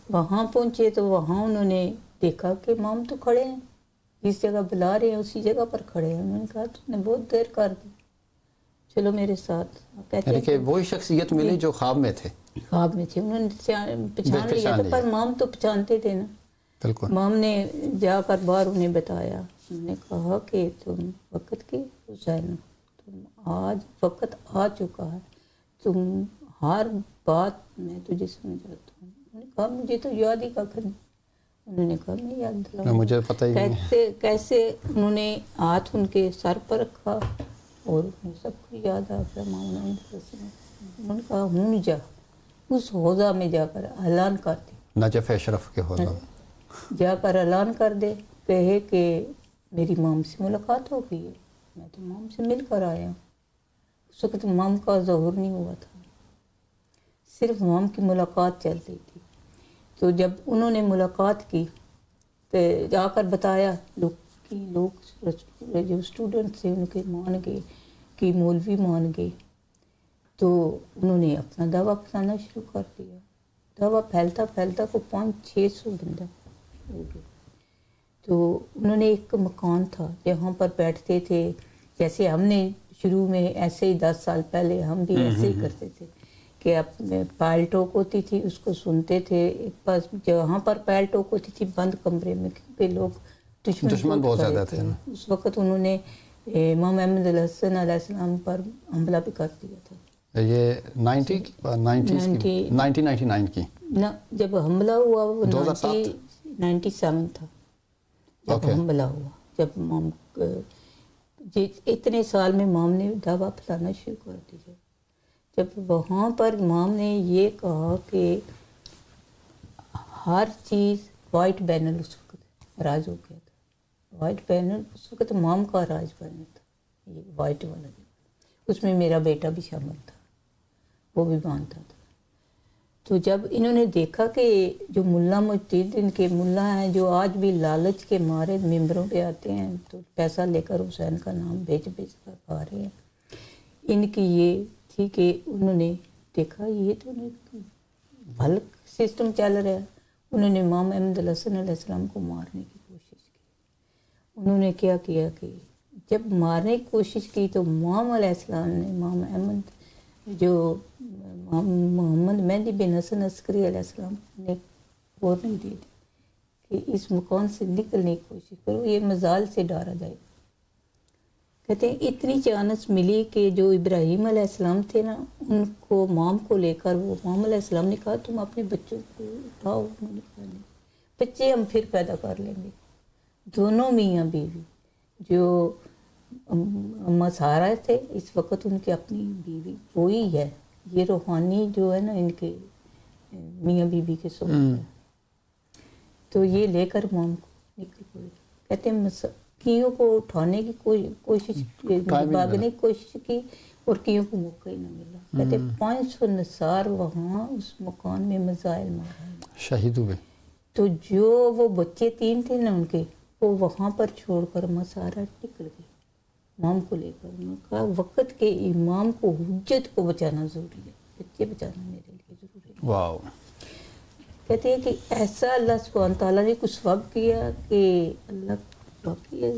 وہاں پہنچے تو وہاں انہوں نے دیکھا کہ مام تو کھڑے ہیں، جس جگہ بلا رہے ہیں اسی جگہ پر کھڑے ہیں. انہوں نے کہا تم نے بہت دیر کر دی، چلو میرے ساتھ. کہتے یعنی کہ ہیں وہی شخصیت ملی جو خواب میں تھے. خواب میں تھے، انہوں نے پہچان لیا تھا، پر مام تو پہچانتے تھے نا. بالکل. مام نے جا کر باہر انہیں بتایا، انہوں نے کہا کہ تم وقت کے حسین ہو، تم آج وقت آ چکا ہے، تم ہر بات میں تجھے سمجھاتا ہوں. انہوں نے کہا مجھے تو یاد ہی کھا نہیں. انہوں نے کہا میں یاد دلاؤں، مجھے پتہ ہی نہیں. کیسے انہوں نے ہاتھ ان کے سر پر رکھا اور سب کو یاد آ گیا. انہوں نے کہا ہوں جا اس حوضہ میں جا کر اعلان کر دے، نجف اشرف کے حوضہ جا کر اعلان کر دے، کہے کہ میری مام سے ملاقات ہو گئی ہے، میں تو مام سے مل کر آیا ہوں. اس وقت مام کا ظہور نہیں ہوا تھا، صرف مام کی ملاقات چل رہی تھی. تو جب انہوں نے ملاقات کی تو جا کر بتایا، لوگ جو اسٹوڈنٹ تھے ان کے مان گئے، کہ مولوی مان گئے. تو انہوں نے اپنا دعویٰ پھیلانا شروع کر دیا. دعویٰ پھیلتا پھیلتا کو 500-600 بندہ ہو گئے. تو انہوں نے ایک مکان تھا جہاں پر بیٹھتے تھے، جیسے ہم نے شروع میں ایسے ہی 10 سال پہلے ہم بھی ایسے ہی کرتے تھے کہ پائل ٹوک ہوتی تھی اس کو سنتے تھے. ایک پاس جہاں پر پائل ٹوک ہوتی تھی بند کمرے میں، کیونکہ لوگ دشمن بہت زیادہ تھے. اس وقت انہوں نے امام احمد الحسن علیہ السلام پر حملہ بھی کر دیا تھا. یہ 1999 کی نہ، جب حملہ ہوا وہ 97 تھا جب حملہ ہوا. جب مام اتنے سال میں مام نے دعویٰ پھیلانا شروع کر دیا. جب وہاں پر مام نے یہ کہا کہ ہر چیز وائٹ بینر اس وقت راج ہو گیا تھا. وائٹ بینر اس وقت مام کا راج بینر تھا، یہ وائٹ والا. اس میں میرا بیٹا بھی شامل تھا، وہ بھی مانتا تھا. تو جب انہوں نے دیکھا کہ جو ملا مجتہد ان کے ملا ہیں جو آج بھی لالچ کے مارے ممبروں پہ آتے ہیں تو پیسہ لے کر حسین کا نام بیچ کر کھا رہے ہیں، ان کی یہ تھی کہ انہوں نے دیکھا یہ تو بھلک سسٹم چل رہا ہے. انہوں نے امام احمد الحسن علیہ السلام کو مارنے کی کوشش کی. انہوں نے کیا کیا کہ جب مارنے کی کوشش کی تو امام علیہ السلام نے امام احمد جو محمد مہدی بن حسن عسکری علیہ السلام نے وارننگ دی تھی کہ اس مکان سے نکلنے کی کوشش کرو، یہ مزال سے ڈارا جائے گا. کہتے ہیں اتنی چانس ملی کہ جو ابراہیم علیہ السلام تھے نا، ان کو مام کو لے کر وہ امام علیہ السلام نے کہا تم اپنے بچوں کو اٹھاؤ. انہوں نے کہا نہیں، بچے ہم پھر پیدا کر لیں گے. دونوں میاں بیوی جو مسارہ تھے اس وقت ان کی اپنی بیوی وہی ہے. یہ روحانی جو ہے نا ان کے میاں بیوی کے ساتھ ہے. تو یہ لے کر مام کو نکل پڑے. کہتے ہیں کیوں کو اٹھانے کی کوشش بھاگنے کی کوشش کی اور کیوں کو موقع ہی نہ ملا. کہتے 500 نثار وہاں اس مکان میں مزائل مارا شہید ہوئے. تو جو وہ بچے 3 تھے نا ان کے، وہ وہاں پر چھوڑ کر مسارا نکل گئے مام کو لے کر. انہوں نے کہا وقت کے امام کو، حجت کو بچانا ضروری ہے، بچے بچانا میرے لیے ضروری ہے. واو. کہتے ہیں کہ ایسا اللہ سبحانہ تعالیٰ نے کچھ ثواب کیا کہ اللہ باقی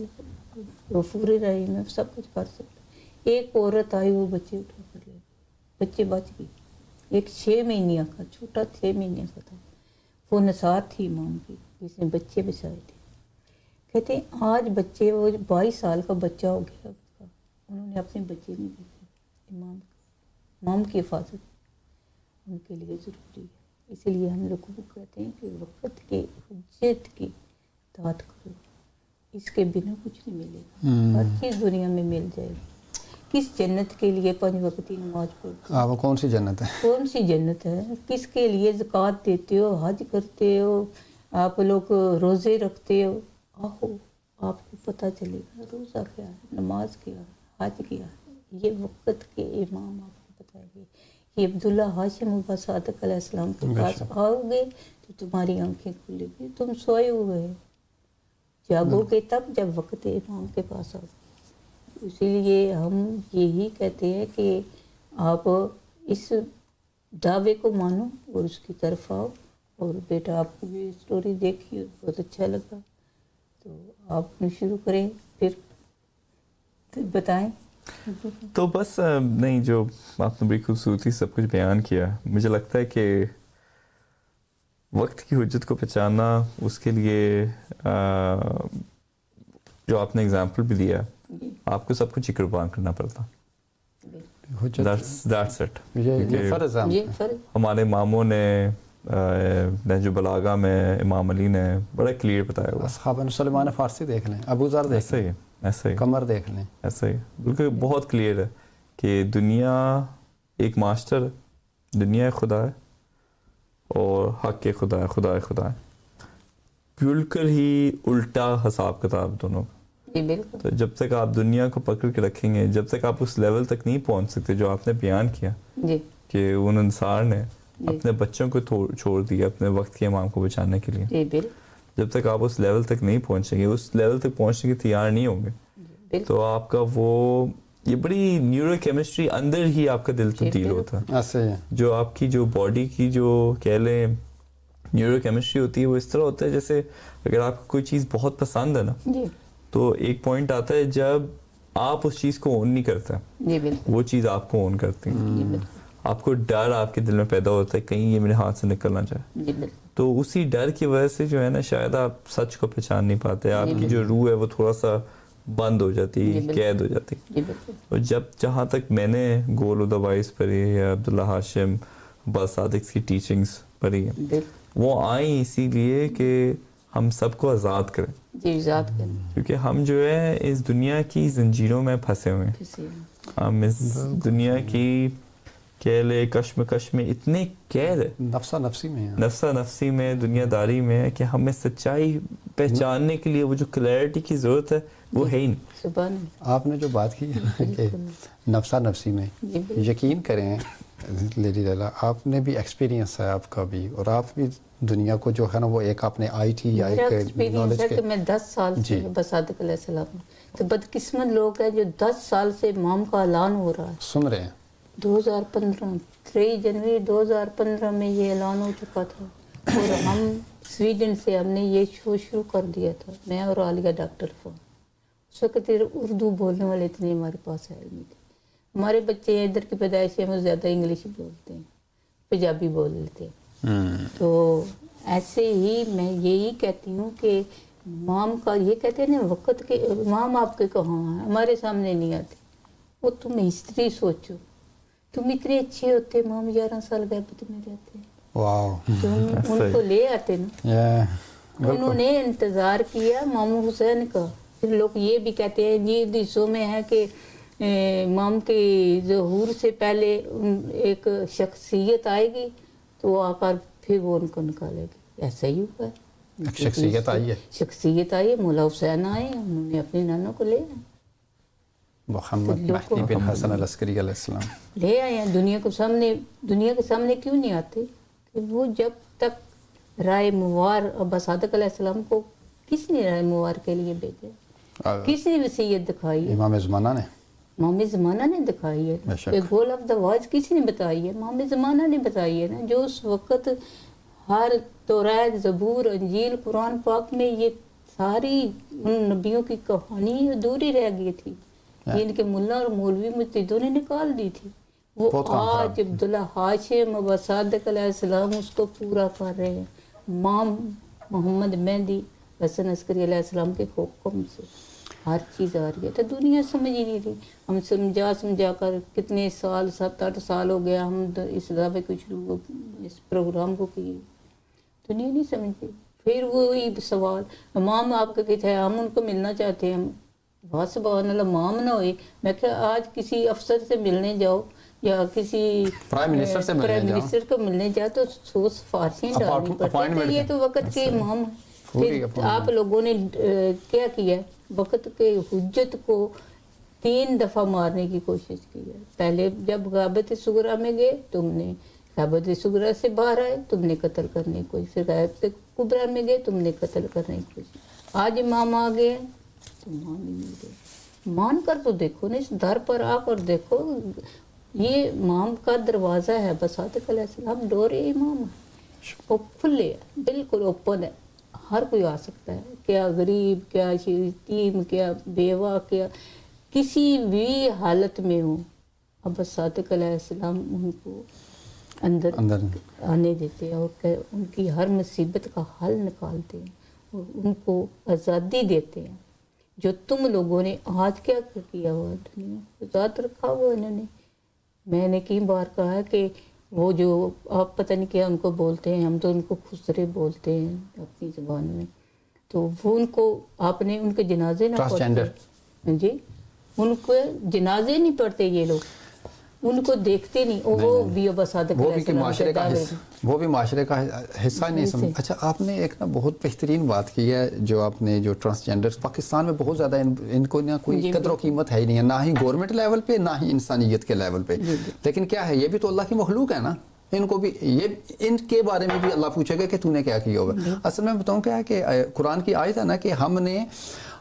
غفور رحیم ہے، سب کچھ کر سکتا. ایک عورت آئی، وہ بچے اٹھا کر لے گئی، بچے بچ گئے. ایک 6 مہینے کا چھوٹا 6 مہینے کا تھا، وہ نثار تھی امام کی جس نے بچے بچائے تھے. کہتے ہیں آج بچے، وہ 22 سال کا بچہ ہو گیا اس کا، انہوں نے اپنے بچے نہیں دیکھے. امام کی حفاظت ان کے لیے ضروری ہے. اس لیے ہم لوگوں کو کہتے ہیں کہ وقت کے حجت کی اطاعت کرو، اس کے بنا کچھ نہیں ملے گا. ہر چیز دنیا میں مل جائے گی. کس جنت کے لیے 5 وقتی نماز پڑھتے وہ کون سی جنت ہے؟ کون سی جنت ہے؟ کس کے لیے زکوٰۃ دیتے ہو، حج کرتے ہو، آپ لوگ روزے رکھتے ہو. آہو آپ کو پتہ چلے گا روزہ کیا ہے، نماز کیا ہے، حج کیا ہے. یہ وقت کے امام آپ کو بتائیں گے. یہ عبداللہ ہاشم ابا صادق علیہ السلام کے پاس آؤ گے تو تمہاری آنکھیں کھلے گی. تم سوئے ہوئے ہو، جاگو گے تب جب وقت امام کے پاس آؤ. اسی لیے ہم یہی کہتے ہیں کہ آپ اس دعوے کو مانو اور اس کی طرف آؤ. اور بیٹا آپ کو بھی اسٹوری دیکھی، بہت اچھا لگا، تو آپ نے شروع کریں پھر بتائیں. تو بس نہیں، جو آپ نے بڑی خوبصورتی سب کچھ بیان کیا. مجھے لگتا ہے کہ وقت کی حجت کو پہچاننا، اس کے لیے جو آپ نے اگزامپل بھی دیا، آپ کو سب کچھ قربان کرنا پڑتا. That's it. یہ فرض ہے. ہمارے اماموں نے نہج البلاغہ میں امام علی نے بڑا کلیئر بتایا ہوا. اصحاب سلیمان فارسی دیکھ لیں، ابو ذر دیکھ لیں، ایسے ہی قمر دیکھ لیں. ایسا ہی بالکل بہت کلیئر ہے کہ دنیا ایک ماسٹر ہے، دنیا خدا ہے اور حق کے خدا ہے، خدا خدا ہے. بالکل ہی الٹا حساب کتاب دونوں کا. تو جب تک آپ دنیا کو پکڑ کے رکھیں گے، جب تک آپ اس لیول تک نہیں پہنچ سکتے جو آپ نے بیان کیا کہ ان انصار نے اپنے بچوں کو چھوڑ دیا اپنے وقت کے امام کو بچانے کے لیے، جب تک آپ اس لیول تک نہیں پہنچیں گے، اس لیول تک پہنچنے کی تیار نہیں ہوں گے، تو آپ کا وہ یہ بڑی نیورو کیمسٹری اندر ہی آپ کا دل تبدیل ہوتا ہے. جو آپ کی جو باڈی کی جو کہہ لیں نیورو کیمسٹری ہوتی ہے، وہ اس طرح ہوتا ہے جیسے اگر آپ کو کوئی چیز بہت پسند ہے نا، تو ایک پوائنٹ آتا ہے جب آپ اس چیز کو اون نہیں کرتے، وہ چیز آپ کو اون کرتی ہے. آپ کو ڈر آپ کے دل میں پیدا ہوتا ہے کہیں یہ میرے ہاتھ سے نکل نہ جائے. تو اسی ڈر کی وجہ سے جو ہے نا شاید آپ سچ کو پہچان نہیں پاتے. آپ کی جو روح ہے وہ تھوڑا سا بند ہو جاتی، قید ہو جاتی. اور جہاں تک میں نے گول آف دا وائس پڑھی یا عبداللہ ہاشم ابا صادق کی ٹیچنگز پڑھی ہیں، وہ آئیں اسی لیے کہ ہم سب کو آزاد کریں. کیونکہ ہم جو ہے اس دنیا کی زنجیروں میں پھنسے ہوئے ہیں. ہم اس دنیا کی کہہ لے کشمکش میں اتنے قید ہے، نفسا نفسی میں، دنیا داری میں، کہ ہمیں سچائی پہچاننے کے لیے وہ جو کلیئرٹی کی ضرورت ہے وہ ہے ہی نہیں. آپ نے جو بات کی کہ نفسا نفسی میں، یقین کریں لیڈی لیلا، آپ نے بھی ایکسپیرینس ہے آپ کا بھی، اور آپ بھی دنیا کو جو ہے نا وہ ایک آپ نے آئی تھی یا ایک نالج کے. میں 10 سال سے صادق علیہ السلام، تو بدقسمت لوگ ہیں جو 10 سال سے امام کا اعلان ہو رہا ہے، سن رہے ہیں. 2015 3 جنوری 2015 میں یہ اعلان ہو چکا تھا، اور ہم سویڈن سے ہم نے یہ شو شروع کر دیا تھا، میں اور عالیہ ڈاکٹر فون. اس وقت اردو بولنے والے اتنے ہمارے پاس ہے نہیں تھے. ہمارے بچے ادھر کی پیدائش سے ہمیں زیادہ انگلش بولتے ہیں، پنجابی بول لیتے ہیں. تو ایسے ہی میں یہی کہتی ہوں کہ امام کا یہ کہتے ہیں نا وقت کے امام آپ کے کہاں ہیں، ہمارے سامنے نہیں آتے. وہ تم ہسٹری سوچو، تم اتنے اچھے ہوتے، امام 11 سال غیبت میں رہتے، تم ان کو لے آتے نا. انہوں نے انتظار کیا امام حسین کا. پھر لوگ یہ بھی کہتے ہیں یہ حدیثوں میں ہے کہ امام کے ظہور سے پہلے ایک شخصیت آئے گی تو وہ آ کر پھر وہ ان کو نکالے گی. ایسا ہی ہوا ہے. ایک شخصیت آئی ہے، شخصیت آئی ہے، مولا حسین آئے، انہوں نے اپنی نانوں کو لے آئے، محمد مہدی بن حسن العسکری علیہ السلام لے آئے ہیں دنیا کے سامنے کیوں نہیں آتے؟ کہ وہ جب تک رائے موار ابا صادق علیہ السلام کو کس نے رائے موار کے لیے بھیجا؟ کس نے وصیت دکھائی ہے؟ امام زمانہ نے، امام زمانہ نے دکھائی ہے. کہ گول آف دا واز کسی نے بتائی ہے؟ امام زمانہ نے بتائی ہے نا. جو اس وقت ہر توریت، زبور، انجیل، قرآن پاک میں یہ ساری ان نبیوں کی کہانی ادھوری رہ گئی تھی، جن کے ملا اور مولوی مجتہدوں نے نکال دی تھی. وہ آج عبداللہ ہاشم ابا صادق علیہ السلام اس کو پورا کر رہے ہیں. امام محمد مہدی حسن عسکری علیہ السلام کے حکم سے ہر چیز آ رہی ہے. تو دنیا سمجھ ہی نہیں رہی. ہم سمجھا کر کتنے سال، 7-8 سال ہو گیا ہم اس دعوے کو شروع، اس پروگرام کو کیے، دنیا نہیں سمجھتی. پھر وہی سوال امام آپ کا کیا ہے، ہم ان کو ملنا چاہتے ہیں. بہت سبحان اللہ امام نہ ہوئے. میں کہ آج کسی افسر سے ملنے جاؤ یا کسی پرائم منسٹر کو ملنے جاؤ تو 100 سفارشیں ڈالنی پڑتی ہیں. یہ تو وقت کے امام ہیں. پھر آپ لوگوں نے کیا کیا؟ وقت کے حجت کو 3 دفعہ مارنے کی کوشش کی ہے. پہلے جب غیبت صغرا میں گئے تم نے، غیبت صغرا سے باہر آئے تم نے قتل کرنے کی کوشش، پھر غیبت کبرا میں گئے تم نے قتل کرنے کی کوشش. آج امام آ گئے تو مان ہی نہیں گئے. مان کر تو دیکھو نا، اس در پر آ کر دیکھو. یہ امام کا دروازہ ہے، صادق علیہ السلام ڈور امام ہے، وہ کھلے ہے، بالکل اوپن ہے، ہر کوئی آ سکتا ہے. کیا غریب، کیا یتیم، کیا بیوہ، کیا کسی بھی حالت میں ہو، اب صادق علیہ السلام ان کو اندر آنے دیتے ہیں اور ان کی ہر مصیبت کا حل نکالتے ہیں اور ان کو آزادی دیتے ہیں. جو تم لوگوں نے آج کیا کیا ہوا دنیا آزاد رکھا ہوا انہوں نے. میں نے کئی بار کہا ہے کہ وہ جو آپ پتہ نہیں کیا ان کو بولتے ہیں، ہم تو ان کو خسرے بولتے ہیں اپنی زبان میں، تو وہ ان کو آپ نے ان کے جنازے نہ پڑھتے جی، ان کو جنازے نہیں پڑھتے یہ لوگ، ان کو دیکھتے نہیں. وہ بھی ابا صادق وہ بھی معاشرے کا حصہ نہیں سمجھ. اچھا آپ نے ایک نا بہت بہترین بات کی ہے، جو آپ نے جو ٹرانسجینڈر پاکستان میں بہت زیادہ ان کو نہ کوئی قدر و قیمت ہے ہی نہیں ہے، نہ ہی گورنمنٹ لیول پہ نہ ہی انسانیت کے لیول پہ. لیکن کیا ہے، یہ بھی تو اللہ کی مخلوق ہے نا، ان کو بھی ان کے بارے میں بھی اللہ پوچھے گا کہ تو نے کیا کیا ہوگا. اصل میں بتاؤں کیا ہے کہ قرآن کی آیت ہے نا کہ ہم نے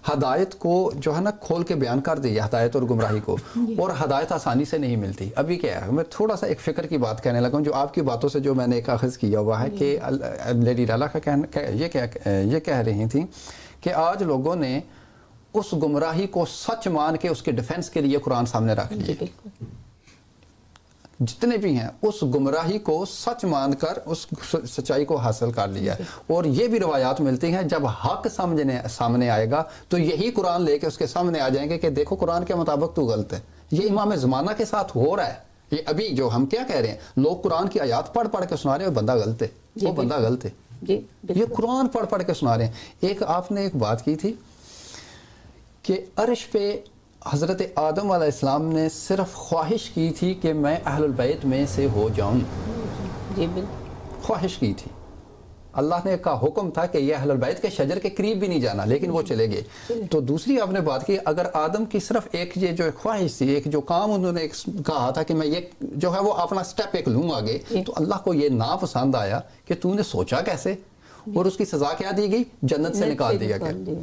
ہدایت کو جو ہے نا کھول کے بیان کر دی، ہدایت اور گمراہی کو، اور ہدایت آسانی سے نہیں ملتی. ابھی کیا ہے، میں تھوڑا سا ایک فکر کی بات کہنے لگا ہوں، جو آپ کی باتوں سے جو میں نے ایک اخذ کیا ہوا ہے کہ لیڈی لالا کا یہ کہہ رہی تھیں کہ آج لوگوں نے اس گمراہی کو سچ مان کے اس کے ڈیفنس کے لیے قرآن سامنے رکھ لیا. جتنے بھی ہیں اس گمراہی کو سچ مان کر اس سچائی کو حاصل کر لیا. اور یہ بھی روایات ملتی ہیں جب حق سامنے آئے گا تو یہی قرآن لے کے اس کے سامنے آ جائیں گے کہ دیکھو قرآن کے مطابق تو غلط ہے. یہ امام زمانہ کے ساتھ ہو رہا ہے. یہ ابھی جو ہم کیا کہہ رہے ہیں، لوگ قرآن کی آیات پڑھ کے سنا رہے ہیں، بندہ غلط ہے، وہ بندہ غلط ہے. یہ قرآن پڑھ کے سنا رہے ہیں. ایک آپ نے ایک بات کی تھی کہ عرش پہ حضرت آدم علیہ السلام نے صرف خواہش کی تھی کہ میں اہل البیت میں سے ہو جاؤں. جی بالکل خواہش کی تھی. اللہ نے کا حکم تھا کہ یہ اہل البیت کے شجر کے قریب بھی نہیں جانا، لیکن وہ چلے گئے. تو دوسری آپ نے بات کی، اگر آدم کی صرف ایک یہ جو خواہش تھی، ایک جو کام انہوں نے کہا تھا کہ میں یہ جو ہے وہ اپنا سٹیپ ایک لوں آگے، تو اللہ کو یہ ناپسند آیا کہ تو نے سوچا کیسے، اور اس کی سزا کیا دی گئی؟ جنت سے نکال دیا گیا.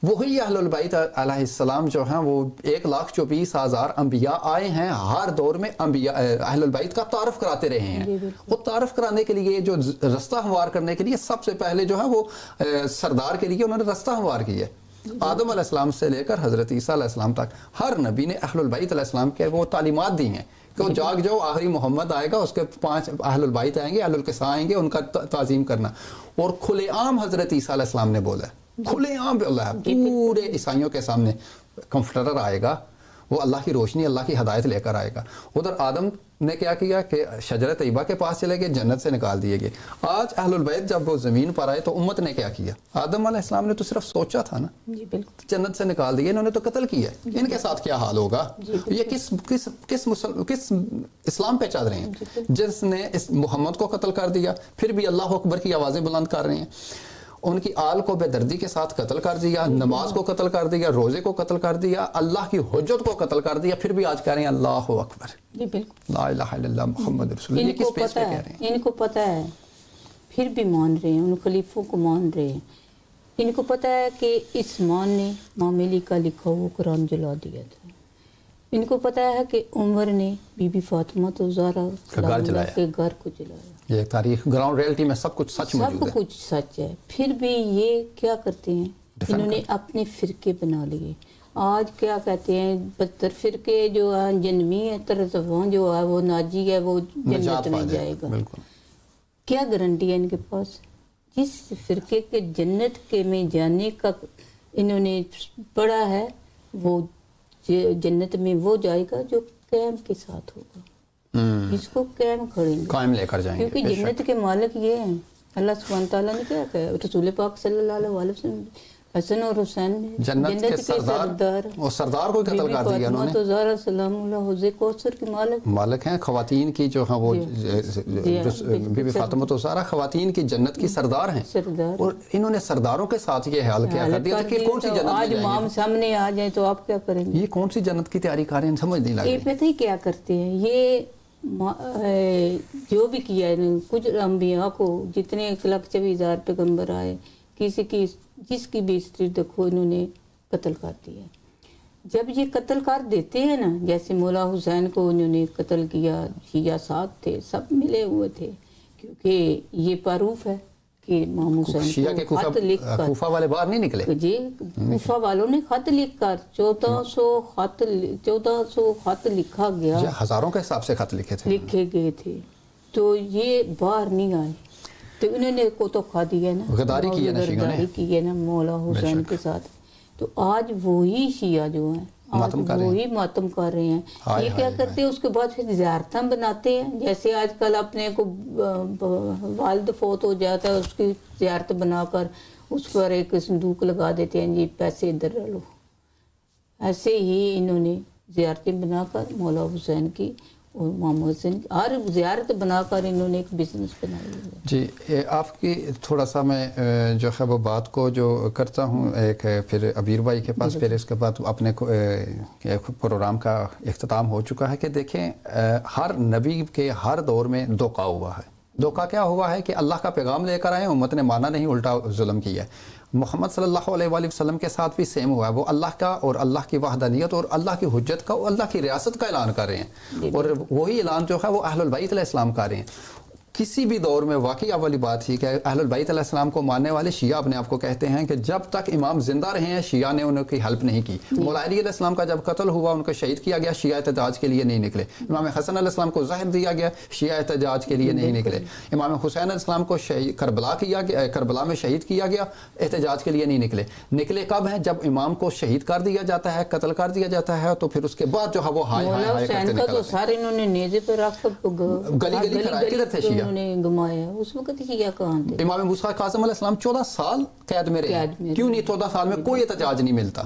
وہی اہل البیت علیہ السلام جو ہیں وہ 1,24,000 انبیاء آئے ہیں، ہر دور میں انبیاء اہل البیت کا تعارف کراتے رہے ہیں. وہ تعارف کرانے کے لیے جو رستہ ہموار کرنے کے لیے سب سے پہلے جو ہے وہ سردار کے لیے انہوں نے رستہ ہموار کیا. آدم علیہ السلام سے لے کر حضرت عیسیٰ علیہ السلام تک ہر نبی نے اہل البیت علیہ السلام کے وہ تعلیمات دی ہیں کہ وہ جاگ جاؤ، آخری محمد آئے گا، اس کے 5 اہل البیت آئیں گے، اہل القصہ آئیں گے، ان کا تعظیم کرنا. اور کھلے عام حضرت عیسیٰ علیہ السلام نے بولا ہے، کھلے عام پہ اللہ ہے، پورے عیسائیوں کے سامنے کمفرٹر آئے گا، وہ اللہ کی روشنی، اللہ کی ہدایت لے کر آئے گا. ادھر آدم نے کیا کیا کہ شجرہ طیبہ کے پاس چلے گئے، جنت سے نکال دیے گئے. آج اہل البیت جب وہ زمین پر آئے تو امت نے کیا کیا؟ آدم علیہ السلام نے تو صرف سوچا تھا نا، جنت سے نکال دیے، انہوں نے تو قتل کیا. ان کے ساتھ کیا حال ہوگا؟ یہ کس اسلام پہ چل رہے ہیں جس نے اس محمد کو قتل کر دیا، پھر بھی اللہ اکبر کی آوازیں بلند کر رہے ہیں. ان کی آل کو بے دردی کے ساتھ قتل کر دیا, نماز کو قتل کر دیا, روزے کو قتل کر دیا, اللہ کی حجت کو قتل کر دیا, پھر بھی آج کہہ رہے ہیں اللہ اکبر, جی بالکل, لا الہ الا اللہ محمد رسول اللہ. یہ کس بیس پہ کہہ رہے ہیں؟ ان کو پتہ ہے, پھر بھی مان رہے ہیں, ان خلیفوں کو مان رہے ہیں. ان کو پتہ ہے کہ عثمان نے معاملی کا لکھا ہوا قرآن جلا دیا تھا. ان کو پتہ ہے کہ عمر نے بی بی فاطمہ زہرا کے گھر کو جلایا. یہ تاریخ گراؤنڈ ریئلٹی میں سب کچھ سچ موجود ہے, سب کچھ سچ ہے. پھر بھی یہ کیا کرتے ہیں, انہوں نے اپنے فرقے بنا لیے. آج کیا کہتے ہیں, 72 فرقے جو ہیں جنمی ہے, طرزفاں جو ہے وہ ناجی ہے, وہ جنت میں جائے گا. کیا گارنٹی ہے ان کے پاس؟ جس فرقے کے جنت کے میں جانے کا انہوں نے پڑھا ہے, وہ جنت میں وہ جائے گا جو قائم کے ساتھ ہوگا, جس کو قائم کھڑیں گے, قائم لے کر جائیں گے. کیونکہ جنت کے مالک یہ ہیں. اللہ سبحانہ تعالیٰ نے کیا کہا, رسول پاک صلی اللہ علیہ وسلم حسن اور حسین جنت کے سردار, وہ سردار کو قتل کر دیا انہوں نے. تو زہرا سلام اللہ حوض کوثر کے مالک ہیں, خواتین کی جو ہیں وہ بی بی فاطمہ زہرا خواتین کی جنت کی سردار ہیں, اور انہوں نے سرداروں کے ساتھ یہ حال کیا کر دیا کہ کون سی جنت میں آج امام سامنے آ جائیں تو آپ کیا کریں گے؟ یہ کون سی جنت کی تیاری کر رہے ہیں, سمجھ نہیں لگ رہی. یہ پتہ ہی کیا کرتے ہیں, یہ جو بھی کیا ہے کچھ انبیاء کو, جتنے 1,24,000 پیغمبر آئے, کسی کی جس کی بھی ہسٹری دیکھو انہوں نے قتل کر دیا. جب یہ قتل کر دیتے ہیں نا, جیسے مولا حسین کو انہوں نے قتل کیا, شیعہ ساتھ تھے, سب ملے ہوئے تھے, کیونکہ یہ معروف ہے کہ امام حسین کو خط لکھ کر, کوفہ والے باہر نہیں نکلے جی, کوفہ والوں نے خط لکھ کر 1400 خط لکھا گیا, ہزاروں کے حساب سے خط لکھے گئے تھے, تو یہ باہر نہیں آئے. تو انہوں نے کو تو کھا دیا نا, غداری کی ہے نا مولا حسین کے ساتھ. تو آج وہی شیعہ جو ہیں آج وہی ماتم کر رہے ہیں. یہ کیا کرتے ہیں, اس کے بعد پھر زیارتیں بناتے ہیں. جیسے آج کل اپنے کو والد فوت ہو جاتا ہے, اس کی زیارت بنا کر اس پر ایک صندوق لگا دیتے ہیں, جی پیسے ادھر لو. ایسے ہی انہوں نے زیارتیں بنا کر مولا حسین کی اور امام حسین کی ہر زیارت بنا کر انہوں نے ایک بزنس بنایا. جی آپ کی تھوڑا سا میں جو ہے وہ بات کو جو کرتا ہوں, ایک پھر عبیر بھائی کے پاس, پھر اس کے بعد اپنے پروگرام کا اختتام ہو چکا ہے. کہ دیکھیں ہر نبی کے ہر دور میں دھوکہ ہوا ہے. دھوکہ کیا ہوا ہے کہ اللہ کا پیغام لے کر آئے, امت نے مانا نہیں, الٹا ظلم کیا ہے. محمد صلی اللہ علیہ وآلہ وسلم کے ساتھ بھی سیم ہوا ہے. وہ اللہ کا اور اللہ کی وحدانیت اور اللہ کی حجت کا اور اللہ کی ریاست کا اعلان کر رہے ہیں, اور وہی اعلان جو ہے وہ اہل البیت علیہ السلام کر رہے ہیں. کسی بھی دور میں واقعی والی بات ہی کہ اہل البیت علیہ السلام کو ماننے والے شیعہ اپنے آپ کو کہتے ہیں کہ جب تک امام زندہ رہے ہیں شیعہ نے ان کی ہیلپ نہیں کی. مولا علی علیہ السلام کا جب قتل ہوا, ان کو شہید کیا گیا, شیعہ احتجاج کے لیے نہیں نکلے. امام حسن علیہ السلام کو زہر دیا گیا, شیعہ احتجاج کے لیے نہیں نکلے. امام حسین علیہ السلام کو کربلا میں شہید کیا گیا, احتجاج کے لیے نہیں نکلے. نکلے کب ہیں؟ جب امام کو شہید کر دیا جاتا ہے, قتل کر دیا جاتا ہے, تو پھر اس کے بعد جو ہے وہ ہائے کرتے نکل آتے ہیں. اس وقت شیعہ کہاں تھے؟ امام موسیٰ کاظم علیہ السلام 14 سال قید میں رہے. کیوں نہیں؟ 14 سال میں کوئی احتجاج نہیں ملتا,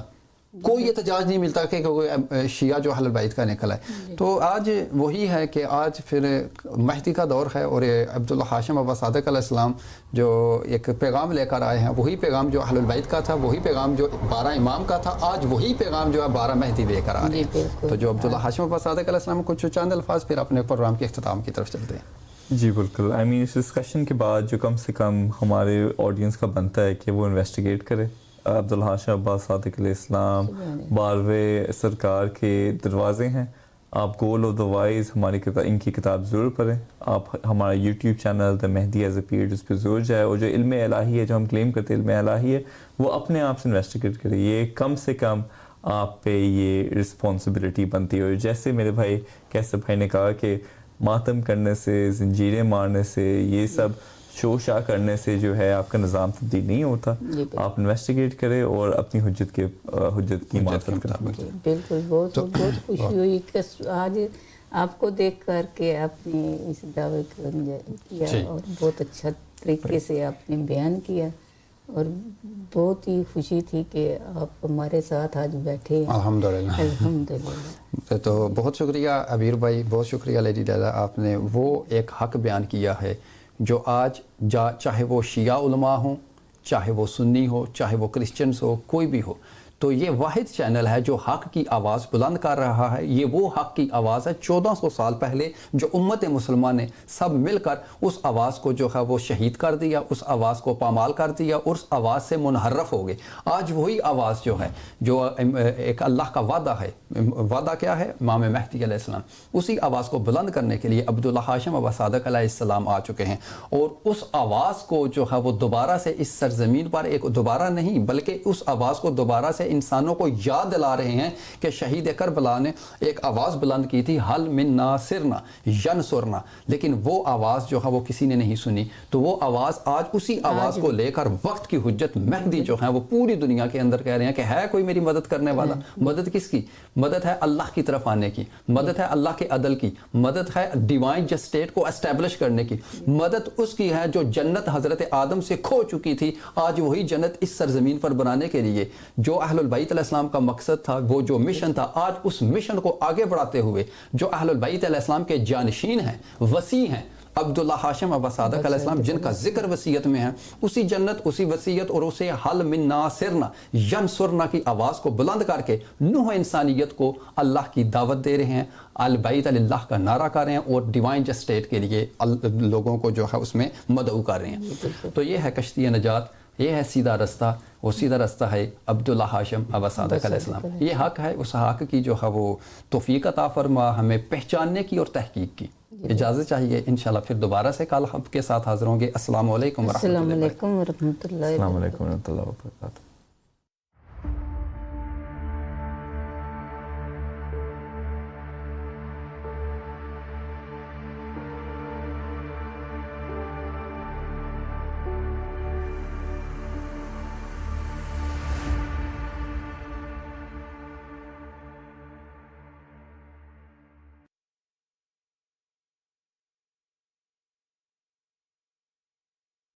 کوئی احتجاج نہیں ملتا کہ کوئی شیعہ جو اہل البیت کا نکلا ہے. تو آج وہی ہے کہ آج پھر مہدی کا دور ہے, اور عبداللہ ہاشم ابا صادق علیہ السلام جو ایک پیغام لے کر آئے ہیں, وہی پیغام جو اہل البیت کا تھا, وہی پیغام جو 12 امام کا تھا, آج وہی پیغام جو ہے 12 مہدی لے کر آ رہے ہیں. تو جو عبداللہ ہاشم ابا صادق علیہ السلام کچھ چند الفاظ, پھر اپنے پروگرام کے اختتام کی طرف چلتے ہیں. جی بالکل. اس ڈسکشن کے بعد جو کم سے کم ہمارے آڈینس کا بنتا ہے کہ وہ انویسٹیگیٹ کرے. عبداللہ ہاشم عباس صادق علیہ السلام 12ویں سرکار کے دروازے ہیں. آپ گول آف دا وائز ہماری ان کی کتاب ضرور پڑھیں. آپ ہمارا YouTube channel the Mahdi is a period, اس پہ ضرور جائے, اور جو علم الہی ہے, جو ہم کلیم کرتے ہیں علم الہی ہے, وہ اپنے آپ سے انویسٹیگیٹ کرے. یہ کم سے کم آپ پہ یہ رسپانسبلٹی بنتی ہے. اور جیسے میرے بھائی کیسر بھائی نے کہا کہ ماتم کرنے سے, زنجیریں مارنے سے, یہ سب شوشا کرنے سے جو ہے آپ کا نظام تبدیل نہیں ہوتا. آپ انویسٹیگیٹ کریں اور اپنی حجت کی معرفت کریں. بالکل. بہت خوشی ہوئی کہ آج آپ کو دیکھ کر کے آپ نے اس دعوے کو کیا, اور بہت اچھا طریقے سے آپ نے بیان کیا, اور بہت ہی خوشی تھی کہ آپ ہمارے ساتھ آج بیٹھے. الحمدللہ. تو بہت شکریہ عبیر بھائی, بہت شکریہ لیڈی ڈیلا, آپ نے وہ ایک حق بیان کیا ہے جو آج چاہے وہ شیعہ علماء ہوں, چاہے وہ سنی ہو, چاہے وہ کرسچنز ہو, کوئی بھی ہو. تو یہ واحد چینل ہے جو حق کی آواز بلند کر رہا ہے. یہ وہ حق کی آواز ہے 1400 سال پہلے جو امت مسلمان نے سب مل کر اس آواز کو جو ہے وہ شہید کر دیا, اس آواز کو پامال کر دیا اور اس آواز سے منحرف ہو گئے. آج وہی آواز جو ہے, جو ایک اللہ کا وعدہ ہے, وعدہ کیا ہے, امام مہدی علیہ السلام, اسی آواز کو بلند کرنے کے لیے عبداللہ ہاشم ابا صادق علیہ السلام آ چکے ہیں. اور اس آواز کو جو ہے وہ دوبارہ سے اس سرزمین پر, ایک دوبارہ نہیں بلکہ اس آواز کو دوبارہ سے انسانوں کو یاد دلا رہے ہیں کہ شہید کربلا نے ایک آواز بلند کی تھی, حل من ناصرنا ینصرنا, لیکن وہ آواز جو ہے وہ کسی نے نہیں سنی. تو وہ آواز آج اسی آواز کو لے کر وقت کی حجت مہدی جو ہے وہ پوری دنیا کے اندر کہہ رہے ہیں کہ ہے کوئی میری مدد کرنے والا. مدد کس کی؟ مدد ہے اللہ کی طرف آنے کی, مدد ہے اللہ کے عدل کی, مدد ہے ڈیوائن جسٹیٹ کو اسٹیبلش کرنے کی, مدد اس کی ہے جو جنت حضرت آدم سے کھو چکی تھی, آج وہی جنت اس سرزمین پر بنانے کے لیے جو اہل البیت علیہ السلام کا مقصد تھا, وہ جو مشن تھا, آج اس مشن کو آگے بڑھاتے ہوئے جو اہل البیت علیہ السلام کے جانشین ہیں, وسیع ہیں, عبداللہ ہاشم ابا صادق علیہ السلام جن کا ذکر وصیت میں ہے, اسی جنت, اسی وصیت اور اسے حل من ناصرنا ینصرنا کی آواز کو بلند کر کے نوح انسانیت کو اللہ کی دعوت دے رہے ہیں, البیت اللہ کا نعرہ کر رہے ہیں اور ڈیوائن جسٹیٹ کے لیے لوگوں کو جو ہے اس میں مدعو کر رہے ہیں. تو یہ ہے کشتی نجات, یہ ہے سیدھا رستہ, وہ سیدھا رستہ ہے عبداللہ ہاشم ابا صادق علیہ السلام. یہ حق ہے, اس حق کی جو ہے وہ توفیق عطا فرما ہمیں پہچاننے کی اور تحقیق کی. اجازت چاہیے, انشاءاللہ پھر دوبارہ سے کل آپ کے ساتھ حاضر ہوں گے. السلام علیکم ورحمۃ اللہ. السلام علیکم ورحمۃ اللہ السلام علیکم ورحمۃ اللہ وبرکاتہ.